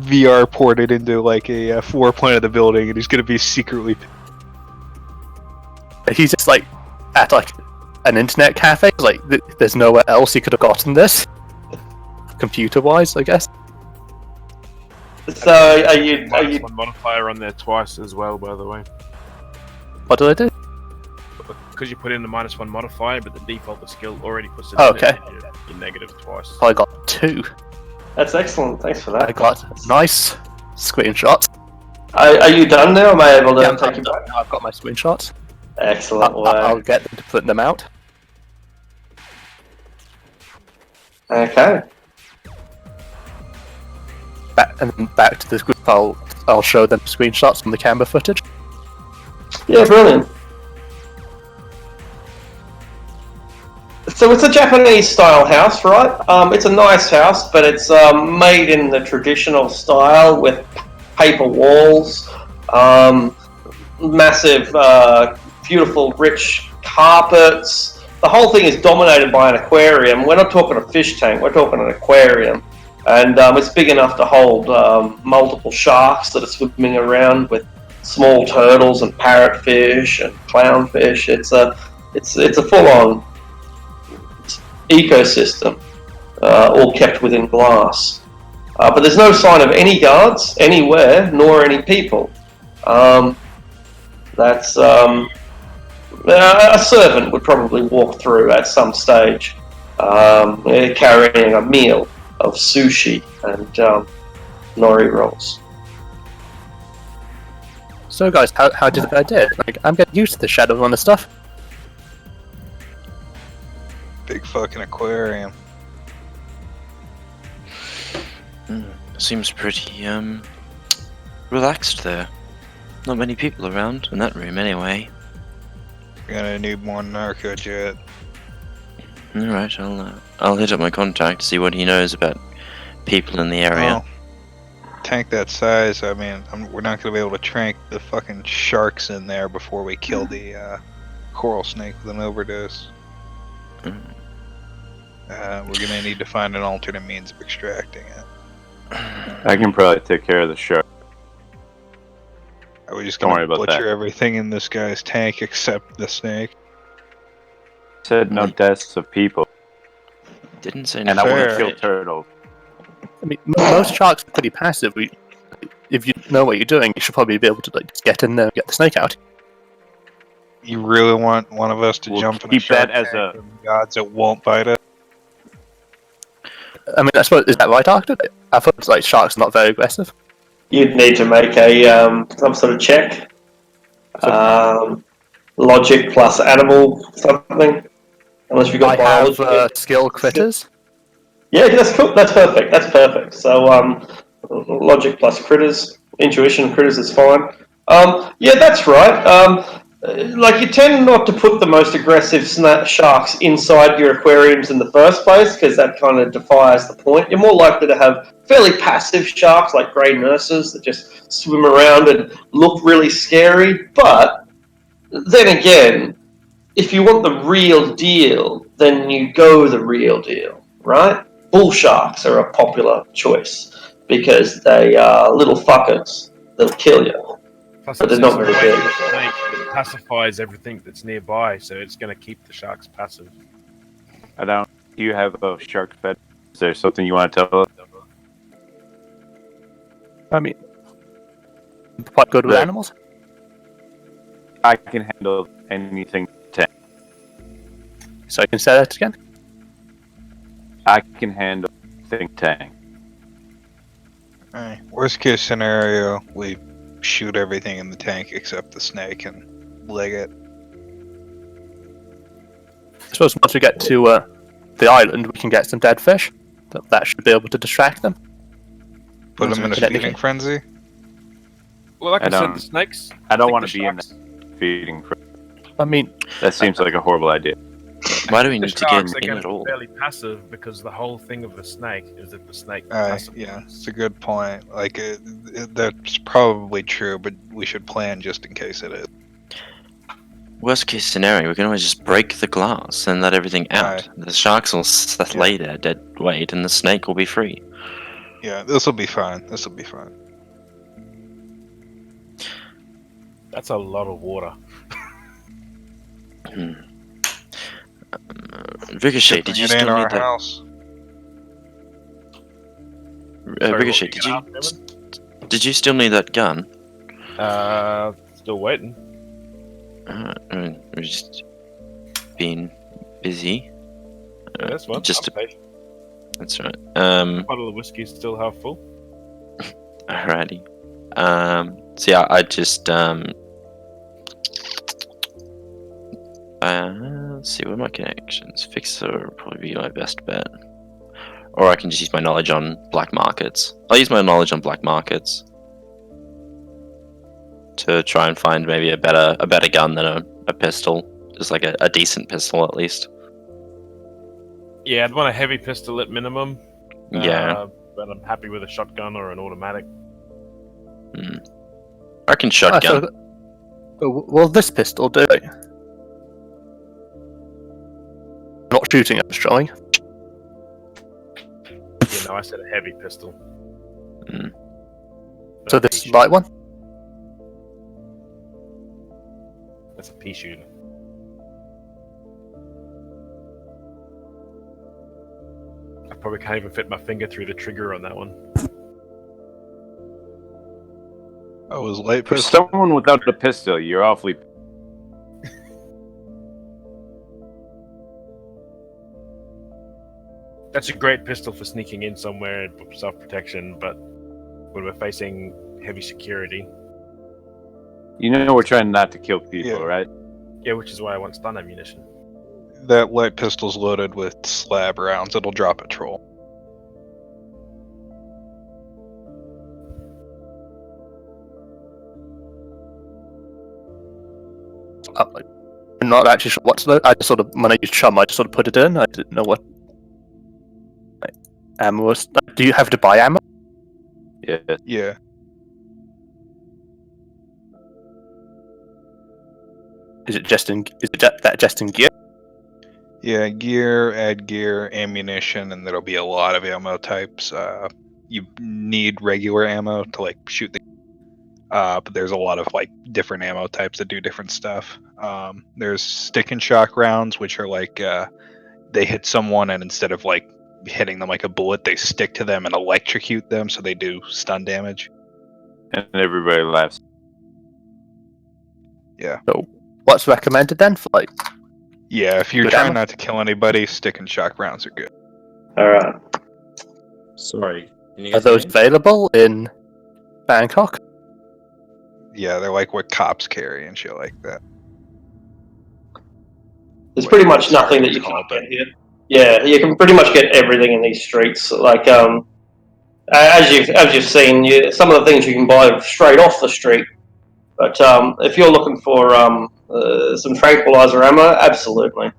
VR ported into like a floor plan of the building, and he's gonna be secretly. He's just like at like an internet cafe. Like there's nowhere else he could have gotten this, computer-wise, I guess. So are you? One modifier on there twice as well, by the way. What did I do? Because you put in the -1 modifier, but the default of skill already puts it Oh, in okay. You're negative twice. I got 2. That's excellent. Thanks for that. I got nice screenshots. Are you done now? Am I able to Yeah, take you back? I've got my screenshots. Excellent I'll work. get them to put them out. Okay. And then back to this group, I'll show them screenshots from the camera footage. Yeah, brilliant. So it's a Japanese style house, right? It's a nice house, but it's made in the traditional style with paper walls, massive, beautiful, rich carpets. The whole thing is dominated by an aquarium. We're not talking a fish tank, we're talking an aquarium. And it's big enough to hold multiple sharks that are swimming around with small turtles and parrotfish and clownfish. It's a full-on ecosystem, all kept within glass. But there's no sign of any guards anywhere, nor any people. That's a servant would probably walk through at some stage, carrying a meal of sushi and nori rolls. So guys, how did I did? Like, I'm getting used to the Shadowrun stuff. Big fucking aquarium. Seems pretty relaxed there. Not many people around in that room anyway. Gonna need more narco jet. Alright, I'll hit up my contact, see what he knows about people in the area. Oh. Tank that size, I mean, we're not gonna be able to trank the fucking sharks in there before we kill the coral snake with an overdose. We're gonna need to find an alternate means of extracting it. I can probably take care of the shark. Are we just Don't gonna worry about butcher that. everything in this guy's tank except the snake? Said no deaths of people, Didn't say and I want Fair. to kill turtles. I mean, most sharks are pretty passive. If you know what you're doing, you should probably be able to like just get in there and get the snake out. You really want one of us to We'll jump in a keep shark that as tank a- and gods it won't bite us? I mean, I suppose, is that right, Arctic? I thought it's like sharks are not very aggressive. You'd need to make a some sort of check. Logic plus animal something. Unless you've got I have biology. skill critters. Yeah, that's cool. That's perfect. That's perfect. So logic plus critters, intuition critters is fine. Yeah, that's right. Like you tend not to put the most aggressive sharks inside your aquariums in the first place because that kind of defies the point. You're more likely to have fairly passive sharks like grey nurses that just swim around and look really scary. But then again, if you want the real deal, then you go the real deal, right? Bull sharks are a popular choice because they are little fuckers. They'll kill you. Plus, But it's they're not just very the way good. the snake it pacifies everything that's nearby, so it's going to keep the sharks passive. I don't. You have a shark fed. Is there something you want to tell us? I mean, quite good with Look. animals. I can handle anything. So you can say that again. I can handle think tank. Alright. Worst case scenario, we shoot everything in the tank except the snake and leg it. I suppose once we get to the island, we can get some dead fish. That should be able to distract them. Put them in a Technically. feeding frenzy. Well, like I I said, don't- the snakes. I don't think want the to be in sharks- that feeding. I mean, That seems like a horrible idea. Why do we The need to get sharks are in going at to be all? fairly passive because the whole thing of the snake is that the snake Yeah, pacifies. it's a good point. Like, that's probably true, but we should plan just in case it is. Worst case scenario, we can always just break the glass and let everything out. Aye. The sharks will Yeah. lay there dead weight, and the snake will be free. Yeah, this will be fine. This will be fine. That's a lot of water. Hmm. Ricochet, Bring did you it in still our need that? house. Sorry, Ricochet, what did were you gonna ask, did you still need that gun? Still waiting. We're just being busy. Yeah, that's fine. Just I'm patient. That's right. Bottle of whiskey's still half full. Alrighty. So yeah, I just let's see, what are my connections? Fixer would probably be my best bet. Or I can just use my knowledge on black markets. I'll use my knowledge on black markets to try and find maybe a better gun than a pistol. Just like a decent pistol at least. Yeah, I'd want a heavy pistol at minimum. Yeah. But I'm happy with a shotgun or an automatic. I reckon shotgun. well, this pistol do it. Not shooting, I'm showing. You know, I said a heavy pistol. Mm. So Not a this pea light one. shooter. That's a pea shooter. I probably can't even fit my finger through the trigger on that one. Oh, it was light For pistol. someone without a pistol, you're awfully. That's a great pistol for sneaking in somewhere for self-protection, but when we're facing heavy security, You know we're trying not to kill people, Yeah. right? yeah, which is why I want stun ammunition. That light pistol's loaded with slab rounds. It'll drop a troll. I'm not actually sure what to load. I just sort of, when I used chum, I just sort of put it in. I didn't know what ammo was. Do you have to buy ammo? Yeah. Yeah. Is it just in? Is it that just in gear? Yeah, gear, add gear, ammunition, and there'll be a lot of ammo types. You need regular ammo to like shoot the. But there's a lot of like different ammo types that do different stuff. There's stick and shock rounds, which are like they hit someone and instead of like hitting them like a bullet, they stick to them and electrocute them, so they do stun damage. And everybody laughs. So what's recommended then for like? Yeah, if you're Good trying ammo? not to kill anybody, stick and shock rounds are good. Alright. Sorry. Can you Are guys hear those me? available in Bangkok? Yeah, they're like what cops carry and shit like that. There's What pretty much sorry, nothing that it's you can't called, get here. Yeah, you can pretty much get everything in these streets. Like, as you've seen, some of the things you can buy straight off the street. But if you're looking for some tranquilizer ammo, absolutely.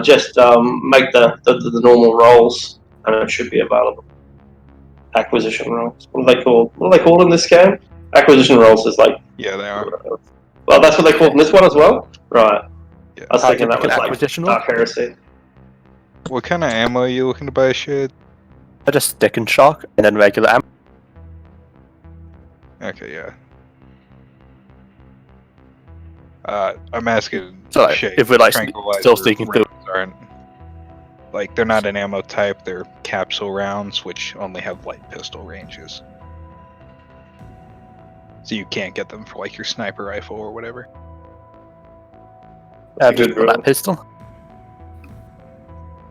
Just make the normal rolls, and it should be available. Acquisition rolls. What are they called? What are they called in this game? Acquisition rolls is like Yeah, they are. Well, that's what they call this one as well? Right. Yeah. I was thinking that was like acquisition Dark Heresy. What kind of ammo are you looking to buy, Shade? Just stick and shock, and then regular ammo. Okay, yeah. I'm asking So Shade. if we're like tranquilizer still sticking to rounds aren't like they're not an ammo type, they're capsule rounds which only have light pistol ranges. So you can't get them for like your sniper rifle or whatever. That's a just good for that rule. pistol.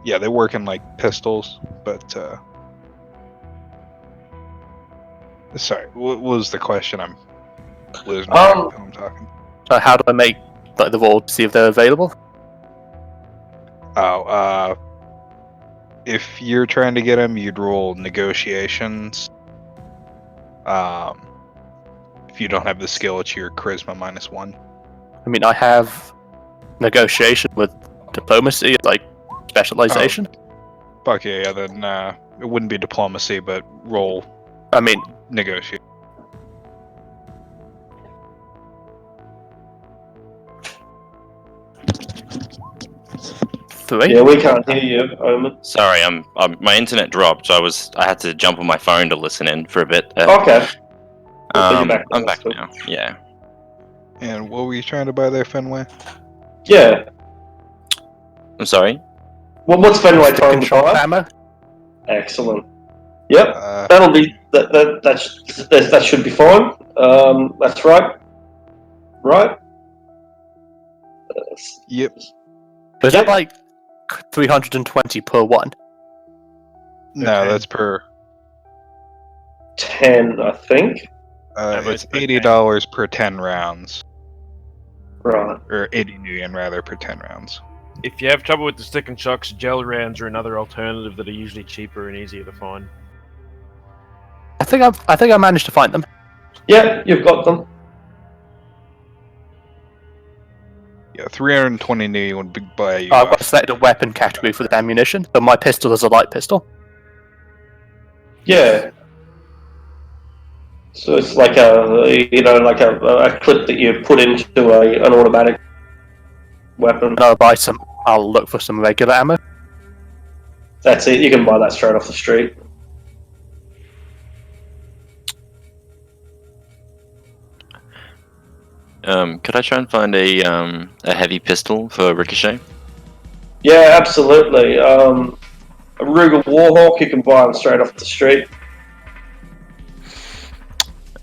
Yeah, they work in like pistols, but sorry, what was the question? I'm losing track of who I'm talking. So how do I make like the roll to see if they're available? Oh, if you're trying to get them, you'd roll negotiations. If you don't have the skill, it's your charisma -1. I mean, I have negotiation with diplomacy, like specialization. Fuck yeah, then it wouldn't be diplomacy, but roll I mean, negotiate. three. Yeah, we can't hear you, Omen. Sorry, my internet dropped, so I had to jump on my phone to listen in for a bit. Okay. So you're back now, I'm back that's good. now. Yeah. And what were you trying to buy there, Fenway? Yeah. I'm sorry. What's Fenway Stick trying and to shock buy? ammo. Excellent. Yep. Uh, That'll be that should be fine. That's right. Right. yep. Is Yep. that like 320 per one? No, Okay. that's per. 10, I think. It's $80 per 10 rounds, Right. or 80 New Yen rather per 10 rounds. If you have trouble with the stick and shocks, gel rounds are another alternative that are usually cheaper and easier to find. I think I managed to find them. Yeah, you've got them. Yeah, 320 New Yen would buy you. I've got selected a weapon category for the ammunition, so my pistol is a light pistol. Yeah. So it's like a clip that you put into an automatic weapon. And I'll look for some regular ammo. That's it. You can buy that straight off the street. Could I try and find a heavy pistol for Ricochet? Yeah, absolutely. A Ruger Warhawk, you can buy them straight off the street.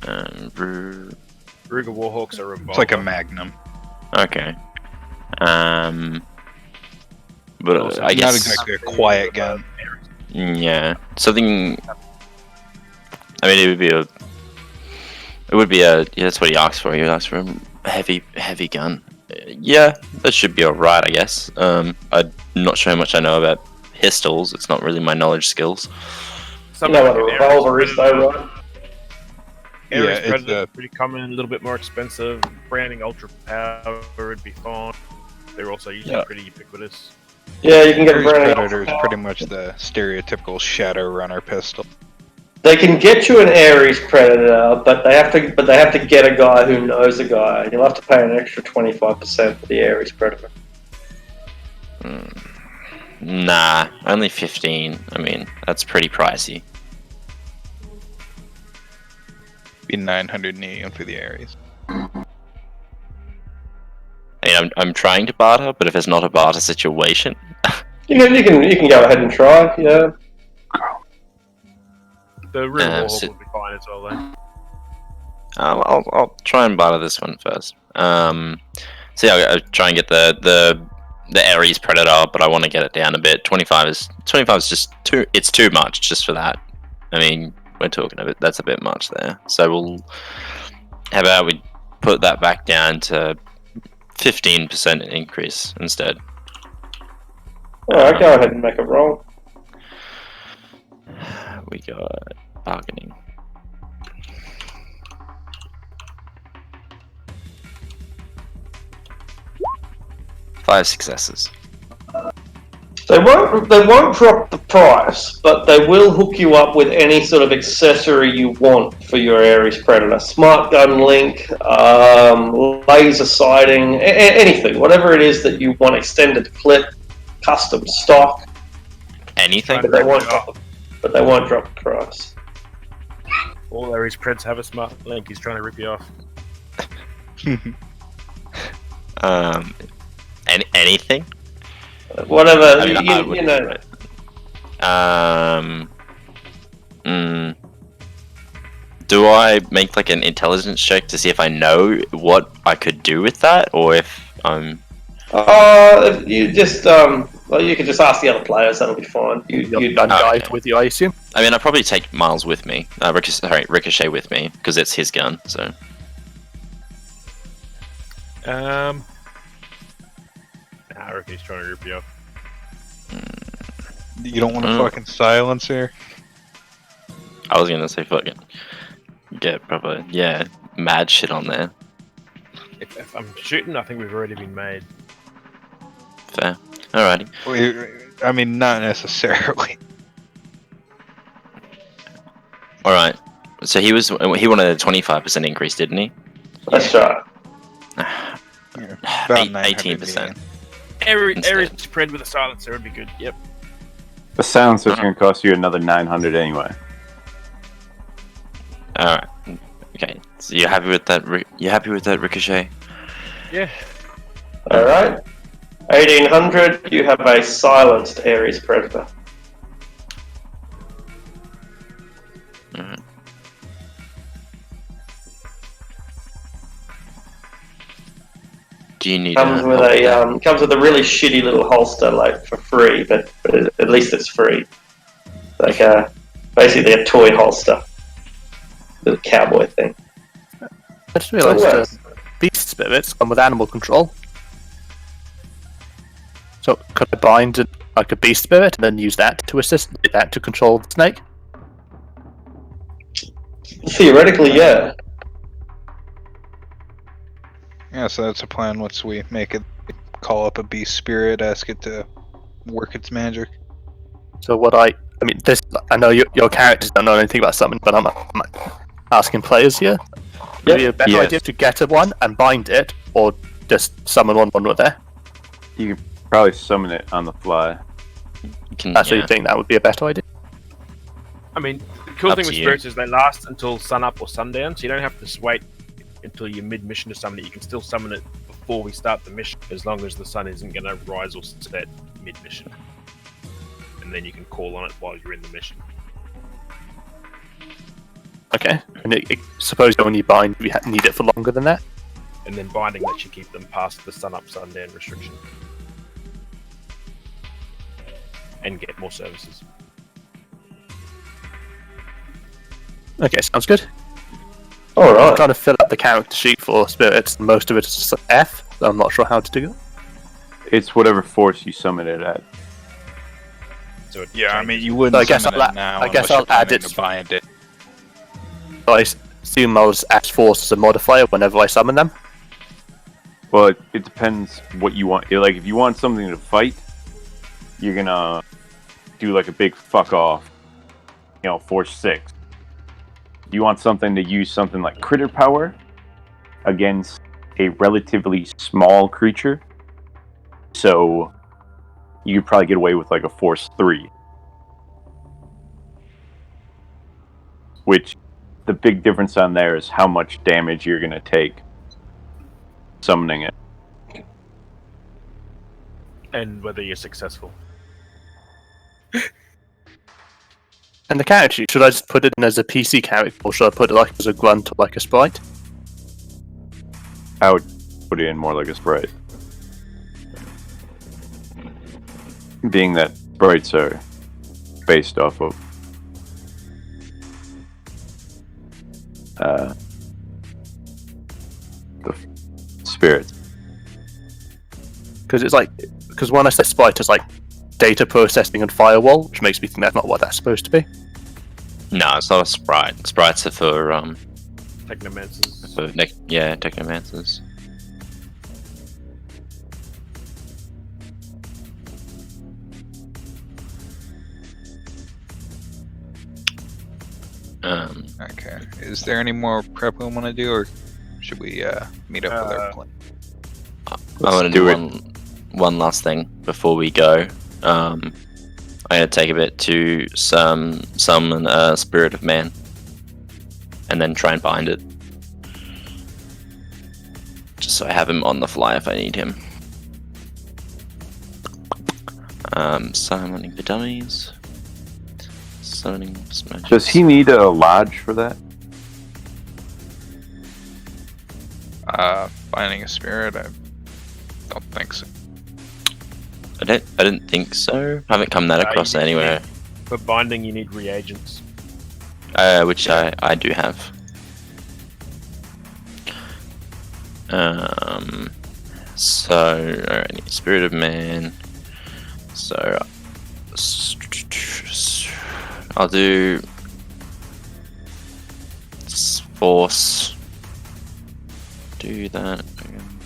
Ruger Warhawks are revolver. It's like a Magnum. Okay. But Also, I guess not exactly a quiet gun. Yeah, something. I mean, it would be a. Yeah, that's what he asked for. He asked for a heavy gun. Yeah, that should be alright, I guess. I'm not sure how much I know about pistols. It's not really my knowledge skills. You know what a revolver is, though, right? Yeah, Ares it's Predator, pretty common, a little bit more expensive. Branding Ultra Power would be fine. They're also usually pretty ubiquitous. Yeah, you can get a Ares brand. Predator is pretty much the stereotypical Shadowrunner pistol. They can get you an Ares Predator, but they have to get a guy who knows a guy, and you'll have to pay an extra 25% for the Ares Predator. Nah, only 15. I mean, that's pretty pricey. Be 900 New Yen for the Ares. I mean, I'm trying to barter, but if it's not a barter situation, You can go ahead and try. Yeah. The Ruger Warhawk so- would be fine as well, then. I'll try and barter this one first. So yeah, I'll try and get the Ares Predator, but I want to get it down a bit. 25 is just too. It's too much just for that. I mean, we're talking a bit. That's a bit much there. So how about we put that back down to 15% increase instead. Alright, go ahead and make a roll. We got bargaining. Five successes. They won't drop the price, but they will hook you up with any sort of accessory you want for your Ares Predator. Smart gun link, laser sighting, anything, whatever it is that you want. Extended clip, custom stock. Anything? But they won't drop the price. All Ares Preds have a smart link. He's trying to rip you off. Anything? Whatever, I mean, I you know. Do I make like an intelligence check to see if I know what I could do with that, or if I'm? You just well, you can just ask the other players. That'll be fine. You done guide with you, I assume. I mean, I'll probably take Miles with me. Ricochet with me because it's his gun. So. I reckon he's trying to rip you off. You don't want a fucking silencer? I was gonna say fucking get proper, mad shit on there. If I'm shooting, I think we've already been made. Fair. Alrighty. I mean, not necessarily. Alright. So he wanted a 25% increase, didn't he? That's right. About 18%. Ares spread with a silencer would be good. Yep. The silencer's going to cost you another 900 anyway. Alright. Okay. So you happy with that? You happy with that, Ricochet? Yeah. All right. 1800. You have a silenced Ares Predator. Alright. Do you need comes with a really shitty little holster, like for free, but at least it's free. Like basically a toy holster, little cowboy thing. I just realised beast spirits come with animal control. So could I bind like a beast spirit and then use that to control the snake? Theoretically, yeah. Yeah, so that's a plan. Once we make it, call up a beast spirit, ask it to work its magic. So I know your characters don't know anything about summoning, but I'm asking players here. Would it be a better idea to get one and bind it, or just summon one with there? You can probably summon it on the fly. So you think that would be a better idea? I mean, the cool thing with spirits is they last until sun up or sundown, so you don't have to wait until you're mid-mission to summon it. You can still summon it before we start the mission, as long as the sun isn't going to rise or set mid-mission. And then you can call on it while you're in the mission. Okay, and suppose when you bind, you need it for longer than that? And then binding lets you keep them past the sun up, sundown restriction. And get more services. Okay, sounds good. Alright. I'm trying to fill up the character sheet for spirits, and most of it is just an F, so I'm not sure how to do it. It's whatever force you summon it at. So I mean, you wouldn't summon it now. I guess I'll add it. To bind it. So I assume I'll just add force as a modifier whenever I summon them? Well, it depends what you want. Like, if you want something to fight, you're gonna do like a big fuck off, force 6. You want something to use something like critter power against a relatively small creature, so you could probably get away with like a force 3. Which, the big difference on there is how much damage you're going to take summoning it. And whether you're successful. And the character sheet, should I just put it in as a PC character, or should I put it like as a grunt or like a sprite? I would put it in more like a sprite. Being that sprites are based off of the spirits. Because when I say sprite, it's like data processing and firewall, which makes me think that's not what that's supposed to be. No, it's not a sprite. Sprites are for Technomancers. Technomancers. Okay. Is there any more prep we want to do, or should we meet up with our plan? I want to do one last thing before we go. I'm gonna take a bit to summon a spirit of man, and then try and bind it, just so I have him on the fly if I need him. Summoning the dummies. Summoning smash. Does he need a lodge for that? Binding a spirit? I don't think so. I didn't think so. I haven't come that across anywhere. For binding, you need reagents. Which I do have. So alright, spirit of man. So I'll do force. Do that.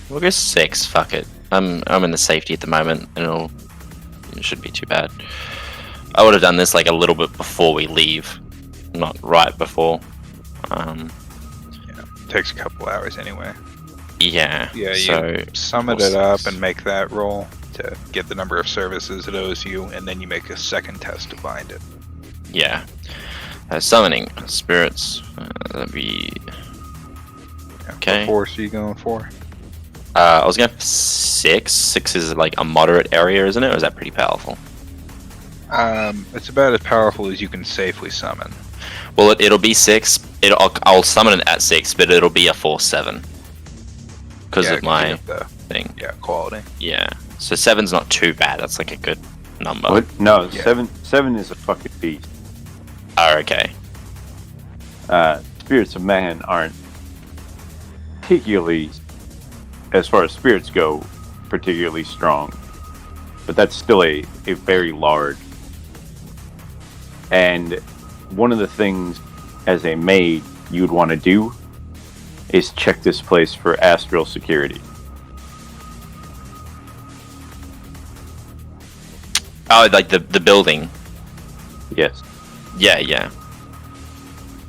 We'll go 6. Fuck it. I'm in the safety at the moment, and it shouldn't be too bad. I would have done this like a little bit before we leave, not right before. Yeah, takes a couple hours anyway. Yeah. Yeah, so you summon it up and make that roll to get the number of services it owes you, and then you make a second test to bind it. Yeah. Summoning spirits. That'd be okay. What force are you going for? I was going for 6. 6 is like a moderate area, isn't it? Or is that pretty powerful? It's about as powerful as you can safely summon. Well, it'll be 6. I'll summon it at 6, but it'll be a force 7 because of my thing. Yeah, quality. Yeah. So 7's not too bad. That's like a good number. What? No, yeah. Seven is a fucking beast. Oh, okay. Spirits of man aren't particularly, as far as spirits go, particularly strong. But that's still a very large. And one of the things as a maid you'd want to do is check this place for astral security. Oh, like the building. Yes. Yeah.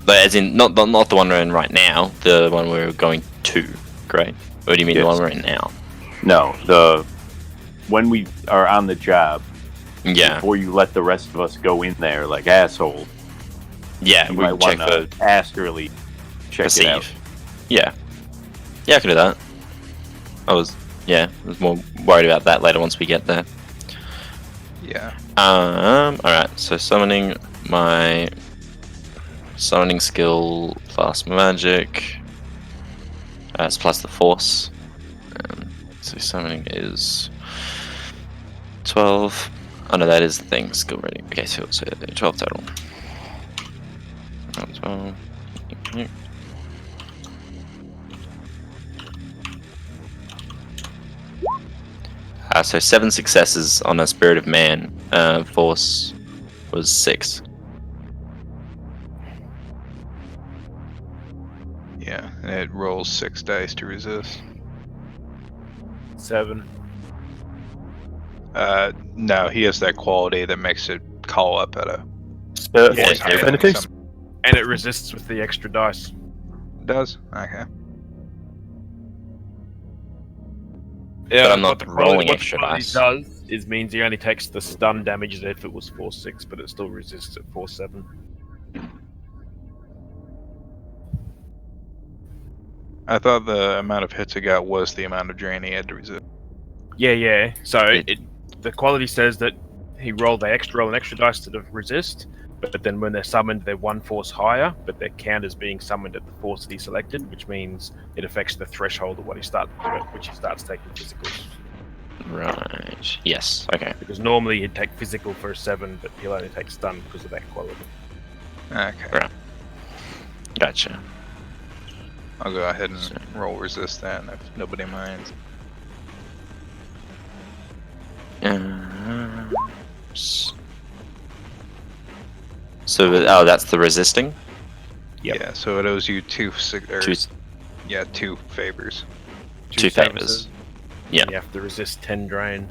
But as in, not the one we're in right now, the one we're going to, correct? Or do you mean the one we're in now? No, when we are on the job, yeah. Before you let the rest of us go in there like assholes. Yeah, you we might want check to astrally check it out. Yeah, I can do that. I was more worried about that later once we get there. Yeah. Alright, so summoning my summoning skill plus magic. It's plus the force. So summoning is 12. Oh no, that is the thing, skill rating. Okay, so 12 total. 12. So 7 successes on a Spirit of Man. Force was 6. Yeah, and it rolls 6 dice to resist. 7. No, he has that quality that makes it call up at a force higher than affinity? And it resists with the extra dice. It does? Okay. Yeah, but I'm not what the rolling quality, extra what the dice. quality does is means he only takes the stun damage as if it was force 6, but it still resists at force 7. I thought the amount of hits he got was the amount of drain he had to resist. Yeah. So the quality says that they roll an extra dice to resist, but then when they're summoned, they're 1 force higher, but they're counted as being summoned at the force that he selected, which means it affects the threshold of what he starts doing, which he starts taking physicals. Right. Yes. Okay. Because normally he'd take physical for a 7, but he'll only take stun because of that quality. Okay. Right. Gotcha. I'll go ahead and roll resist then if nobody minds. So, that's the resisting? Yep. Yeah, so it owes you 2 favors. 2 favors. Yeah. You have to resist 10 drain.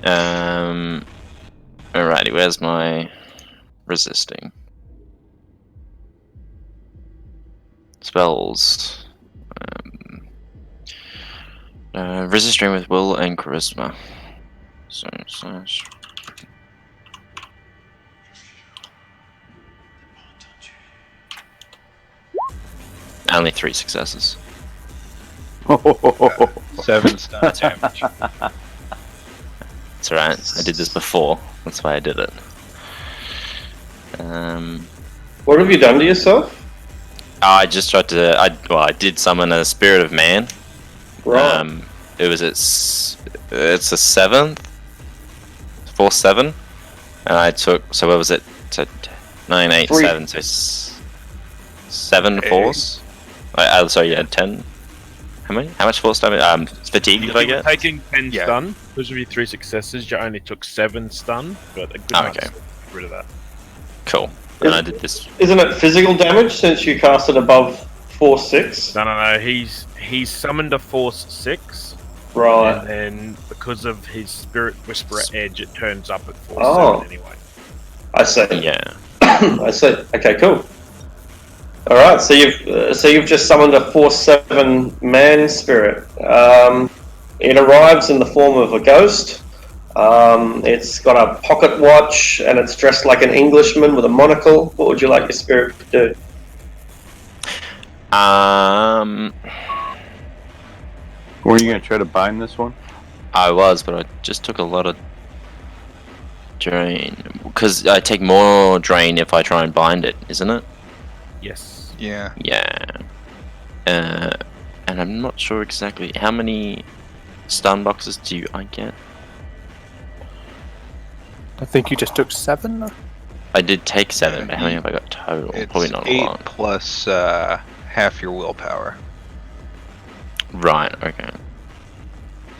Alrighty, where's my resisting? Spells. Resisting with will and charisma. So slash. Only 3 successes. 7 stun damage. That's alright. I did this before. That's why I did it. What have you done to yourself? I just tried to. I did summon a spirit of man. Right. It was it's a 7th, 4/7, and I took. So what was it? So 9, 8, 3. 7. So 7 force. Sorry, yeah, 10. How many? How much force damage? Fatigue did I get? Taking 10 stun. Those would be 3 successes. You only took 7 stun, but a good enough to get rid of that. Cool. And I did this. Isn't it physical damage since you cast it above force 6? No. He's summoned a force 6. Right. And then because of his Spirit Whisperer Edge, it turns up at force 7 anyway. I see. Yeah. I see. Okay, cool. All right, so you've just summoned a force 7 man spirit. It arrives in the form of a ghost. It's got a pocket watch and it's dressed like an Englishman with a monocle. What would you like your spirit to do? Were you gonna try to bind this one? I was, but I just took a lot of drain because I take more drain if I try and bind it, isn't it? Yes. Yeah. Yeah. And I'm not sure exactly how many stun boxes do I get. I think you just took 7. I did take 7, but how many have I got total? It's Probably not 8 a lot. plus half your willpower. Right. Okay.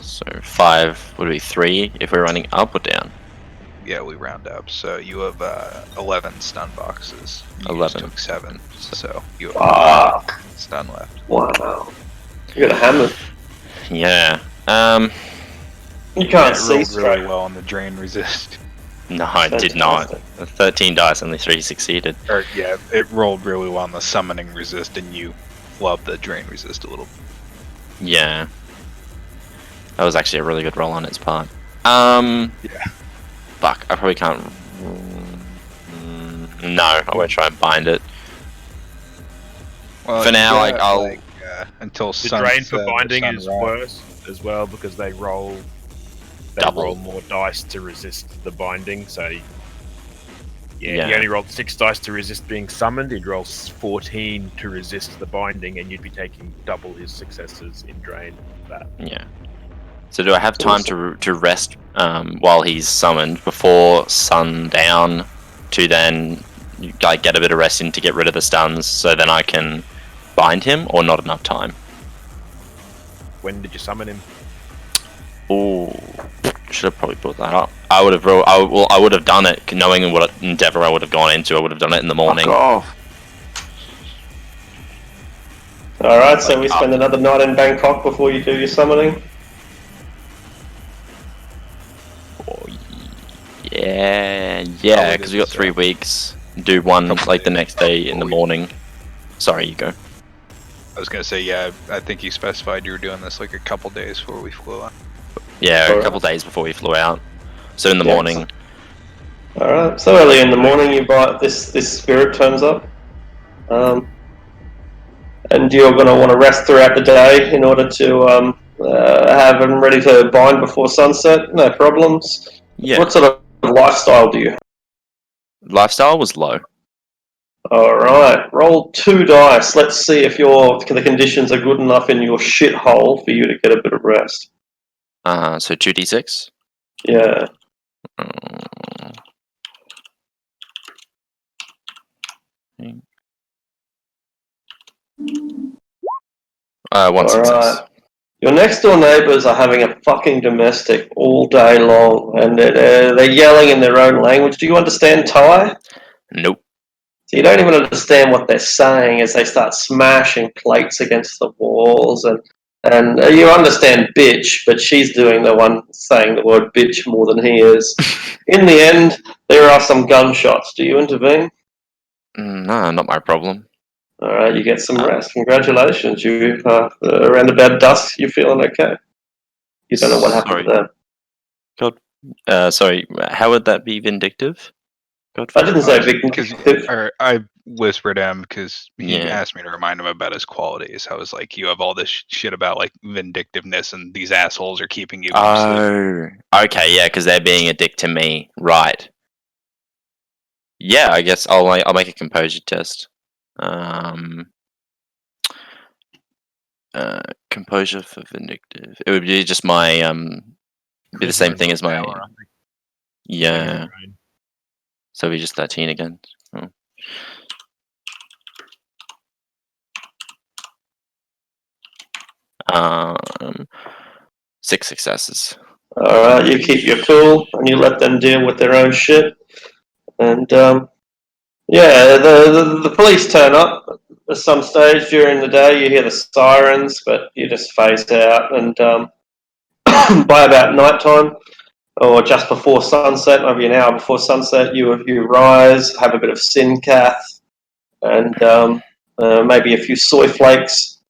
So 5 would be 3 if we're running up or down. Yeah, we round up. So you have 11 stun boxes. You 11. took 7, so you have Fuck. stun left. Wow. You got a hammer. Yeah. You can't It see rolled straight. really well on the drain resist. No, I did not. 13 dice, only 3 succeeded. Or yeah, it rolled really well on the summoning resist, and you flubbed the drain resist a little. Yeah. That was actually a really good roll on its part. Yeah. Fuck, I probably can't. No, I won't try and bind it. Well, For now, you got, I'll. until The sunset drain for or binding is sunrise. worse as well because they roll Double. more dice to resist the binding. So Yeah. he only rolled 6 dice to resist being summoned. He'd roll 14 to resist the binding, and you'd be taking double his successes in drain. That Yeah. So do I have time to rest while he's summoned before sundown to then like get a bit of rest in to get rid of the stuns so then I can bind him, or not enough time? when did you summon him? Oh, should have probably brought that up. I would have I would have done it knowing what endeavor I would have gone into. I would have done it in the morning. Fuck off. All right, so we spend another night in Bangkok before you do your summoning. Oh, yeah, because we got 3 weeks. Do one like the next day in the morning. Sorry, you go. I was gonna say, yeah, I think you specified you were doing this like a couple days before we flew out. Yeah, Alright. a couple days before we flew out. So in the Yeah, morning. All right, so early in the morning, you buy this spirit turns up, and you're going to want to rest throughout the day in order to have them ready to bind before sunset. No problems. Yeah. What sort of lifestyle do you have? Lifestyle was low. All right, roll 2 dice. Let's see if the conditions are good enough in your shithole for you to get a bit of rest. So 2d6. Yeah. One success. Alright. Your next door neighbours are having a fucking domestic all day long, and they're yelling in their own language. Do you understand Thai? Nope. So you don't even understand what they're saying as they start smashing plates against the walls, and you understand bitch, but she's doing the one saying the word bitch more than he is. In the end, there are some gunshots. Do you intervene? No, not my problem. All right, you get some rest. Congratulations. You around about dusk, you're feeling okay. You don't know what happened to them. Sorry, how would that be vindictive? I didn't say Because vindictive. I whispered him because he Yeah. asked me to remind him about his qualities. I was like, you have all this shit about like vindictiveness, and these assholes are keeping you from sleeping. Oh, okay, yeah, because they're being a dick to me, right? Yeah, I guess I'll make a composure test. Composure for vindictive. It would be just my be the same thing as my yeah. So we just 13 again. Oh. 6 successes. All right, you keep your cool and you let them deal with their own shit. And yeah, the police turn up at some stage during the day. You hear the sirens, but you just phase out. And by about nighttime, or just before sunset, maybe an hour before sunset, you rise, have a bit of syncath, and maybe a few soy flakes.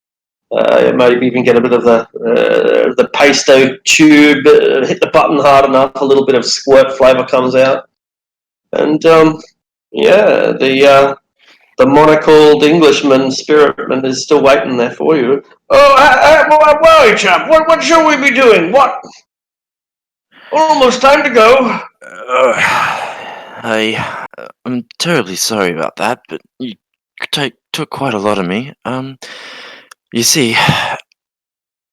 Maybe even get a bit of the pesto tube, hit the button hard enough, a little bit of squirt flavour comes out. And yeah, the monocled Englishman, Spiritman, is still waiting there for you. Oh, why, chap? What shall we be doing? What? Almost time to go. I'm terribly sorry about that, but you took quite a lot of me. You see,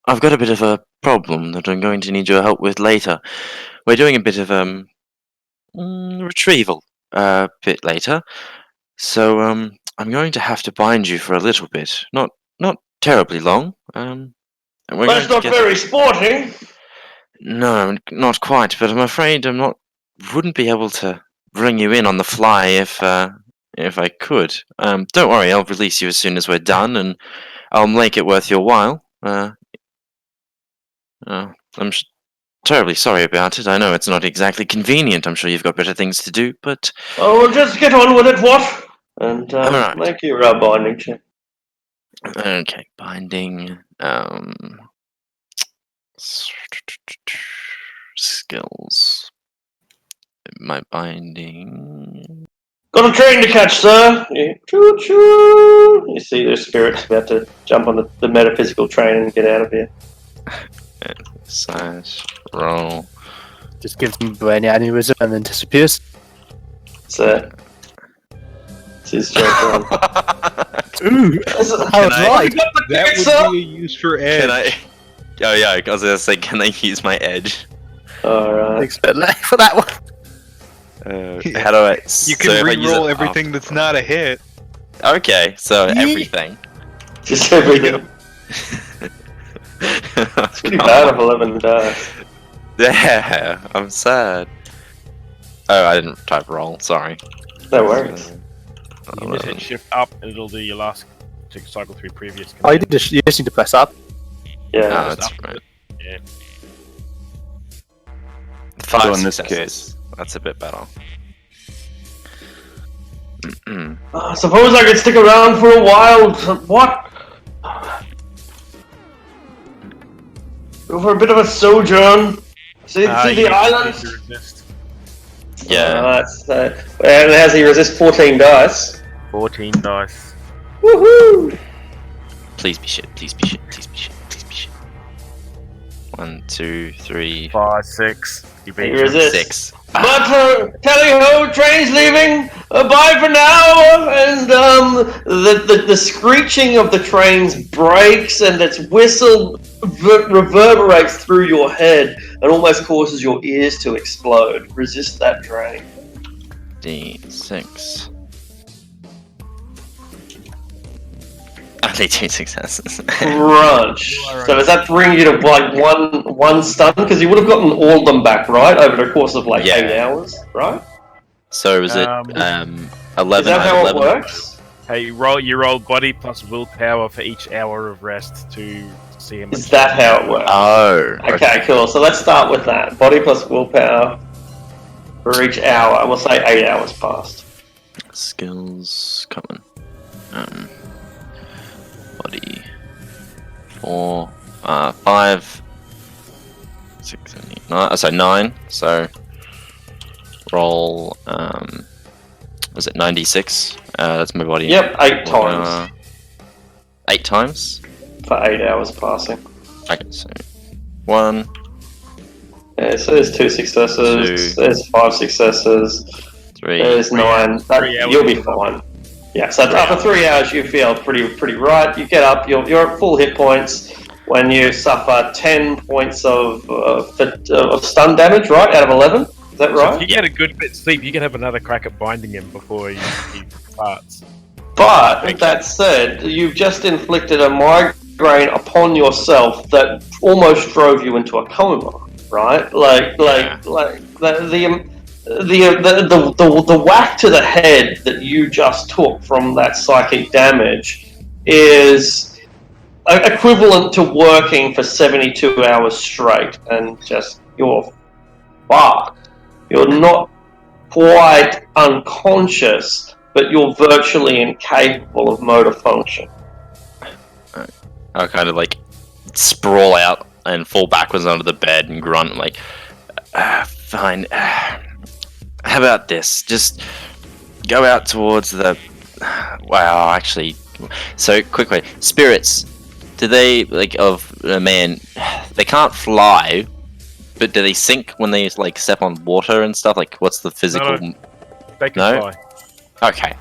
I've got a bit of a problem that I'm going to need your help with later. We're doing a bit of retrieval a bit later, so I'm going to have to bind you for a little bit, not terribly long. And we're That's going to not very sporting. No, not quite. But I'm afraid wouldn't be able to bring you in on the fly if I could. Don't worry, I'll release you as soon as we're done, and I'll make it worth your while. I'm terribly sorry about it. I know it's not exactly convenient. I'm sure you've got better things to do, but Oh, well, just get on with it, what? And Alright. make your binding check. okay, binding. Skills. My binding. Got a train to catch, sir. Choo choo. You see the spirit's about to jump on the metaphysical train and get out of here. / roll. Just gives him a brain aneurysm and then disappears. So, it's his joke on. Ooh, I was right. That would be a use for edge. Can I? Oh yeah, I was gonna say, can I use my edge? Alright. Expect late for that one. How do I? You can re-roll everything that's not a hit. Okay, so everything. Just everything. It's pretty bad if 11 dies. Yeah, I'm sad. Oh, I didn't type roll. Sorry. No worries. You can just hit shift up and it'll do your last to cycle through previous. Oh, you just need to press up. Yeah. Oh, that's right. Yeah. 5 So in this successes. case. That's a bit better. I suppose I could stick around for a while. What? Go for a bit of a sojourn. See the island? Yeah. And has he resist 14 dice? 14 dice. Woohoo! Please be shit. Please be shit. Please be shit. Please be shit. 1, 2, 3, 5, 6. You beat He resists. 6. But tally ho, train's leaving. Bye for now. And the screeching of the train's brakes and its whistle reverberates through your head and almost causes your ears to explode. Resist that train. D6. Only 2 successes. Crunch. So does that bring you to like one stun? Because you would have gotten all of them back, right? Over the course of like 8 hours, right? So was it 11? Is that how it works? Hey, you roll body plus willpower for each hour of rest to see how much. Is that how it works? Oh. Okay, cool. So let's start with that. Body plus willpower for each hour. And we'll say 8 hours passed. Skills coming. body. 4, 5, 6, 7, 8, 9. So 9. So roll. Was it 96? That's my body. Yep, 8 times 8 times. for 8 hours passing. Okay, so 1. Yeah, so there's 2 successes. 2. There's 5 successes. 3. There's 9. You'll be fine. Yeah, so after 3 hours, you feel pretty right. You get up. You're at full hit points when you suffer 10 points of stun damage, right? Out of 11. Is that So right? if you get a good bit of sleep, you can have another crack at binding him before he farts. But that said, you've just inflicted a migraine upon yourself that almost drove you into a coma, right? Like the whack to the head that you just took from that psychic damage is equivalent to working for 72 hours straight, and just you're fucked. You're not quite unconscious, but you're virtually incapable of motor function. I'll kind of like sprawl out and fall backwards onto the bed and grunt like, fine. How about this? Just go out towards the. Wow, actually. So quickly, spirits. Do they like man? They can't fly, but do they sink when they like step on water and stuff? Like, what's the physical? No. They can fly. Okay.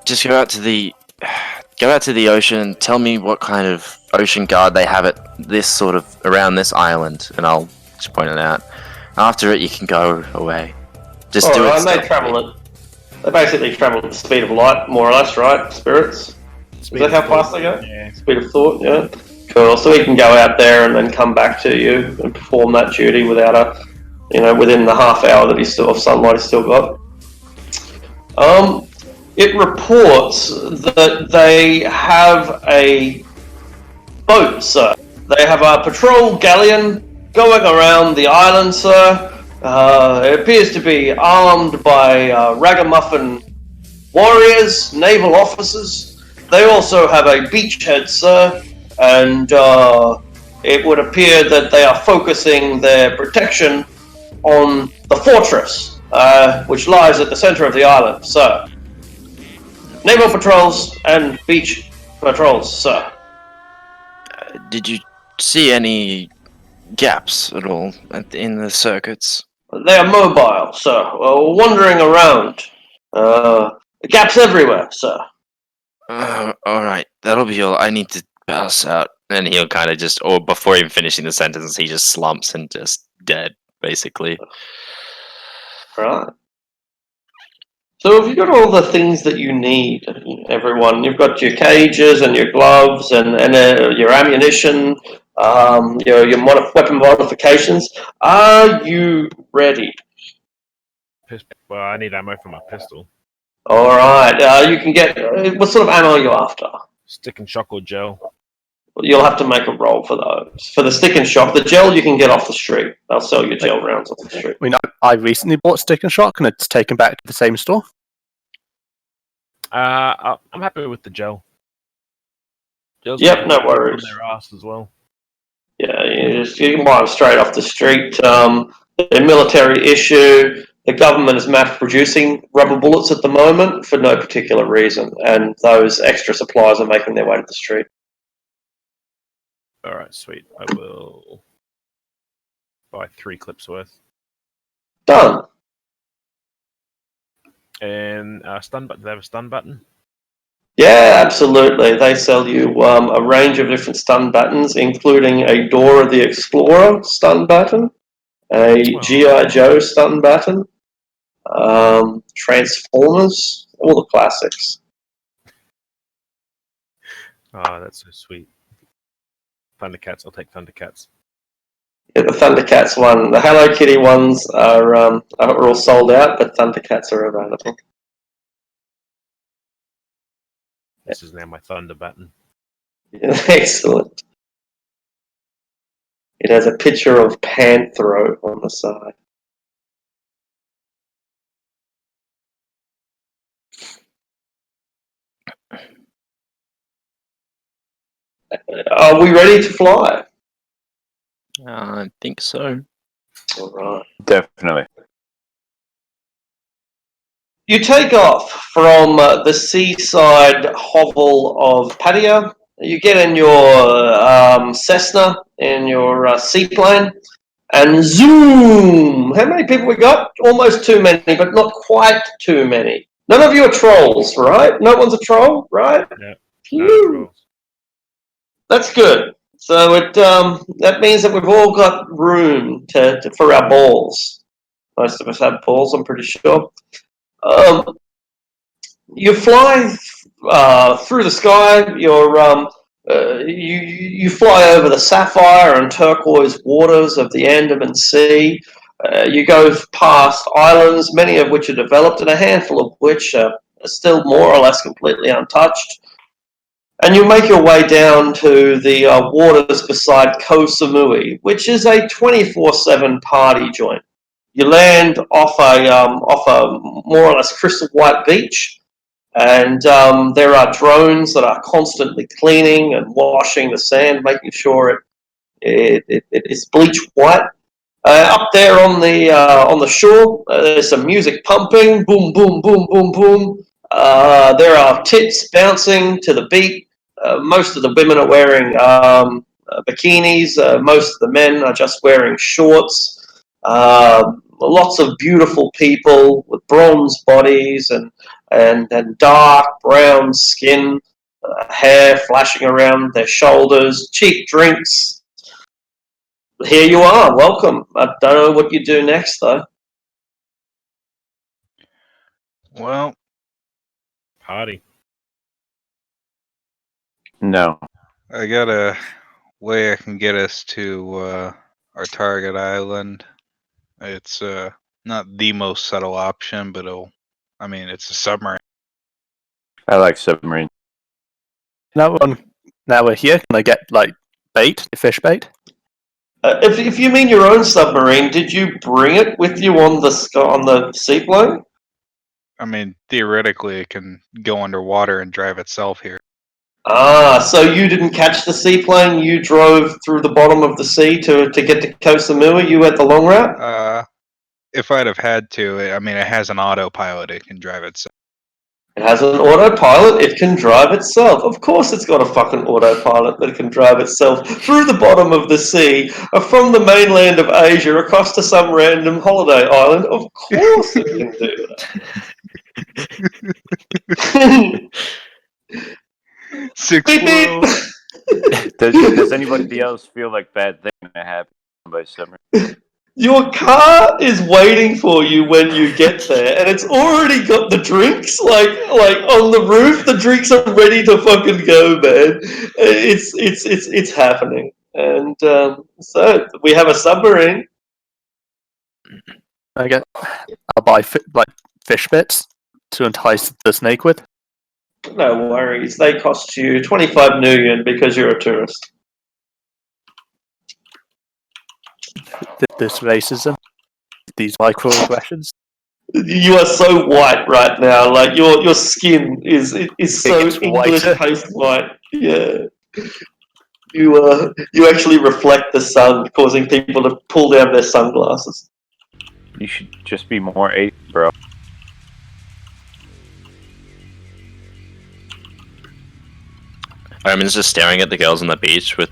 Just go out to the ocean and tell me what kind of ocean guard they have at this sort of around this island, and I'll just point it out. After it, you can go away. Just do it. And they basically travel at the speed of light, more or less, right? Spirits. Is that how fast they go? Yeah. Speed of thought. Yeah. Cool. So he can go out there and then come back to you and perform that duty without within the half hour that of sunlight he's still got. It reports that they have a boat, sir. They have a patrol galleon going around the island, sir. It appears to be armed by ragamuffin warriors, naval officers. They also have a beachhead, sir, and it would appear that they are focusing their protection on the fortress, which lies at the center of the island, sir. Naval patrols and beach patrols, sir. Did you see any gaps at all in the circuits? They are mobile, sir. Wandering around. Gaps everywhere, sir. Alright, that'll be all. I need to pass out. And he'll kind of just, or before even finishing the sentence, he just slumps and just dead, basically. Right. So have you got all the things that you need, everyone? You've got your cages and your gloves and your ammunition, your weapon modifications. Are you ready? Well, I need ammo for my pistol. All right. You can get what sort of ammo are you after? Stick and shock or gel. You'll have to make a roll for those. For the stick and shock, the gel you can get off the street. They'll sell you gel rounds off the street. I mean, I recently bought Stick and Shock, and it's taken back to the same store. I'm happy with the gel. Gel's Yep, no worries. On their ass as well. Yeah, you can buy them straight off the street. They're military issue. The government is mass producing rubber bullets at the moment for no particular reason, and those extra supplies are making their way to the street. Alright, sweet. I will buy 3 clips worth. Done. And stun button. Do they have a stun button? Yeah, absolutely. They sell you a range of different stun buttons, including a Dora the Explorer stun button, a G.I. Joe stun button, Transformers, all the classics. Oh, that's so sweet. Thundercats. I'll take Thundercats. Yeah, the Thundercats one. The Hello Kitty ones are all sold out, but Thundercats are available. This is now my Thunder button. Excellent. It has a picture of Panthro on the side. Are we ready to fly? I think so. All right. Definitely. You take off from the seaside hovel of Padia. You get in your Cessna, in your seaplane, and zoom! How many people we got? Almost too many, but not quite too many. None of you are trolls, right? No one's a troll, right? Yeah. No Phew. trolls. That's good. So that means that we've all got room for our balls. Most of us have balls, I'm pretty sure. You fly through the sky. You fly over the sapphire and turquoise waters of the Andaman Sea. You go past islands, many of which are developed, and a handful of which are still more or less completely untouched. And you make your way down to the waters beside Koh Samui, which is a 24/7 party joint. You land off a more or less crystal white beach, and there are drones that are constantly cleaning and washing the sand, making sure it is bleach white. Up there on the shore, there's some music pumping, boom, boom, boom, boom, boom. There are tits bouncing to the beat. Most of the women are wearing bikinis. Most of the men are just wearing shorts. Lots of beautiful people with bronze bodies and dark brown skin, hair flashing around their shoulders, cheap drinks. Here you are. Welcome. I don't know what you do next, though. Well, Party. No. I got a way I can get us to our target island. It's not the most subtle option, but it's a submarine. I like submarine. Now we're here. Can I get bait, fish bait? If you mean your own submarine, did you bring it with you on the seaplane? Theoretically, it can go underwater and drive itself here. Ah, so you didn't catch the seaplane. You drove through the bottom of the sea to get to Koh Samui. You went the long route. If I'd have had to, it has an autopilot. It can drive itself. It has an autopilot. It can drive itself. Of course, it's got a fucking autopilot that can drive itself through the bottom of the sea, from the mainland of Asia across to some random holiday island. Of course, it can do that. 640. Does anybody else feel like bad thing to happen by submarine? Your car is waiting for you when you get there, and it's already got the drinks like on the roof. The drinks are ready to fucking go, man. It's happening, and so we have a submarine. I'll buy fish bits to entice the snake with. No worries. They cost you 25 million because you're a tourist. This racism, these microaggressions. You are so white right now. Like your skin is so English whiter. paste white. Yeah. You actually reflect the sun, causing people to pull down their sunglasses. You should just be more Asian, bro. Omen's just staring at the girls on the beach with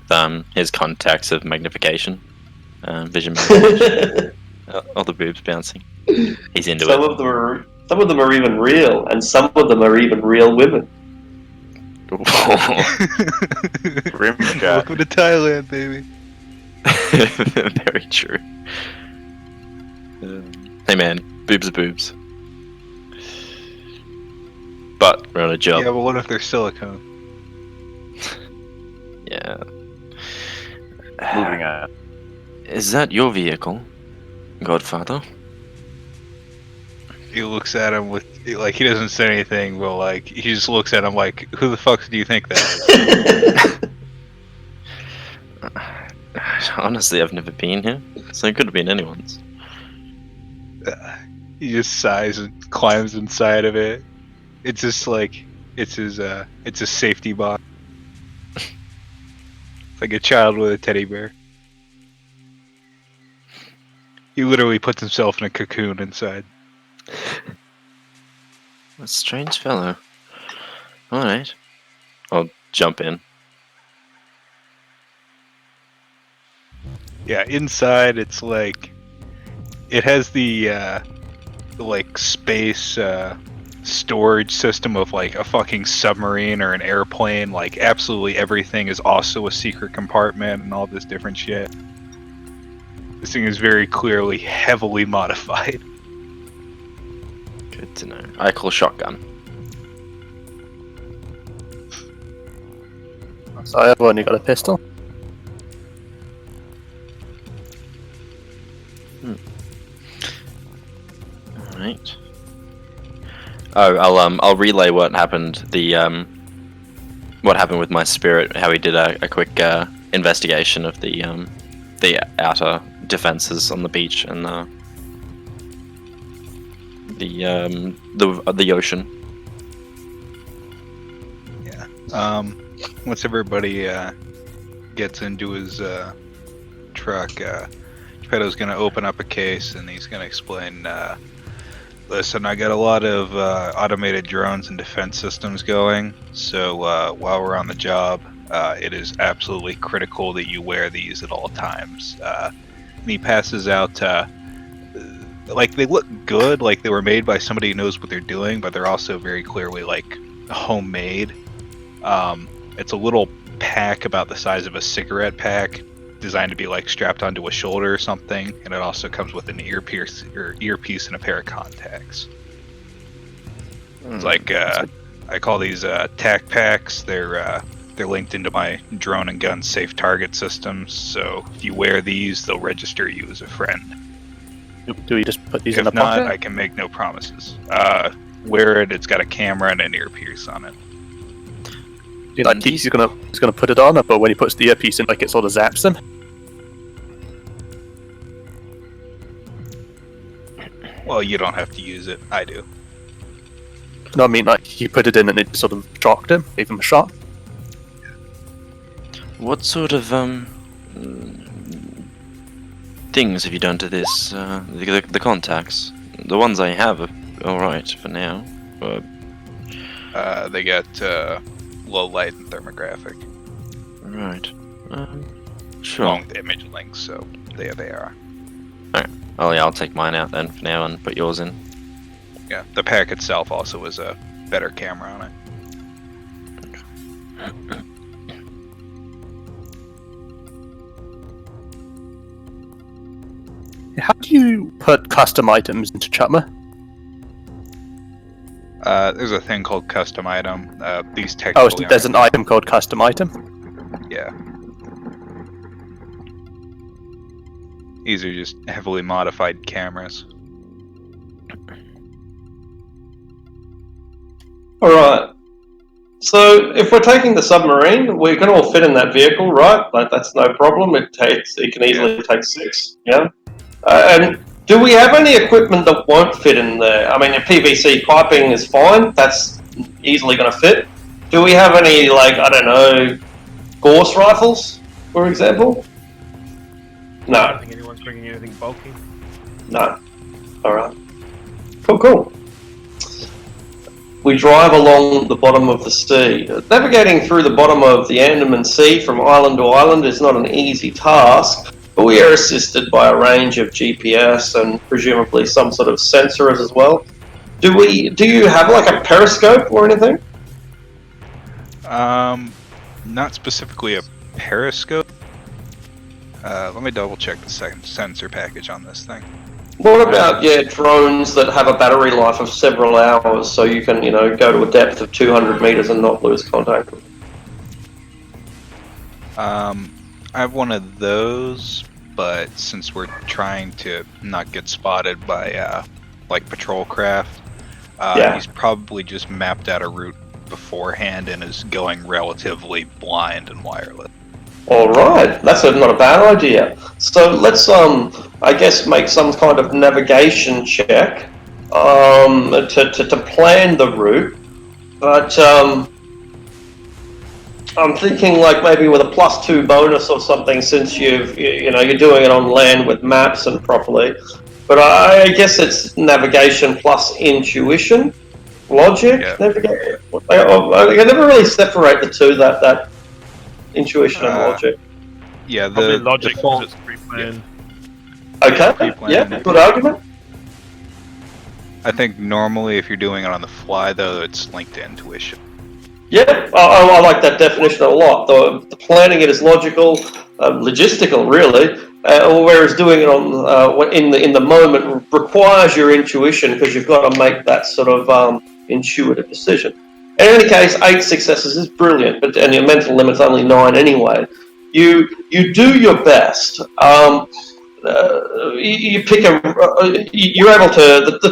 his contacts of magnification, vision magnification. All the boobs bouncing. He's into Some it. of them are even real, and some of them are even real women. Rim shot. Welcome to Thailand, baby. Very true. Hey man, boobs are boobs. But we're on a job. Yeah, but what if they're silicone? Yeah. Moving on. Is that your vehicle, Godfather? He looks at him with he doesn't say anything, but he just looks at him like, who the fuck do you think that is? Honestly, I've never been here, so it could have been anyone's. He just sighs and climbs inside of it. It's just it's a safety box. like a child with a teddy bear. He literally puts himself in a cocoon inside. A strange fellow. Alright. I'll jump in. Yeah, inside it's like it has the like space storage system of like a fucking submarine or an airplane. Like absolutely everything is also a secret compartment and all this different shit. This thing is very clearly heavily modified. Good to know. I call shotgun. So I've only got a pistol. Alright. Oh, I'll relay what happened. What happened with my spirit. How he did a quick investigation of the outer defenses on the beach and the ocean. Yeah. Once everybody gets into his truck, Geppetto's gonna open up a case and he's gonna explain. Listen, I got a lot of automated drones and defense systems going, so while we're on the job, it is absolutely critical that you wear these at all times. And he passes out, like, they look good, like they were made by somebody who knows what they're doing, but they're also very clearly, like, homemade. It's a little pack about the size of a cigarette pack, designed to be like strapped onto a shoulder or something, and it also comes with an earpiece and a pair of contacts. It's like I call these tac packs. They're linked into my drone and gun safe target systems. So if you wear these, they'll register you as a friend. Do we just put these in If the not, pocket? I can make no promises. Wear it. It's got a camera and an earpiece on it. Like he's gonna put it on, but when he puts the earpiece in, like it sort of zaps him. Well, you don't have to use it. I do. No, I mean like he put it in and it sort of shocked him, gave him a shock. What sort of things have you done to this? The contacts. The ones I have are all right for now. But They got low light and thermographic. right. Sure. Long damage links, so there they are. Oh yeah, I'll take mine out then for now and put yours in. Yeah, the pack itself also has a better camera on it. How do you put custom items into Chutma? There's a thing called custom item. These Oh, technically there's an item called custom item. Yeah. These are just heavily modified cameras. Alright. So, if we're taking the submarine, we can all fit in that vehicle, right? Like, that's no problem. It can easily take 6, yeah? And do we have any equipment that won't fit in there? I mean, PVC piping is fine. That's easily going to fit. Do we have any, like, I don't know, Gauss rifles, for example? I No. don't think anyone's bringing anything bulky. No. Alright. Cool. We drive along the bottom of the sea. Navigating through the bottom of the Andaman Sea from island to island is not an easy task, but we are assisted by a range of GPS and presumably some sort of sensors as well. Do you have like a periscope or anything? Not specifically a periscope. Let me double check the sensor package on this thing. What about, drones that have a battery life of several hours so you can, go to a depth of 200 meters and not lose contact? I have one of those, but since we're trying to not get spotted by, like, patrol craft, he's probably just mapped out a route beforehand and is going relatively blind and wireless. Alright, that's not a bad idea. So let's, I guess, make some kind of navigation check to plan the route. But I'm thinking like maybe with a +2 bonus or something, since you're doing it on land with maps and properly. But I guess it's navigation plus intuition, logic. Yeah. Navigation. I can never really separate the two. That intuition and logic. Yeah, Probably the logic default. because it's pre-planned. Okay. Pre-planned. Yeah. Good argument. I think normally if you're doing it on the fly, though, it's linked to intuition. Yeah, I like that definition a lot. The planning it is logical, logistical, really, whereas doing it on in the moment requires your intuition because you've got to make that sort of intuitive decision. In any case, 8 successes is brilliant, and your mental limit's only 9 anyway. You do your best. You pick you're able to the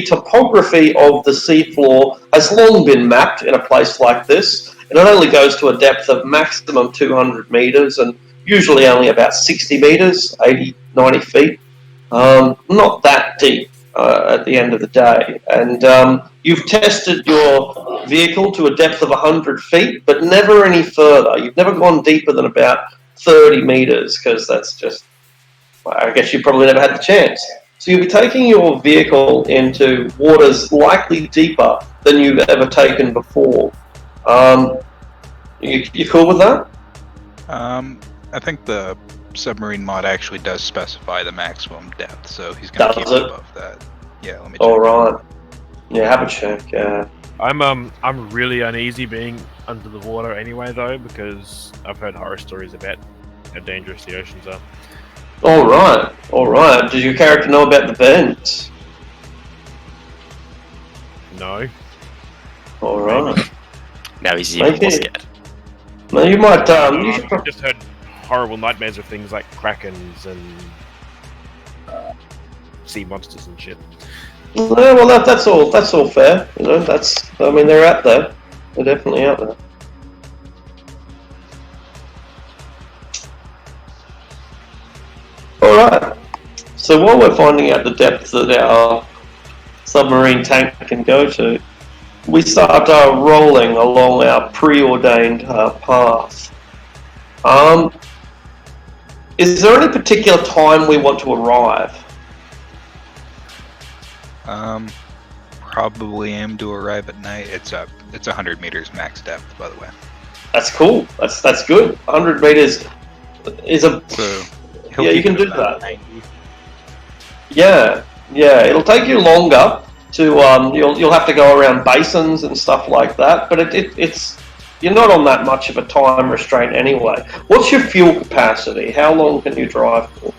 topography of the seafloor has long been mapped in a place like this, and it only goes to a depth of maximum 200 meters and usually only about 60 meters, 80, 90 feet. Not that deep at the end of the day, and you've tested your vehicle to a depth of 100 feet, but never any further. You've never gone deeper than about 30 meters, because that's just, I guess you probably never had the chance. So you'll be taking your vehicle into waters likely deeper than you've ever taken before. You cool with that? I think the submarine mod actually does specify the maximum depth, so he's going to keep Does it? above that. Yeah, let me check. All right. Yeah, have a check. Yeah. I'm really uneasy being under the water anyway, though, because I've heard horror stories about how dangerous the oceans are. All right. All right. Does your character know about the vents? No. All right. Now he's even more scared. No, you might. You I've should. just heard horrible nightmares of things like krakens and sea monsters and shit. Yeah, well, that's all. That's all fair. You know, I mean, they're out there. They're definitely out there. All right. So while we're finding out the depth that our submarine tank can go to, we start rolling along our preordained path. Is there any particular time we want to arrive? Probably aim to arrive at night. It's 100 meters max depth, by the way. That's cool. That's good. 100 meters is a. So Yeah, you can do that. 90. Yeah. It'll take you longer to. You'll have to go around basins and stuff like that, but it's. You're not on that much of a time restraint anyway. What's your fuel capacity? How long can you drive for?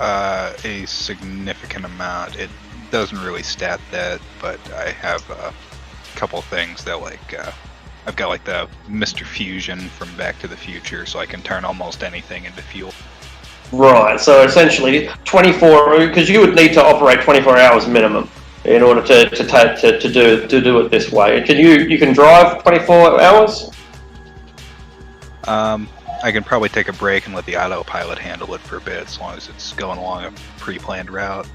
A significant amount. It doesn't really stat that, but I have a couple things that I've got like the Mr. Fusion from Back to the Future, so I can turn almost anything into fuel. Right. So essentially, 24, because you would need to operate 24 hours minimum in order to do it this way. You can drive 24 hours? I can probably take a break and let the autopilot handle it for a bit, as long as it's going along a pre-planned route.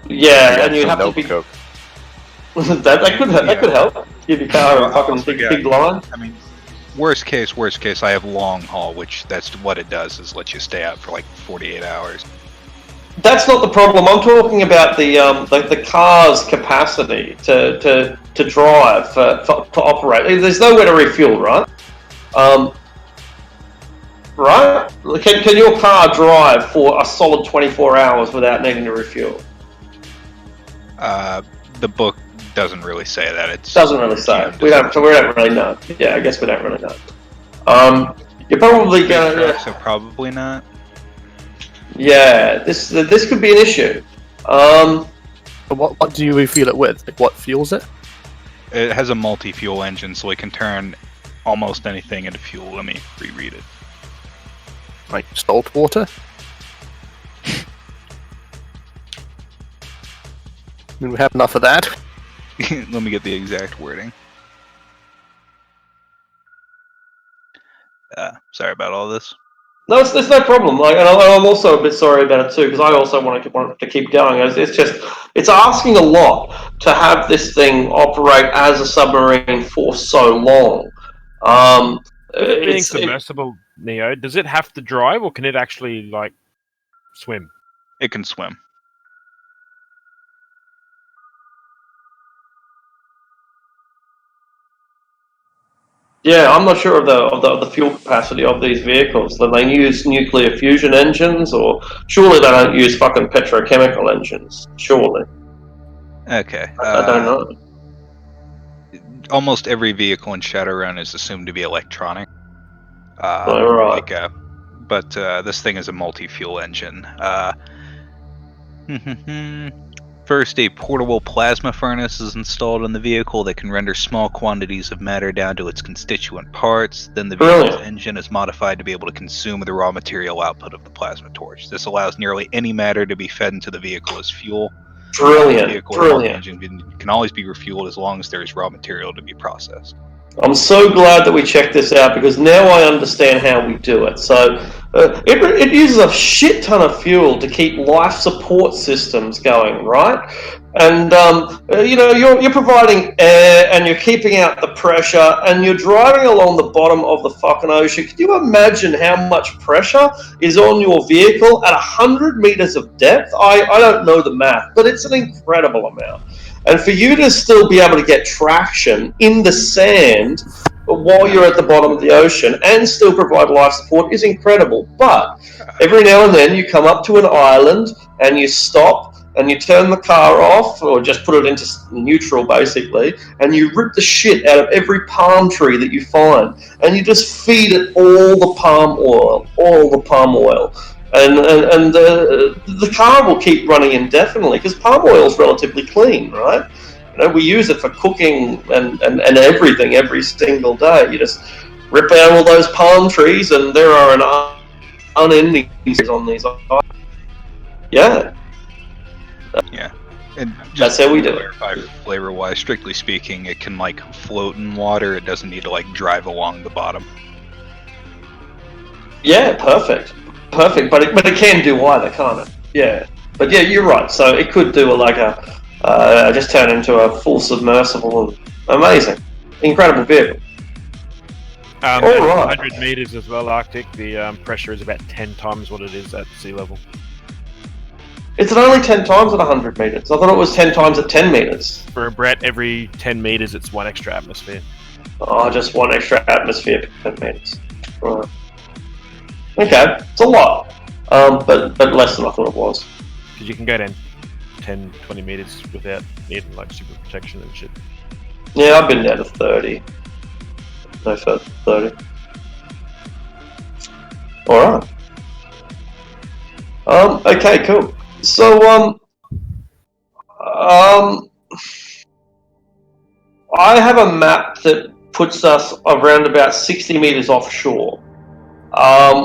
Yeah, and you have to be. Coke. that could help. Give your car a fucking big line. I mean, worst case, I have long haul, which that's what it does, is let you stay out for like 48 hours. That's not the problem. I'm talking about the car's capacity to drive, to operate. There's nowhere to refuel, right? Right? Can your car drive for a solid 24 hours without needing to refuel? The book doesn't really say that. It doesn't really say. We don't really know. Yeah, I guess we don't really know. You're probably going. So probably not. Yeah, this could be an issue. What do you refuel it with? Like, what fuels it? It has a multi-fuel engine, so it can turn almost anything into fuel. Let me reread it. Like salt water? I mean, we have enough of that. Let me get the exact wording. Sorry about all this. No, there's no problem. Like, and I'm also a bit sorry about it too, because I also want to keep going. It's asking a lot to have this thing operate as a submarine for so long. With it being submersible, Neo, does it have to drive, or can it actually like swim? It can swim. Yeah, I'm not sure of the fuel capacity of these vehicles. Do they use nuclear fusion engines, or surely they don't use fucking petrochemical engines? Surely, Okay. I don't know. Almost every vehicle in Shadowrun is assumed to be electronic. Right. But this thing is a multi-fuel engine. First, a portable plasma furnace is installed in the vehicle that can render small quantities of matter down to its constituent parts. Then the vehicle's engine is modified to be able to consume the raw material output of the plasma torch. This allows nearly any matter to be fed into the vehicle as fuel. Brilliant. Engine can always be refueled as long as there is raw material to be processed. I'm so glad that we checked this out, because now I understand how we do it. So it uses a shit ton of fuel to keep life support systems going, right? And you're providing air, and you're keeping out the pressure, and you're driving along the bottom of the fucking ocean. Can you imagine how much pressure is on your vehicle at 100 meters of depth? I don't know the math, but it's an incredible amount. And for you to still be able to get traction in the sand while you're at the bottom of the ocean and still provide life support is incredible. But every now and then you come up to an island and you stop and you turn the car off, or just put it into neutral basically, and you rip the shit out of every palm tree that you find, and you just feed it all the palm oil. And the car will keep running indefinitely, because palm oil is relatively clean, right? We use it for cooking and everything every single day. You just rip out all those palm trees, and there are an unending on these islands. Yeah. Yeah. And that's how we do it. Flavor-wise, strictly speaking, it can float in water. It doesn't need to drive along the bottom. Yeah, perfect, but it can do either, can't it? Yeah, but yeah, you're right. So it could do just turn into a full submersible. Amazing, incredible vehicle. All right. 100 meters as well, Arctic. The pressure is about 10 times what it is at sea level. It's only 10 times at 100 meters. I thought it was 10 times at 10 meters. For a Brett, every 10 meters, it's one extra atmosphere. Oh, just one extra atmosphere per 10 meters. Right. Okay, it's a lot, but less than I thought it was. Because you can go down 10, 20 meters without needing super protection and shit. Yeah, I've been down to 30. No further than 30. Alright. Okay, cool. So, I have a map that puts us around about 60 meters offshore.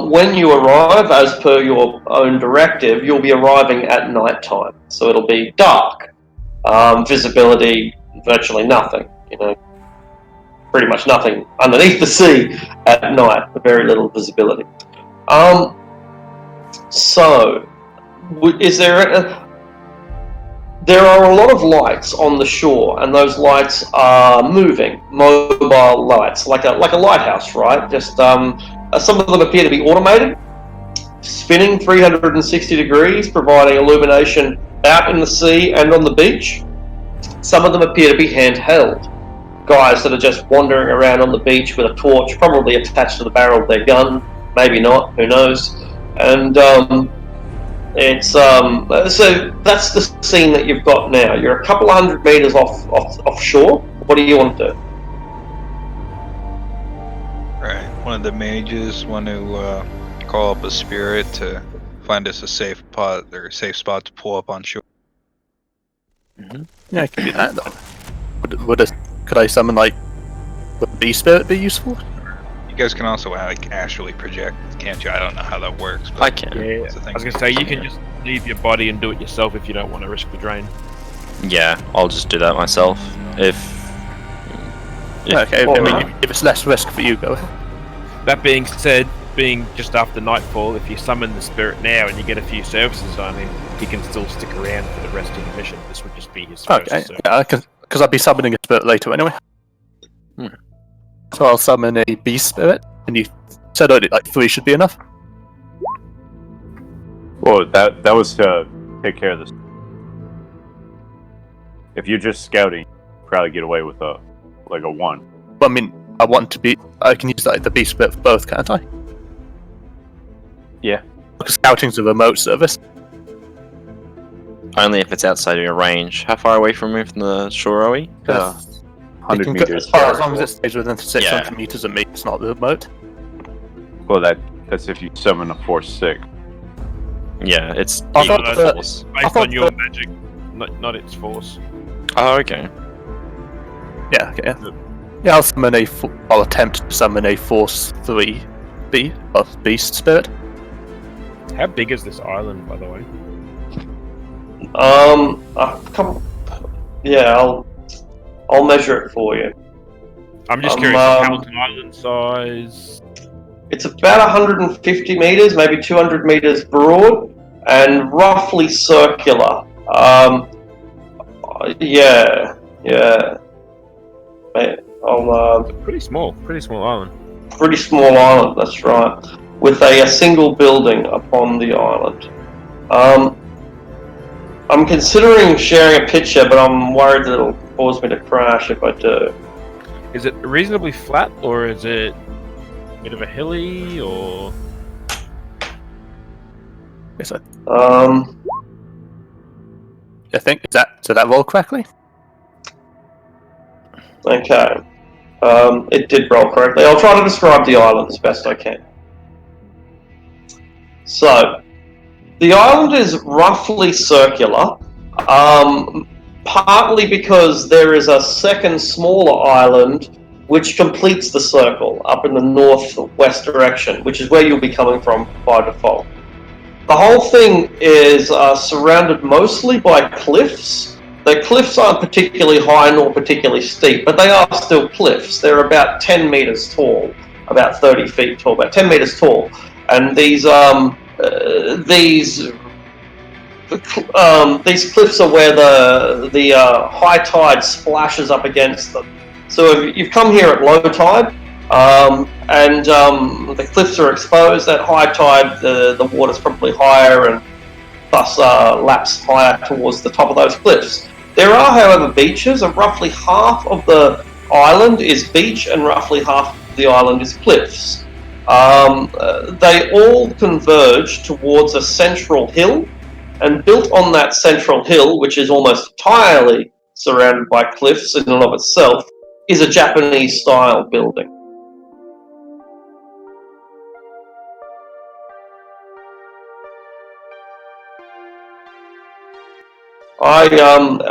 When you arrive, as per your own directive, you'll be arriving at night time. So it'll be dark. Visibility, virtually nothing. Pretty much nothing underneath the sea at night. Very little visibility. So, is there... There are a lot of lights on the shore, and those lights are moving, mobile lights, like a lighthouse, right? Just some of them appear to be automated, spinning 360 degrees, providing illumination out in the sea and on the beach. Some of them appear to be handheld, guys that are just wandering around on the beach with a torch, probably attached to the barrel of their gun, maybe not, who knows. And it's so that's the scene that you've got now. You're a couple of 100 meters offshore. What do you want to do? Right. One of the mages want to call up a spirit to find us a safe spot to pull up on shore. Mm-hmm. Yeah, I can do that though. Could I summon would Beast Spirit be useful? You guys can also astrally project, can't you? I don't know how that works. But I can. Yeah, I was gonna say you can just leave your body and do it yourself if you don't want to risk the drain. Yeah, I'll just do that myself. If okay, I mean, if it's less risk for you, go ahead. That being said, being just after nightfall, if you summon the spirit now and you get a few services on him, he can still stick around for the rest of the mission. This would just be his first Okay, service. yeah, because I'll be summoning a spirit later anyway. So I'll summon a beast spirit, and you said only like 3 should be enough. Well, that was to take care of this. If you're just scouting, you probably get away with a 1. But I mean, I can use like the beast spirit for both, can't I? Yeah. Because scouting's a remote service. Only if it's outside of your range. How far away from the shore are we? 100 meters. As long as it stays within 600 Yeah. meters of me, it's not remote. Well, that's if you summon a force 6. Yeah, it's I equal thought to that- force. I Based thought on your that- magic, not its force. Oh, okay. Yeah, okay. Yeah, I'll attempt to summon a Force 3 beast spirit. How big is this island, by the way? I'll measure it for you. I'm just curious. Hamilton Island size. It's about 150 meters, maybe 200 meters broad, and roughly circular. Yeah. Pretty small island. Pretty small island, that's right, with a single building upon the island. I'm considering sharing a picture, but I'm worried that it'll cause me to crash if I do. Is it reasonably flat, or is it a bit of a hilly, or? Is it? Um, I think did that roll correctly? okay. It did roll correctly. I'll try to describe the island as best I can. So, the island is roughly circular, partly because there is a second smaller island which completes the circle up in the northwest direction, which is where you'll be coming from by default. The whole thing is surrounded mostly by cliffs. The cliffs aren't particularly high nor particularly steep, but they are still cliffs. They're about 10 meters tall, about 30 feet tall, about 10 meters tall. And these cliffs are where the high tide splashes up against them. So if you've come here at low tide, and the cliffs are exposed at high tide, the water's probably higher and thus laps higher towards the top of those cliffs. There are, however, beaches, and roughly half of the island is beach and roughly half of the island is cliffs. They all converge towards a central hill, and built on that central hill, which is almost entirely surrounded by cliffs in and of itself, is a Japanese-style building. Omen,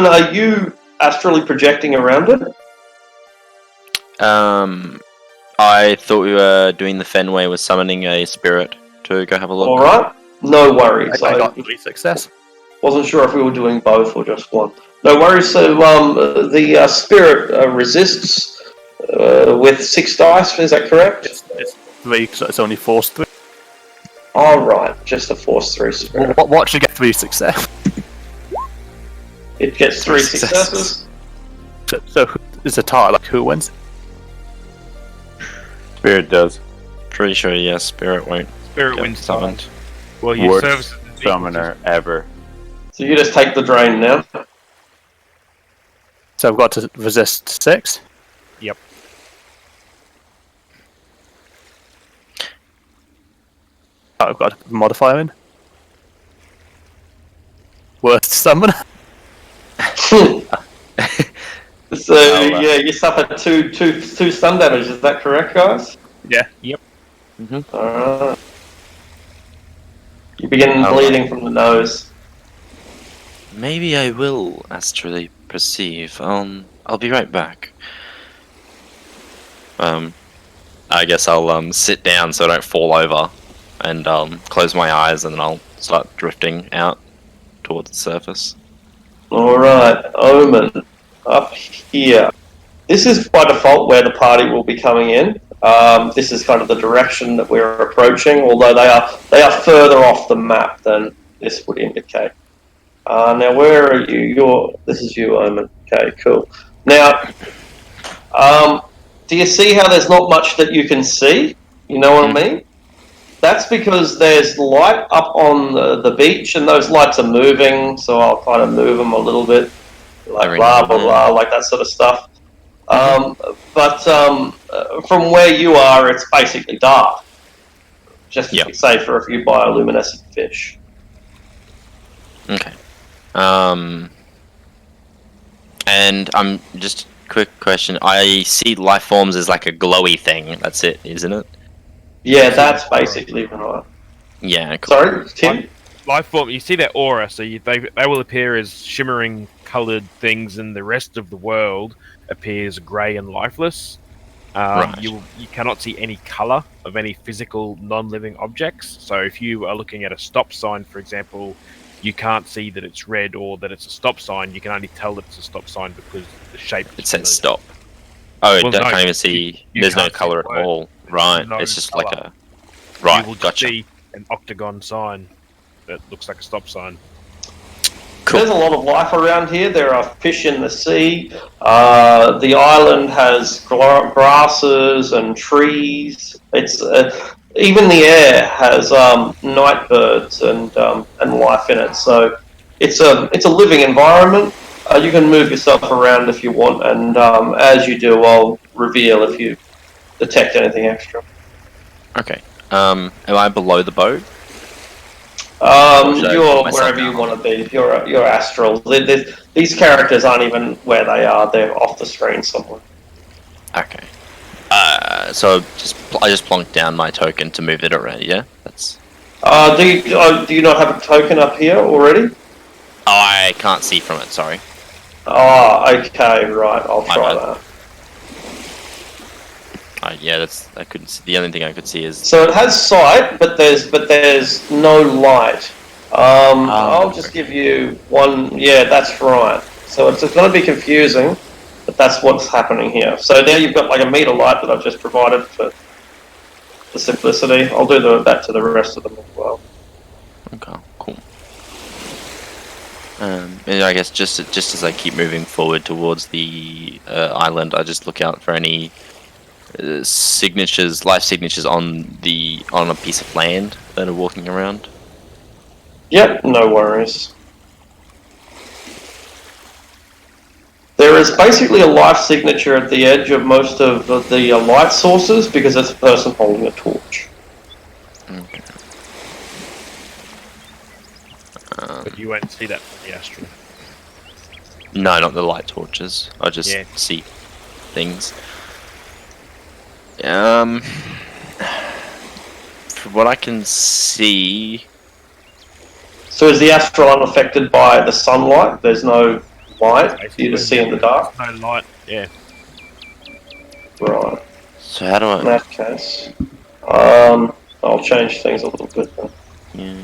are you astrally projecting around it? I thought we were doing the Fenway with summoning a spirit to go have a look. Alright, no worries. I got 3 success. Wasn't sure if we were doing both or just one. No worries, so the spirit resists with 6 dice, is that correct? It's 3, so it's only Force 3. Alright, just a Force 3 spirit. What should get 3 success? It gets 3 successes. So who is a tie? Like who wins? Spirit does. Pretty sure, yes, spirit won't. Spirit get wins summoned. summoned. Well, your Worst service summoner ever. So you just take the drain now. So I've got to resist 6. Yep. Oh, I've got a modifier in. Worst summoner. So yeah, you suffer two stun damage. Is that correct, guys? Yeah. Yep. Alright. You begin bleeding from the nose. Maybe I will astrally perceive. I'll be right back. I guess I'll sit down so I don't fall over, and close my eyes, and then I'll start drifting out towards the surface. Alright, Omen, up here. This is by default where the party will be coming in. This is kind of the direction that we're approaching, although they are further off the map than this would indicate. Now, where are you? This is you, Omen. Okay, cool. Now, do you see how there's not much that you can see? You know what I mean? That's because there's light up on the beach, and those lights are moving, so I'll kind of move them a little bit, like blah, blah, blah, like that sort of stuff. But from where you are, it's basically dark. Just to be safe for a few bioluminescent fish. Okay. And I'm just quick question. I see life forms as like a glowy thing. That's it, isn't it? Yeah, that's basically right. Yeah. Cool. Sorry, Tim. Life form. You see their aura, so they will appear as shimmering coloured things, and the rest of the world appears grey and lifeless. Right. You cannot see any colour of any physical non-living objects. So if you are looking at a stop sign, for example, you can't see that it's red or that it's a stop sign. You can only tell that it's a stop sign because the shape. It says stop. Oh, Well, I no, can't even see. you There's no can't see color the at word. all. Right. no It's just colour. like a. Right. You will just Gotcha. see an octagon sign that looks like a stop sign. Cool. There's a lot of life around here. There are fish in the sea. The island has grasses and trees. It's even the air has night birds and life in it. So it's a living environment. You can move yourself around if you want, and as you do, I'll reveal if you detect anything extra. Okay. Am I below the boat? You're wherever you want to be. You're astral. These characters aren't even where they are. They're off the screen somewhere. Okay. So I just plonked down my token to move it around. Yeah. That's. Do you not have a token up here already? Oh, I can't see from it. Sorry. Oh, okay, right. I'll try bad. that. Yeah, I couldn't see. The only thing I could see is. So it has sight, but there's no light. I'll just give you one. Yeah, that's right. So it's going to be confusing, but that's what's happening here. So now you've got like a meter light that I've just provided for simplicity. I'll do that to the rest of them as well. Okay, cool. And I guess just as I keep moving forward towards the island, I just look out for any life signatures on a piece of land that are walking around. Yep, no worries. There is basically a life signature at the edge of most of the light sources because it's a person holding a torch. Okay. But you won't see that from the astral. No, not the light torches. I just see things. From what I can see. So is the astral unaffected by the sunlight? There's no light for you to see in the dark? No light, yeah. Right. So how do I? In that case, I'll change things a little bit then. Yeah.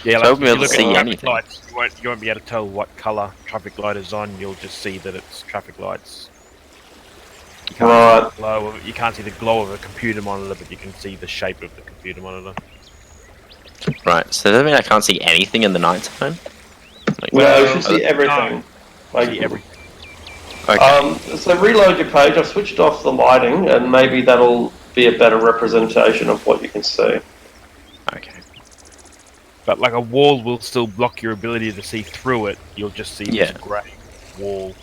Yeah, So like if you look see at traffic anything. lights, you won't be able to tell what colour traffic light is on. You'll just see that it's traffic lights. You can't, you can't see the glow of a computer monitor, but you can see the shape of the computer monitor. Right. So does that mean I can't see anything in the night time? Like, No, you should see everything. See everything. Okay. So reload your page. I've switched off the lighting, and maybe that'll be a better representation of what you can see. Okay. But like a wall will still block your ability to see through it. You'll just see this Yeah. grey wall.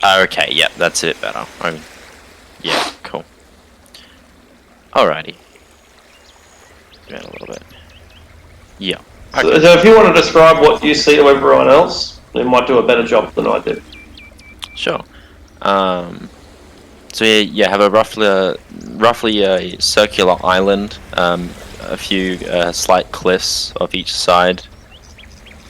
Okay. Yeah, that's it. Better. Yeah. Cool. Alrighty. Down a little bit. Yeah. So if you want to describe what you see to everyone else, they might do a better job than I did. Sure. So yeah, have a roughly a circular island, a few slight cliffs off each side,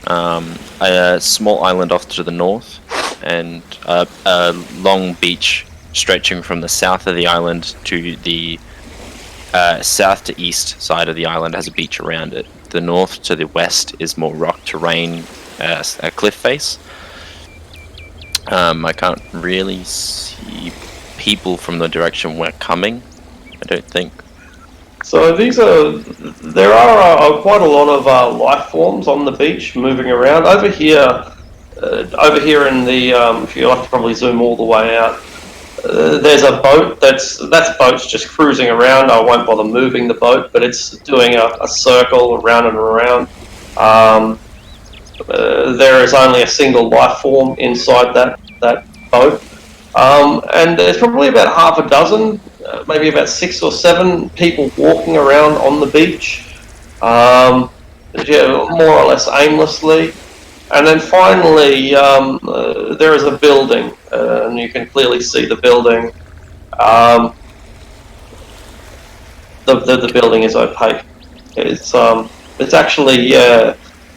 a small island off to the north, and a long beach stretching from the south of the island to the south to east side of the island has a beach around it. The north to the west is more rock terrain, a cliff face. I can't really see people from the direction we're coming. I don't think. So there are quite a lot of life forms on the beach moving around. Over here in the, you'll have to probably zoom all the way out. There's a boat that's boat's just cruising around. I won't bother moving the boat, but it's doing a circle around and around. There is only a single life form inside that boat. And there's probably about half a dozen, maybe about 6 or 7 people walking around on the beach, more or less aimlessly. And then finally, there is a building, and you can clearly see the building. The building is opaque. It's actually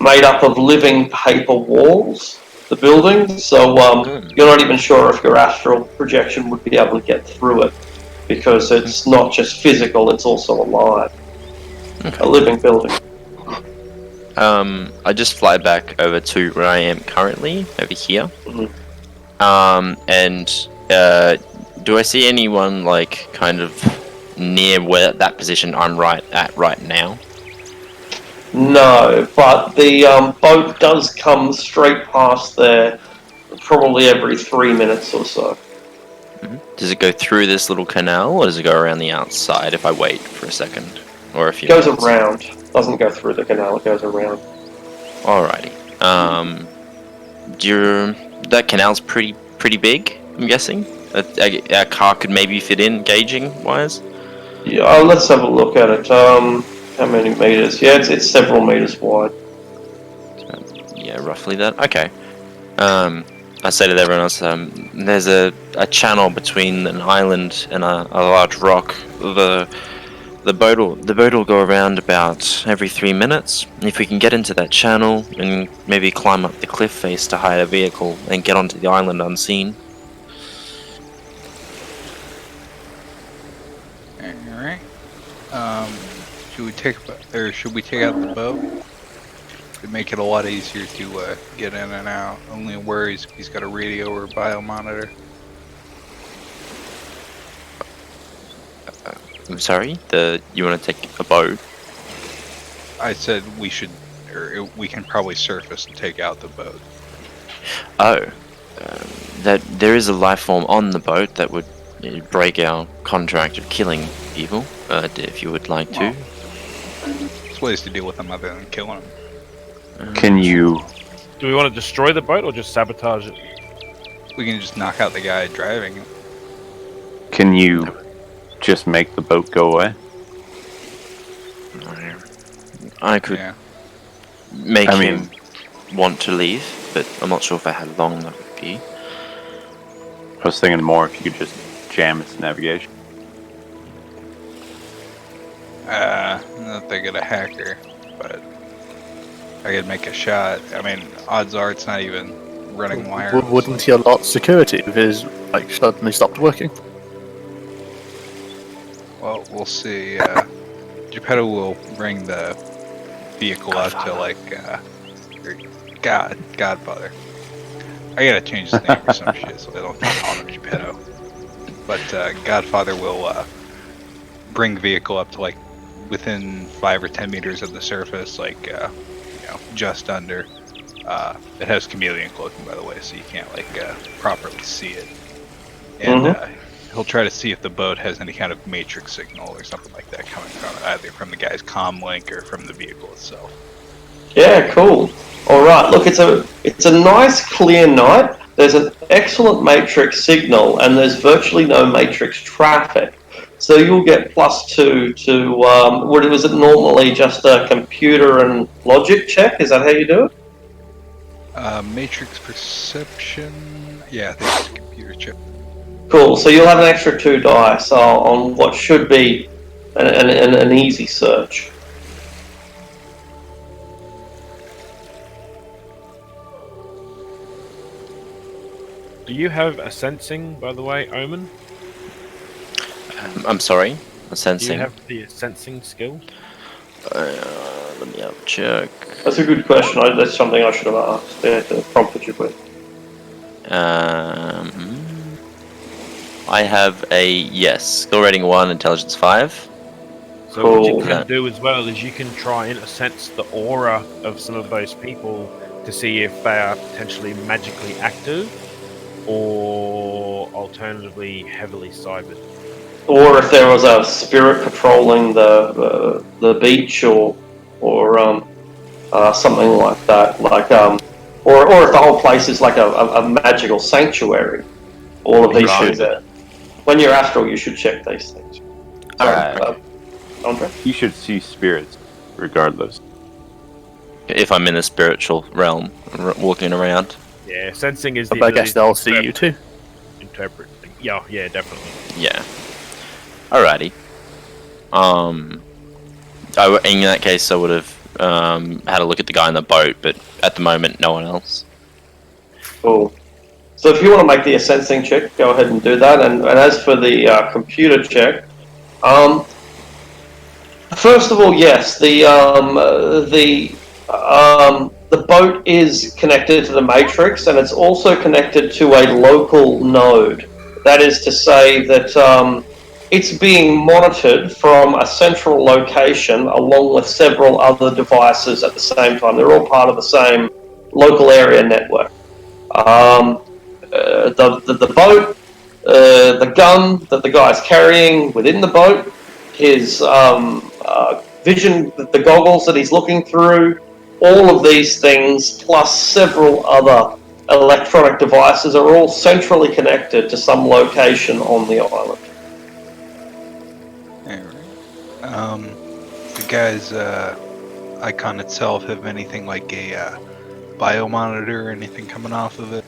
made up of living paper walls, the building, so you're not even sure if your astral projection would be able to get through it, because it's not just physical, it's also alive. Okay. A living building. I just fly back over to where I am currently, over here. And do I see anyone like kind of near where that position I'm at right now? No, but the boat does come straight past there probably every 3 minutes or so. Does it go through this little canal, or does it go around the outside if I wait for a second? Or if It goes around. Doesn't go through the canal, it goes around. Alrighty. That canal's pretty big, I'm guessing? A car could maybe fit in, gauging wise? Yeah, let's have a look at it. How many meters? Yeah, it's several meters wide. Yeah, roughly that. Okay. I say to everyone else, there's a channel between an island and a large rock. The boat will go around about every 3 minutes. If we can get into that channel and maybe climb up the cliff face to hide a vehicle and get onto the island unseen. Alright. Should we take out the boat? It'd make it a lot easier to get in and out. Only worries if he's got a radio or a biomonitor. I'm sorry? You want to take a boat? I said we should, or we can probably surface and take out the boat. Oh. That there is a life form on the boat that would break our contract of killing people, if you would like to. There's ways to deal with them other than killing them. Can you? Do we want to destroy the boat or just sabotage it? We can just knock out the guy driving it. Can you just make the boat go away? I could make him want to leave, but I'm not sure how long that would be. I was thinking more if you could just jam its navigation. I'm not that good a hacker, but I could make a shot. I mean, odds are it's not even running wire. Wouldn't he unlock security if his suddenly stopped working? Well, we'll see. Geppetto will bring the vehicle out to Godfather. I gotta change his name or some shit so they don't call him Geppetto. But Godfather will bring the vehicle up to within 5 or 10 meters of the surface, just under. It has chameleon cloaking, by the way, so you can't properly see it. And he'll try to see if the boat has any kind of matrix signal or something like that coming from it, either from the guy's comm link or from the vehicle itself. Yeah, cool. All right. Look, it's a nice clear night. There's an excellent matrix signal, and there's virtually no matrix traffic. So you'll get +2 to what was it normally just a computer and logic check? Is that how you do it? Matrix perception. Yeah, I think it's a computer chip. Cool. So you'll have an extra 2 dice on what should be an easy search. Do you have a sensing, by the way, Omen? I'm sorry? A Do sensing? you have the sensing skill? Let me have a check. That's a good question. That's something I should have asked. They prompted you with. I have a yes. Skill rating 1, intelligence 5. So what you Cool. can do as well is you can try and sense the aura of some of those people to see if they are potentially magically active, or alternatively heavily cybered. Or if there was a spirit patrolling the beach, or something like that, or if the whole place is like a magical sanctuary. All of these things. When you're astral, you should check these things. Sorry, Andre? You should see spirits, regardless. If I'm in the spiritual realm, walking around. Yeah, sensing is the But I guess they'll see you too. interpret. Yeah, definitely. Yeah. Alrighty. In that case, I would have had a look at the guy in the boat, but at the moment, no one else. Cool. So if you want to make the sensing check, go ahead and do that. And as for the computer check, first of all, yes, the boat is connected to the matrix, and it's also connected to a local node. That is to say that it's being monitored from a central location along with several other devices at the same time. They're all part of the same local area network. The boat, the gun that the guy's carrying within the boat, his vision, the goggles that he's looking through, all of these things, plus several other electronic devices, are all centrally connected to some location on the island. The guy's icon itself have anything like a biomonitor or anything coming off of it?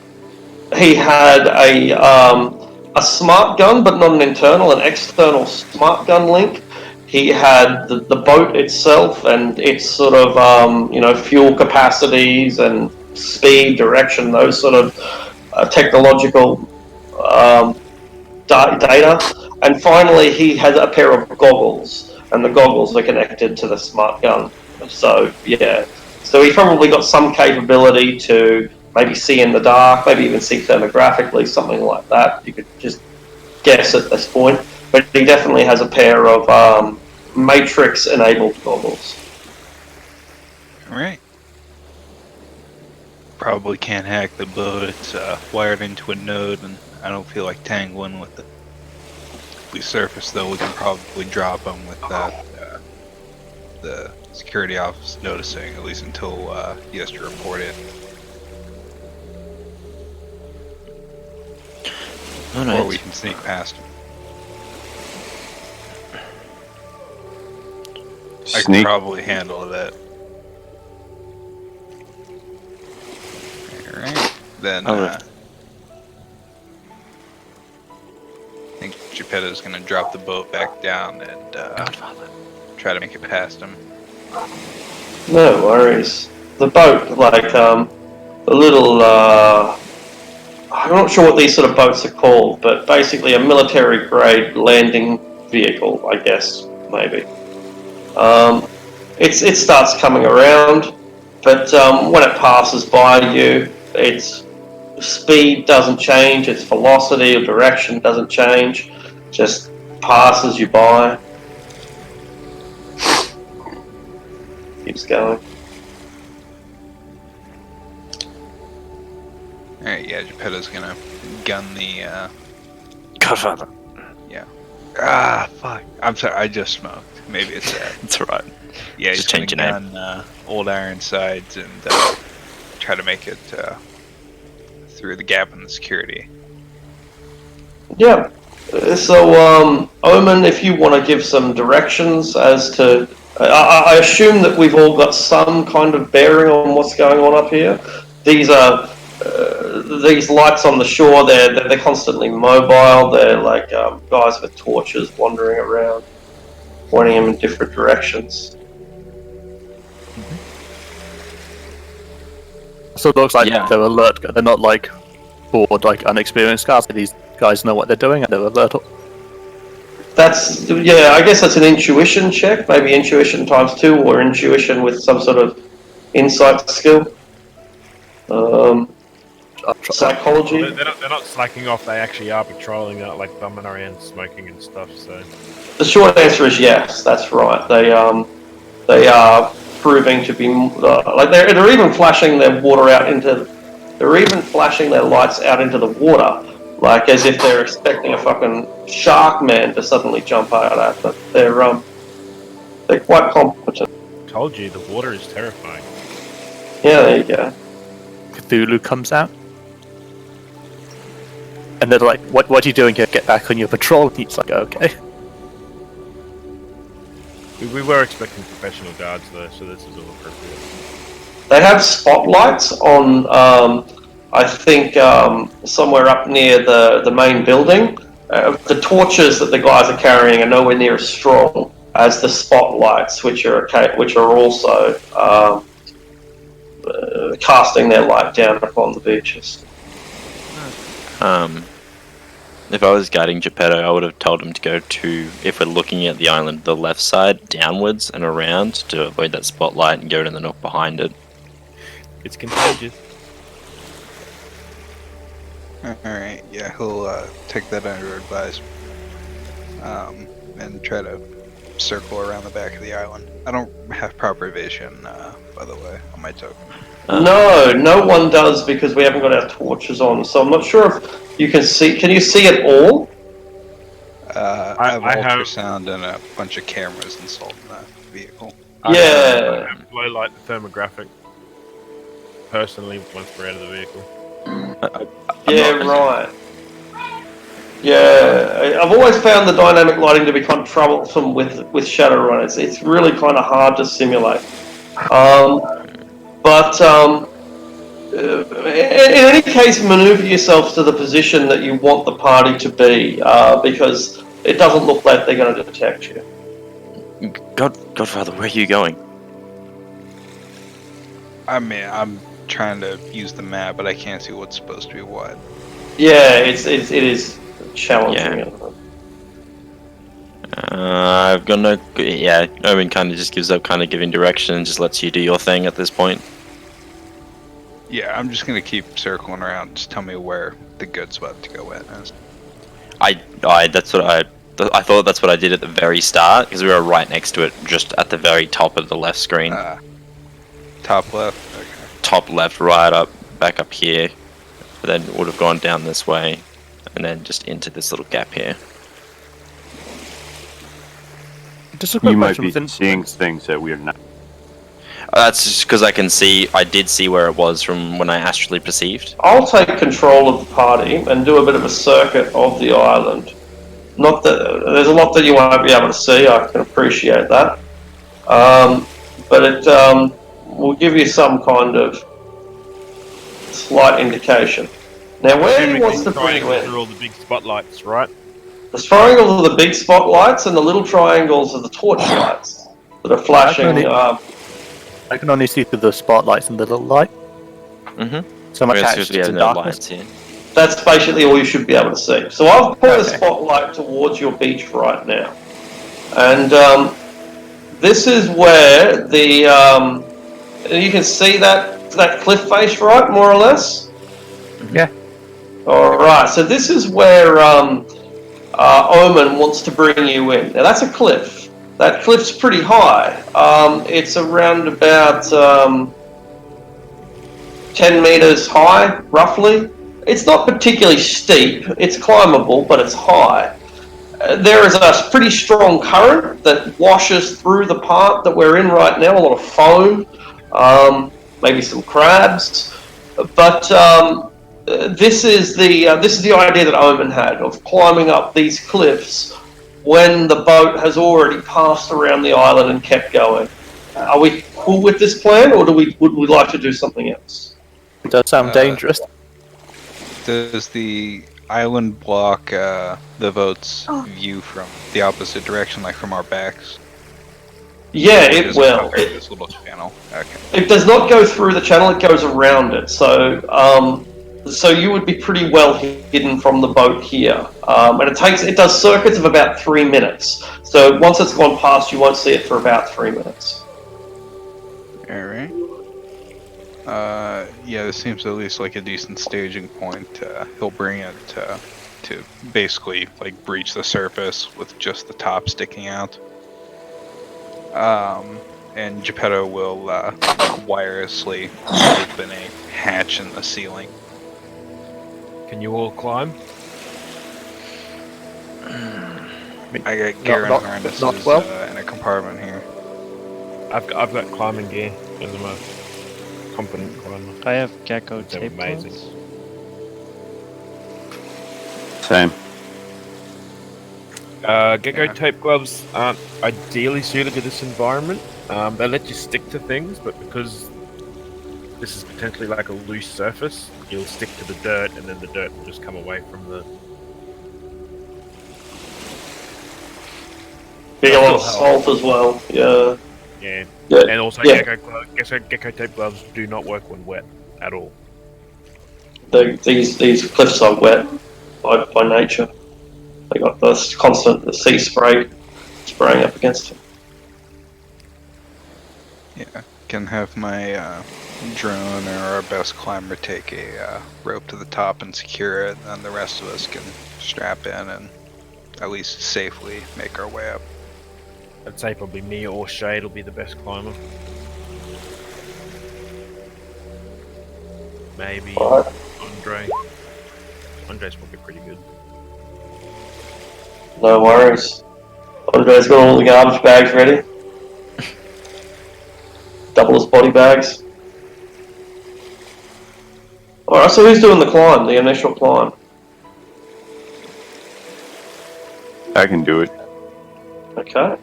He had a smart gun, but not an internal, an external smart gun link. He had the boat itself and its sort of fuel capacities and speed, direction, those sort of technological data. And finally, he had a pair of goggles, and the goggles are connected to the smart gun. So yeah, so he probably got some capability to maybe see in the dark, maybe even see thermographically, something like that. You could just guess at this point. But he definitely has a pair of Matrix-enabled goggles. Alright. Probably can't hack the boat. It's wired into a node, and I don't feel like tangling with it. If we surface, though, we can probably drop them without the security office noticing, at least until he has to report it. Alright. Or we can sneak past him. I can probably handle that. Alright, then I think Geppetto's gonna drop the boat back down and try to make it past him. No worries. The boat, a little, I'm not sure what these sort of boats are called, but basically a military-grade landing vehicle, I guess, maybe. It starts coming around, but when it passes by you, its speed doesn't change, its velocity or direction doesn't change, just passes you by. Keeps going. Alright, yeah, Geppetto's gonna gun the, Godfather. Yeah. Ah, fuck. I'm sorry, I just smoked. Maybe it's that. It's alright. Yeah, Just he's gonna change your name. gun Old Ironsides and try to make it through the gap in the security. Yeah. So, Omen, if you want to give some directions as to... I assume that we've all got some kind of bearing on what's going on up here. These are... these lights on the shore, they're constantly mobile. They're like guys with torches wandering around, pointing them in different directions. So it looks like Yeah. they're alert. They're not like bored, like unexperienced guys. These guys know what they're doing and they're alert. I guess that's an intuition check. Maybe intuition times 2, or intuition with some sort of insight skill. psychology. They're not slacking off. They actually are patrolling, like bumming around, smoking and stuff. So The short answer is yes. That's right. They are proving to be like they're even flashing their water out into. They're even flashing their lights out into the water, like as if they're expecting a fucking shark man to suddenly jump out at them. They're quite competent. told you the water is terrifying. Yeah, there you go. Cthulhu comes out. And they're like, what are you doing here? Get back on your patrol. And he's like, okay. We were expecting professional guards though, so this is all appropriate. They have spotlights on, I think, somewhere up near the main building. The torches that the guys are carrying are nowhere near as strong as the spotlights, which are also casting their light down upon the beaches. If I was guiding Geppetto, I would have told him to go to, if we're looking at the island, the left side, downwards and around to avoid that spotlight and go to the nook behind it. It's contagious. Alright, yeah, he'll take that under advisement. And try to circle around the back of the island. I don't have proper vision, by the way, on my token. No one does because we haven't got our torches on, so I'm not sure if you can see. Can you see it all? I have ultrasound and a bunch of cameras installed in that vehicle. Yeah. I have low light thermographic. Personally, once we're out of the vehicle. Yeah, right. Yeah, I've always found the dynamic lighting to be kind of troublesome with Shadowrun. It's really kind of hard to simulate. But in any case, maneuver yourselves to the position that you want the party to be, because it doesn't look like they're going to detect you. Godfather, where are you going? I mean, I'm trying to use the map, but I can't see what's supposed to be what. Yeah, it is challenging. Yeah. I've got no... Yeah, Owen kind of just gives up kind of giving direction and just lets you do your thing at this point. Yeah, I'm just gonna keep circling around. Just tell me where the good spot to go at is. I thought that's what I did at the very start, because we were right next to it, just at the very top of the left screen. Top left? Okay. Top left, right up, back up here. But then it would have gone down this way, and then just into this little gap here. Just a quick You might question be within- seeing things that we are not. That's just because I did see where it was from when I astrally perceived. I'll take control of the party and do a bit of a circuit of the island. Not that there's a lot that you won't be able to see. I can appreciate that, but it will give you some kind of slight indication. Now, where he wants to bring you in? Through all the big spotlights, right? The triangles are the big spotlights, and the little triangles are the torch lights that are flashing. I can only see through the spotlights and the little light. Mm-hmm. So much Whereas attached we have to no darkness. lights here. That's basically all you should be able to see. So I've put a Okay. spotlight towards your beach right now, and this is where the you can see that cliff face, right, more or less. Yeah. All right. So this is where Omen wants to bring you in. Now that's a cliff. That cliff's pretty high. It's around about 10 meters high, roughly. It's not particularly steep. It's climbable, but it's high. There is a pretty strong current that washes through the part that we're in right now. A lot of foam, maybe some crabs, but this is the idea that Omen had of climbing up these cliffs when the boat has already passed around the island and kept going. Are we cool with this plan, or would we like to do something else? It does sound dangerous. Does the island block the boat's view from the opposite direction, like from our backs? Yeah, it will. This little channel. Okay. It does not go through the channel; it goes around it. So you would be pretty well hidden from the boat here, and it does circuits of about 3 minutes. So once it's gone past, you won't see it for about 3 minutes. All right. Yeah, this seems at least like a decent staging point. He'll bring it to basically like breach the surface with just the top sticking out. And Geppetto will like wirelessly open a hatch in the ceiling. Can you all climb? I got gear and harnesses in a compartment here. I've got climbing gear as I'm a competent climber. I have gecko They're tape amazing. gloves. Same. Gecko tape gloves aren't ideally suited to this environment. They let you stick to things, but because this is potentially like a loose surface, you'll stick to the dirt, and then the dirt will just come away from the. Big a lot of salt as well. Yeah. Yeah. Yeah. And also, Yeah. gecko tape gloves do not work when wet at all. These cliffs are wet by nature. They got this constant sea spray spraying up against them. Yeah, can have my drone or our best climber take a rope to the top and secure it, and the rest of us can strap in and at least safely make our way up. I'd say probably me or Shade will be the best climber. Maybe Alright. Andre. Andre's probably pretty good. No worries. Andre's got all the garbage bags ready. Double his body bags. Alright, so who's doing the climb, the initial climb? I can do it. Okay.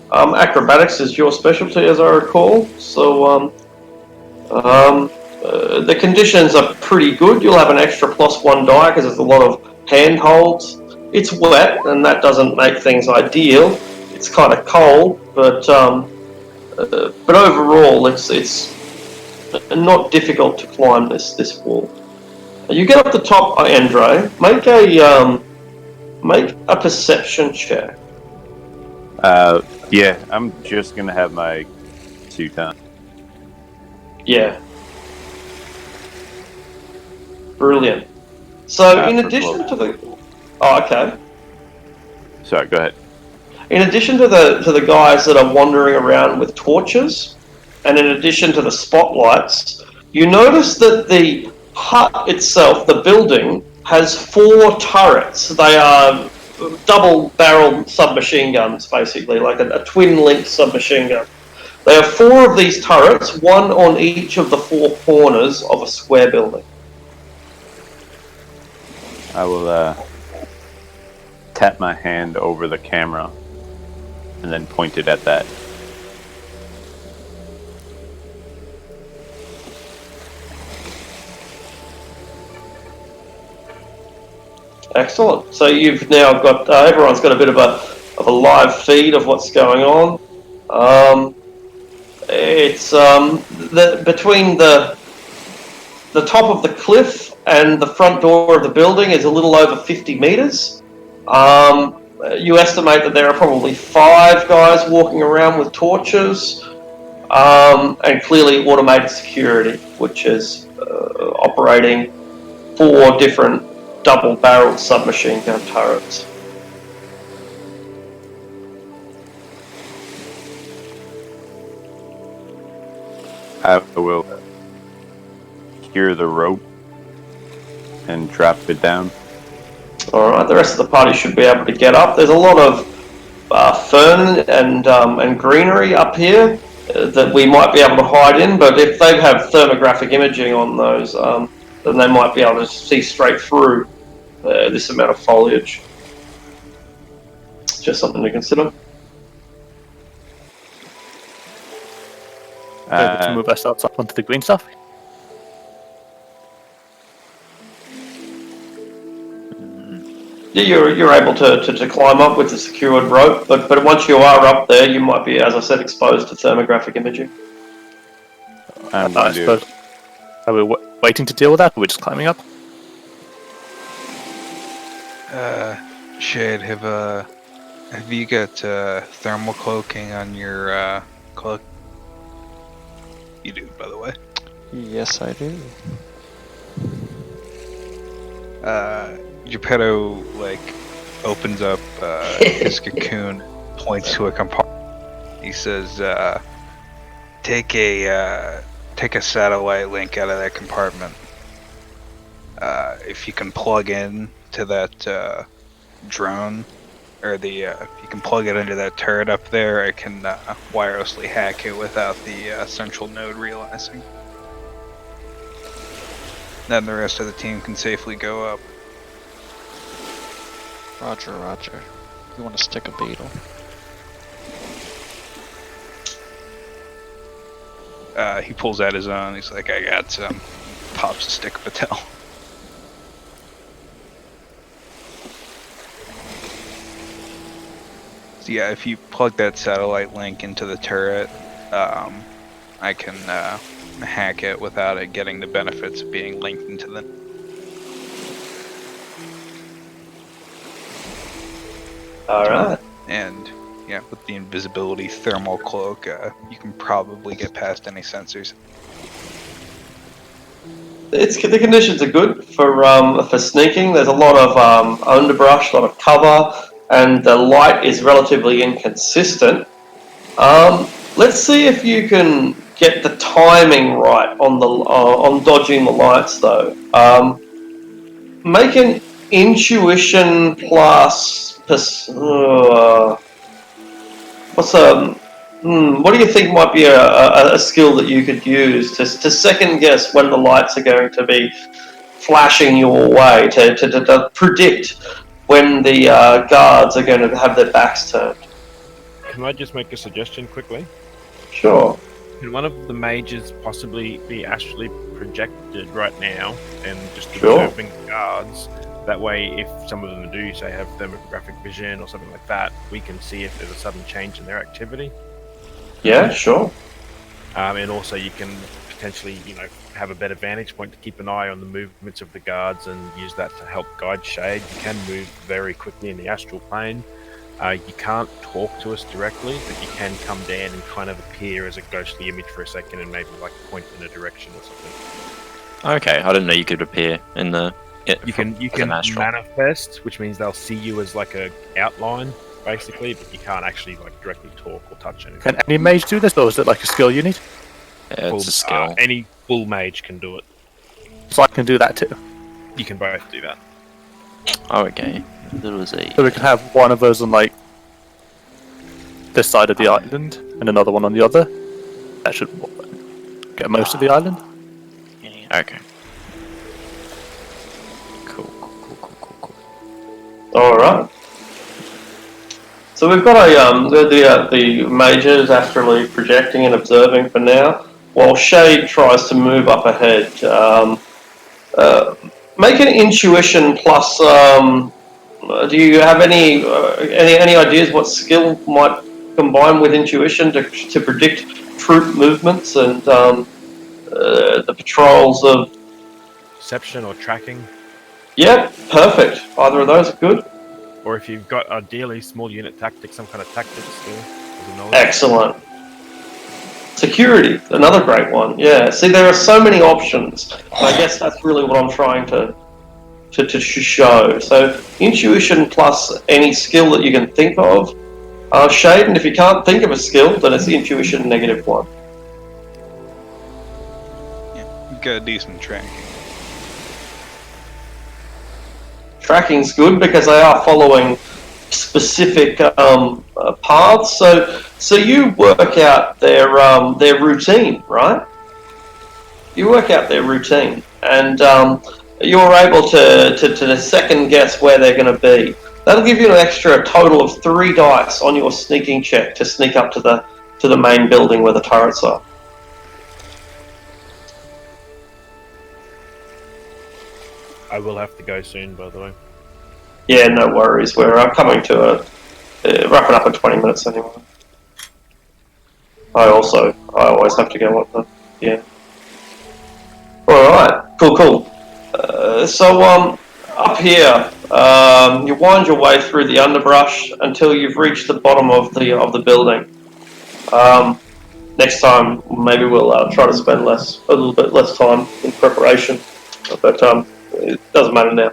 Acrobatics is your specialty, as I recall. So, the conditions are pretty good. You'll have an extra +1 die because there's a lot of handholds. It's wet, and that doesn't make things ideal. It's kind of cold, but overall, it's not difficult to climb this wall. You get up the top, Andre. Make a perception check. Yeah, I'm just gonna have my suit on. Yeah. Brilliant. So, in For addition close. to the... Oh, okay. Sorry, go ahead. In addition to the guys that are wandering around with torches, and in addition to the spotlights, you notice that the hut itself, the building, has 4 turrets. They are double-barreled submachine guns, basically, like a twin-linked submachine gun. They have 4 of these turrets, one on each of the 4 corners of a square building. I will tap my hand over the camera and then point it at that. Excellent. So you've now got everyone's got a bit of a live feed of what's going on. It's between the top of the cliff and the front door of the building is a little over 50 meters. You estimate that there are probably 5 guys walking around with torches, and clearly automated security, which is operating 4 different double-barreled submachine gun turrets. I will secure the rope and drop it down. Alright, the rest of the party should be able to get up. There's a lot of fern and greenery up here that we might be able to hide in, but if they have thermographic imaging on those, then they might be able to see straight through this amount of foliage. It's just something to consider. Able to move ourselves up onto the green stuff. Yeah, you're able to climb up with the secured rope, but once you are up there, you might be, as I said, exposed to thermographic imaging. I'm I going to. suppose. Are we waiting to deal with that, or we're just climbing up? Shade, have you got thermal cloaking on your cloak? You do, by the way. Yes, I do. Geppetto opens up his cocoon, points to a compartment. He says, take a satellite link out of that compartment. If you can plug in to that drone, or if you can plug it into that turret up there, I can wirelessly hack it without the central node realizing. Then the rest of the team can safely go up. Roger, roger. You want to stick a beetle? He pulls out his own. He's like, I got some. Pops a stick of Patel. So yeah, if you plug that satellite link into the turret, I can hack it without it getting the benefits of being linked into the. Alright. And yeah, with the invisibility thermal cloak, you can probably get past any sensors. The conditions are good for sneaking. There's a lot of underbrush, a lot of cover, and the light is relatively inconsistent. Let's see if you can get the timing right on dodging the lights, though. Make an intuition plus. What do you think might be a skill that you could use to second guess when the lights are going to be flashing your way, to predict when the guards are going to have their backs turned? Can I just make a suggestion quickly? Sure. Can one of the mages possibly be astrally projected right now and just Sure. observing guards? That way, if some of them do, say, have thermographic vision or something like that, we can see if there's a sudden change in their activity. Yeah, sure. And also, you can potentially, have a better vantage point to keep an eye on the movements of the guards and use that to help guide Shade. You can move very quickly in the astral plane. You can't talk to us directly, but you can come down and kind of appear as a ghostly image for a second and maybe point in a direction or something. Okay, I didn't know you could appear in the. You can astral. manifest, which means they'll see you as like a outline, basically, but you can't actually directly talk or touch anything. Can any mage do this, or is it like a skill you need? Yeah, it's a skill. Any full mage can do it. So I can do that too. You can both do that. Oh, okay. There was a. So we can have one of us on this side of the island, and another one on the other. That should get most of the island. Okay. Cool. Alright. So we've got the mages astrally projecting and observing for now, while Shade tries to move up ahead. Make an intuition plus. Do you have any ideas what skill might combine with intuition to predict troop movements and the patrols of? Perception or tracking. Yep, perfect. Either of those are good. Or if you've got ideally small unit tactics, some kind of tactics skill. Excellent. Security, another great one. Yeah. See, there are so many options. I guess that's really what I'm trying to show. So intuition plus any skill that you can think of. Shade, and if you can't think of a skill, then it's intuition -1. Yeah, you've got decent tracking. Tracking's good because they are following specific paths. So you work out their routine, right? You work out their routine, and you're able to second guess where they're going to be. That'll give you an extra total of 3 dice on your sneaking check to sneak up to the main building where the turrets are. I will have to go soon, by the way. Yeah, no worries. We're coming to wrapping up in 20 minutes anyway. I always have to go at the end. Alright, cool. So up here, you wind your way through the underbrush until you've reached the bottom of the building. next time maybe we'll try to spend a little bit less time in preparation. But it doesn't matter now.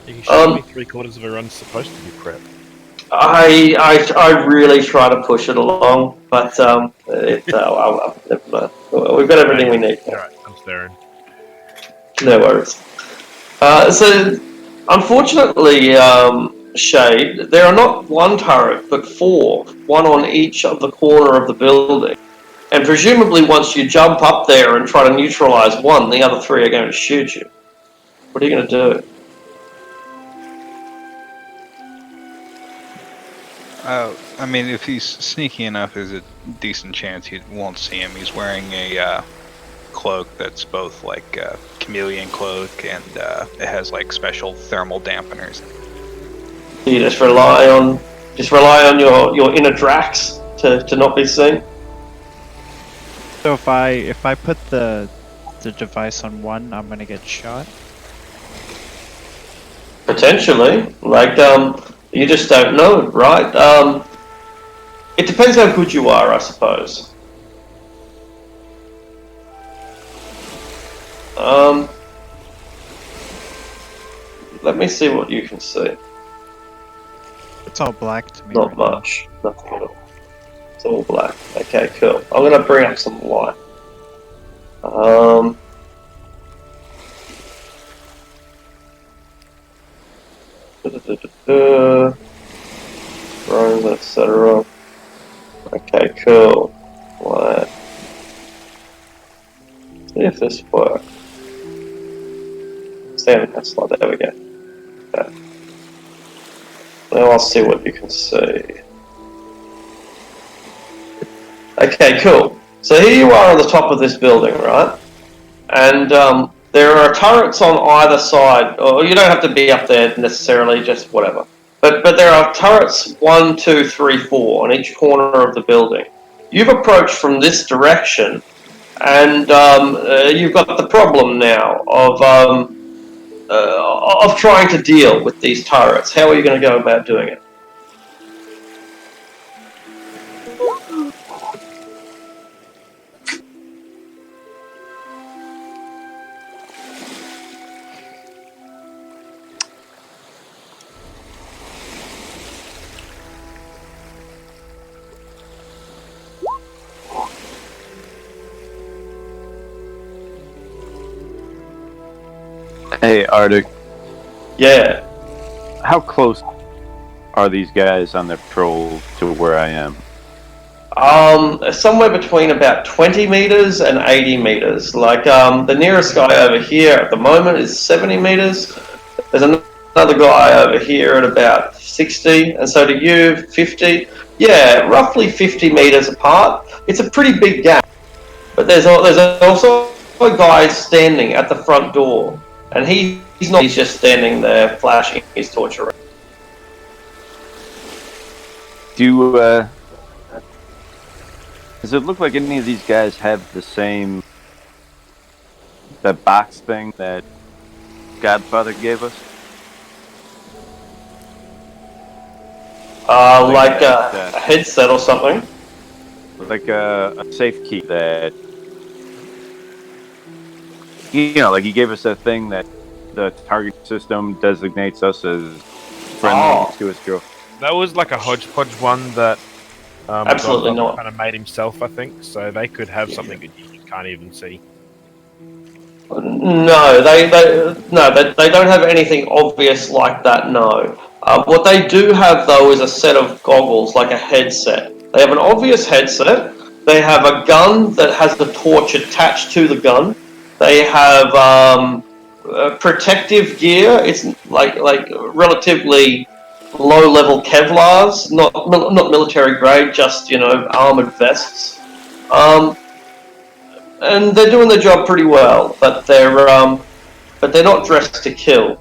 You can show me 3/4 of a run's supposed to be prep. I really try to push it along, but well, never mind. We've got everything we need. Alright, I'm staring. No worries. So, unfortunately, Shade, there are not one turret, but 4, one on each of the corner of the building. And presumably once you jump up there and try to neutralise one, the other 3 are going to shoot you. What are you going to do? I mean, if he's sneaky enough, there's a decent chance you won't see him. He's wearing a cloak that's both like a chameleon cloak and it has like special thermal dampeners. You just rely on your inner Drax to not be seen. So if I put the device on one, I'm gonna get shot. Potentially, like you just don't know, right? It depends how good you are, I suppose. Let me see what you can see. It's all black to me. Not right much, nothing at all. It's all black. Okay, cool. I'm gonna bring up some light. Drones, etc. Okay, cool. Light. See if this works. Standing that slide. There we go. Okay. Now I'll see what you can see. Okay, cool. So here you are on the top of this building, right? And there are turrets on either side, or you don't have to be up there necessarily, just whatever. But there are turrets 1, 2, 3, 4 on each corner of the building. You've approached from this direction, and you've got the problem now of trying to deal with these turrets. How are you going to go about doing it? Hey, Arctic. Yeah. How close are these guys on their patrol to where I am? Somewhere between about 20 meters and 80 meters. Like, the nearest guy over here at the moment is 70 meters. There's another guy over here at about 60, and so to you, 50. Yeah, roughly 50 meters apart. It's a pretty big gap. But there's also a guy standing at the front door, and he's just standing there flashing his torch around. Does it look like any of these guys have the same that box thing that Godfather gave us? Like a headset or something? Like a safe key that, you know, like he gave us a thing that the target system designates us as friendly to his girl. That was like a hodgepodge one that Absolutely not. kind of made himself, I think. So they could have something that you can't even see. No, they don't have anything obvious like that. No. What they do have though is a set of goggles, like a headset. They have an obvious headset. They have a gun that has the torch attached to the gun. They have protective gear. It's like relatively low-level Kevlars, not military grade, just armored vests. And they're doing their job pretty well, but they're not dressed to kill.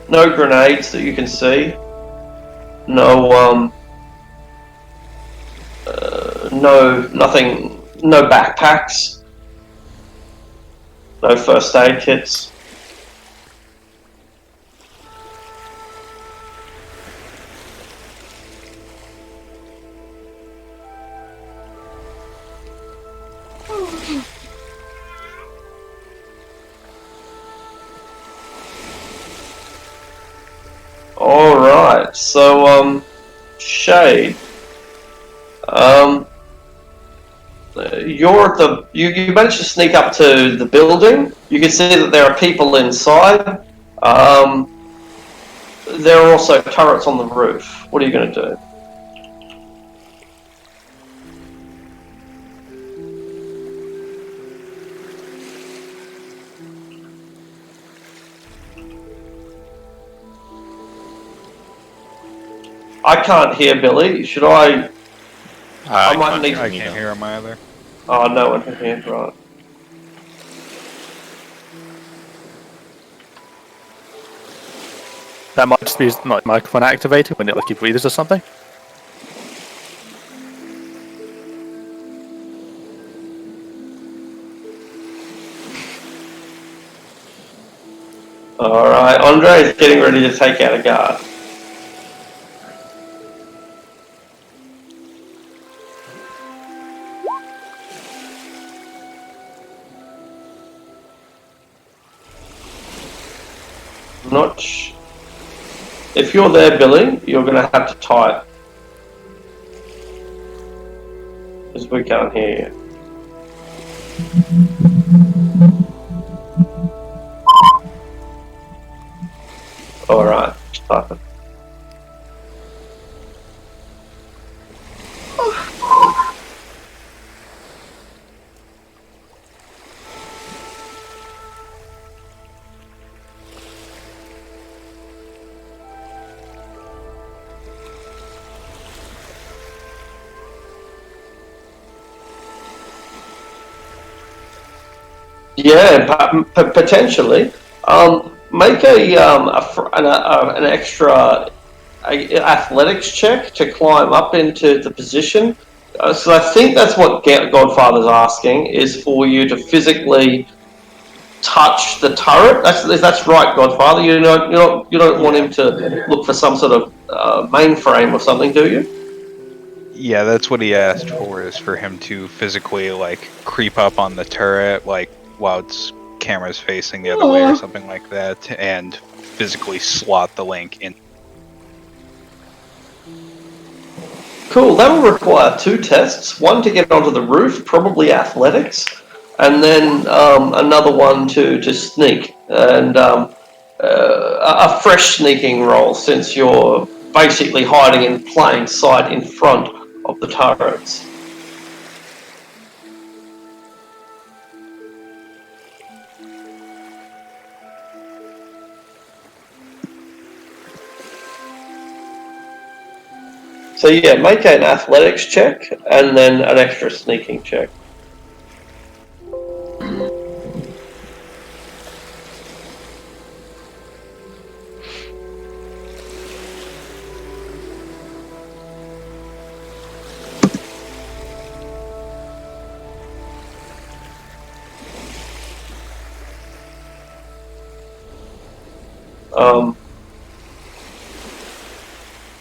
No grenades that you can see. No nothing. No backpacks. No first aid kits. Alright, so, Shade. You're at the. You managed to sneak up to the building. You can see that there are people inside. There are also turrets on the roof. What are you going to do? I can't hear Billy. Should I? I might need. I can't hear him either. Oh, no one can hear. Right. That might just be his microphone activated when he breathes or something. Alright, Andre is getting ready to take out a guard. If you're there, Billy, you're going to have to type. Because we can't hear you. Alright, type it. Yeah, potentially. Make an extra athletics check to climb up into the position. So I think that's what Godfather's asking, is for you to physically touch the turret. That's right, Godfather. You don't want him to look for some sort of mainframe or something, do you? Yeah, that's what he asked for, is for him to physically, creep up on the turret, while its camera's facing the other way or something like that, and physically slot the link in. Cool, that'll require 2 tests. One to get onto the roof, probably athletics, and then another one to sneak. And a fresh sneaking roll, since you're basically hiding in plain sight in front of the turrets. So yeah, make an athletics check and then an extra sneaking check.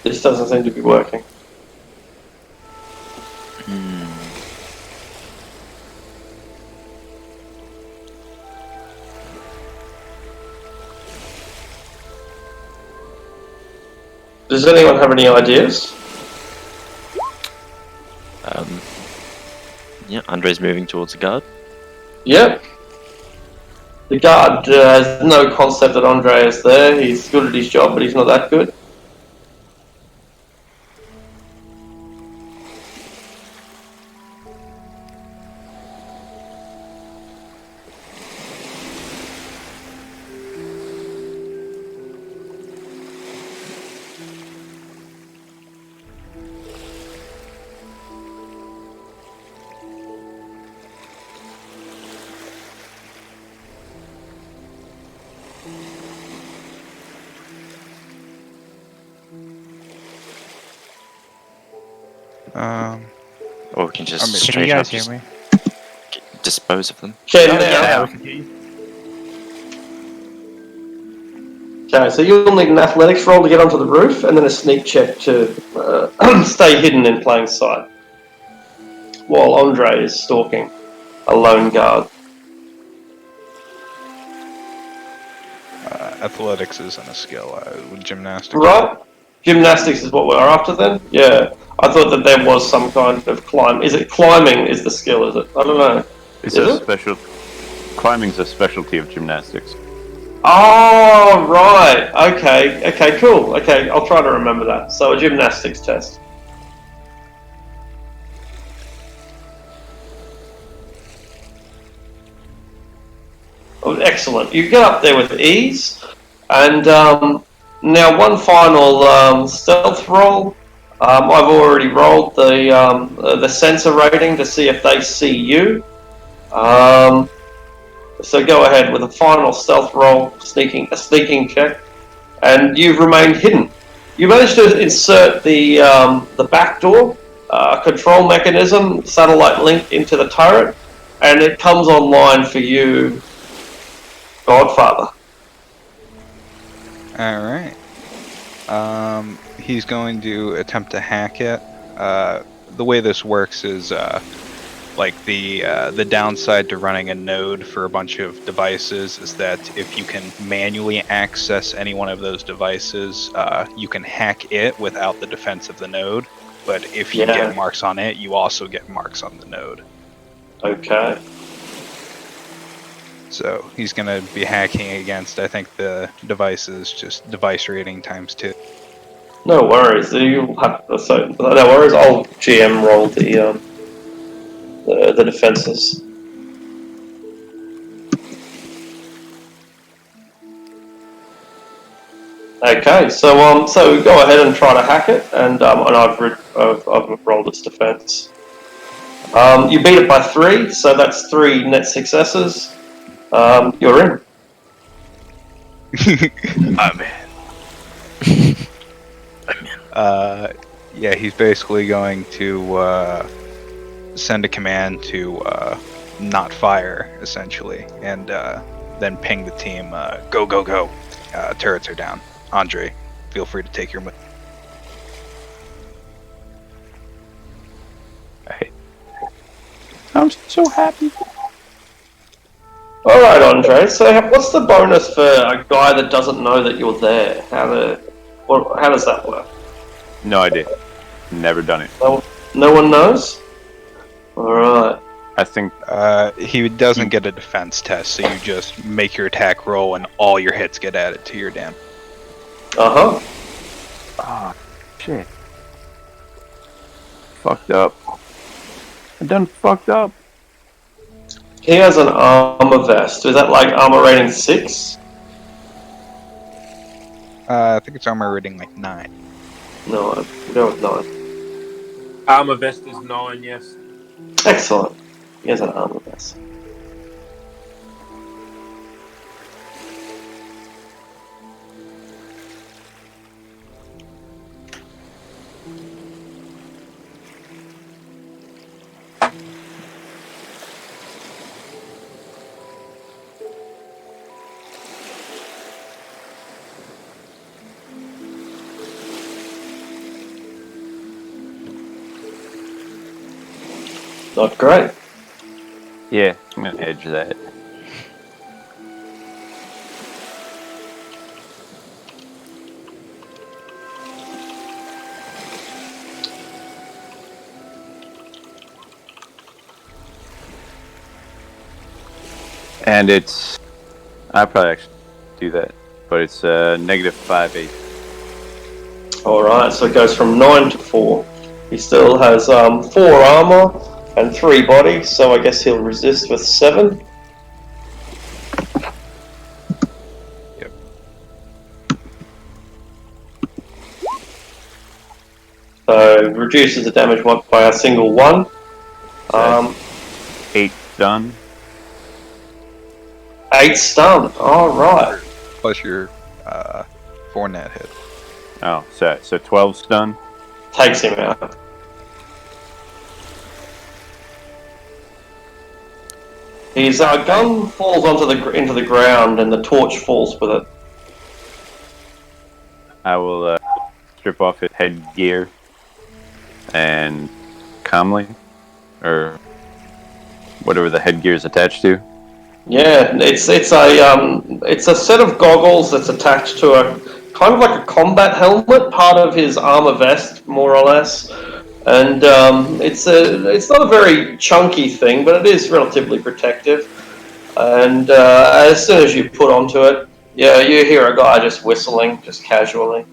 This doesn't seem to be working. Does anyone have any ideas? Yeah, Andre's moving towards the guard. Yep. The guard has no concept that Andre is there. He's good at his job, but he's not that good. Or we can just Can you straight guys up hear just me? dispose of them. Okay, so you'll need an athletics roll to get onto the roof, and then a sneak check to stay hidden in plain sight, while Andre is stalking a lone guard. Athletics isn't a skill. Gymnastics. Right. Gymnastics is what we're after then? Yeah. I thought that there was some kind of climb. Is it climbing is the skill, is it? I don't know. It's Is a it? special. Climbing's a specialty of gymnastics. Oh, right. Okay. Okay, cool. Okay, I'll try to remember that. So a gymnastics test. Oh, excellent. You get up there with ease. And now one final stealth roll. I've already rolled the sensor rating to see if they see you. So go ahead with a final stealth roll, a sneaking check, and you've remained hidden. You managed to insert the back door control mechanism, satellite link into the turret, and it comes online for you, Godfather. Alright. He's going to attempt to hack it. The way this works is like the downside to running a node for a bunch of devices is that if you can manually access any one of those devices, you can hack it without the defense of the node. But if you get marks on it, you also get marks on the node. Okay. So he's going to be hacking against, I think, the devices, just device rating times 2. No worries. You have so no worries. I'll GM roll the defenses. Okay, so go ahead and try to hack it, and I've rolled its defense. You beat it by 3, so that's 3 net successes. You're in. I'm in. Yeah, he's basically going to send a command to not fire, essentially, and then ping the team, go, go, go. Turrets are down. Andre, feel free to take your move. I'm so happy. All right, Andre. So, what's the bonus for a guy that doesn't know that you're there? How does that work? No idea. Never done it. No one knows. All right. I think He doesn't get a defense test, so you just make your attack roll and all your hits get added to your damage. Uh-huh. Oh, shit. Fucked up. I done fucked up. He has an armor vest. Is that like armor rating 6? I think it's armor rating like 9. No, I'll go with 9. Armor vest is 9, yes. Excellent. He has an armor vest. Not great. Yeah, I'm gonna edge that. And it's... I probably actually do that, but it's negative 5/8. Alright, so it goes from 9 to 4. He still has 4 armor and 3 body, so I guess he'll resist with 7. Yep. So reduces the damage by a single 1. 8 done. 8 stun. Alright. Plus your 4 net hit. Oh, so 12 stun. Takes him out. His gun falls into the ground, and the torch falls with it. I will strip off his headgear and calmly, or whatever the headgear is attached to, Yeah, it's a set of goggles that's attached to a kind of like a combat helmet, part of his armor vest, more or less. And it's not a very chunky thing, but it is relatively protective. And as soon as you put onto it, yeah, you hear a guy just whistling, just casually.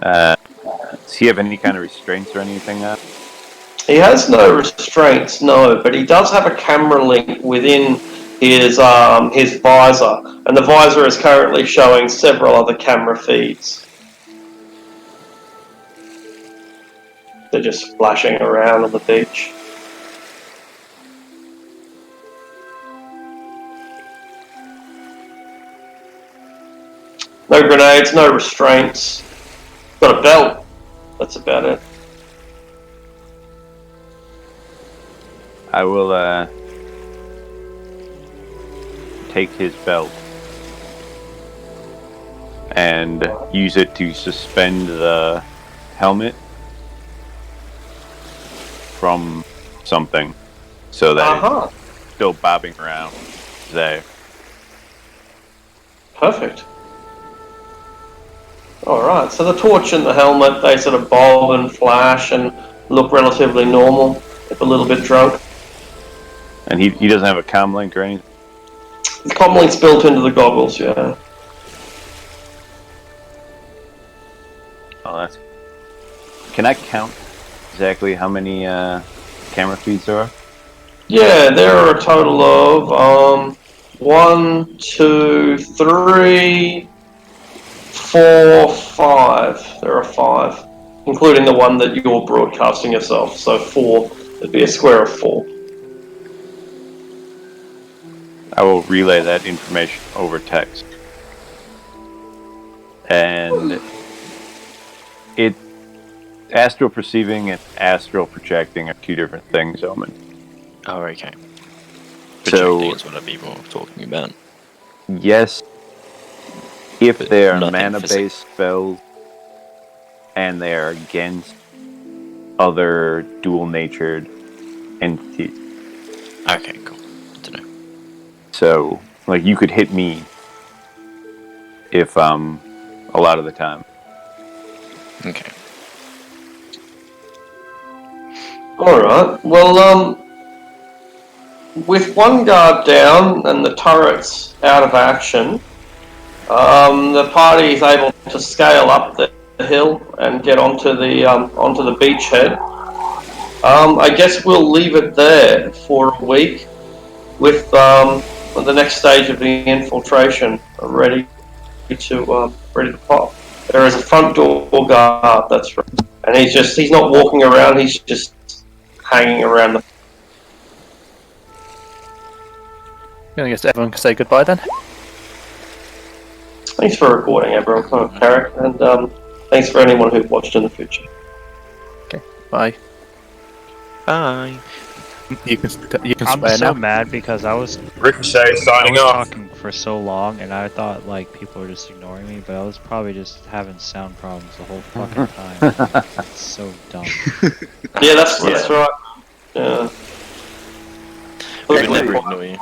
Does he have any kind of restraints or anything? He has no restraints, no, but he does have a camera link within his visor, and the visor is currently showing several other camera feeds. They're just splashing around on the beach. No grenades, no restraints. Got a belt. That's about it. I will take his belt and use it to suspend the helmet from something so that it's still bobbing around there. Perfect. Alright, so the torch and the helmet, they sort of bob and flash and look relatively normal, if a little bit drunk. And he doesn't have a comm link or anything? The comm link's built into the goggles, yeah. Oh, that's... Can I count exactly how many camera feeds there are? Yeah, there are a total of 1, 2, 3, 4, 5. There are 5, including the one that you're broadcasting yourself. So 4, it'd be a square of 4. I will relay that information over text. And it... Astral perceiving and astral projecting are two different things, Omen. Oh, okay. Projecting So, is what I'd be more talking about. yes, if But they are nothing mana-based spells and they are against other dual-natured entities. Okay, cool. Good to know. So, like, you could hit me if, a lot of the time. Okay. Alright, well, with one guard down and the turrets out of action, the party is able to scale up the hill and get onto the beachhead. I guess we'll leave it there for a week with the next stage of the infiltration ready to pop. There is a front door guard, that's right, and he's not walking around. He's just hanging around the. I guess everyone can say goodbye then. Thanks for recording, everyone. Carrick, and thanks for anyone who watched in the future. Okay, bye. Bye. You can I'm swear so now. mad because I was Ricochet signing off. talking for so long and I thought like people were just ignoring me, but I was probably just having sound problems the whole fucking time. It's so dumb. Yeah, that's right. Yeah. We would never ignore you.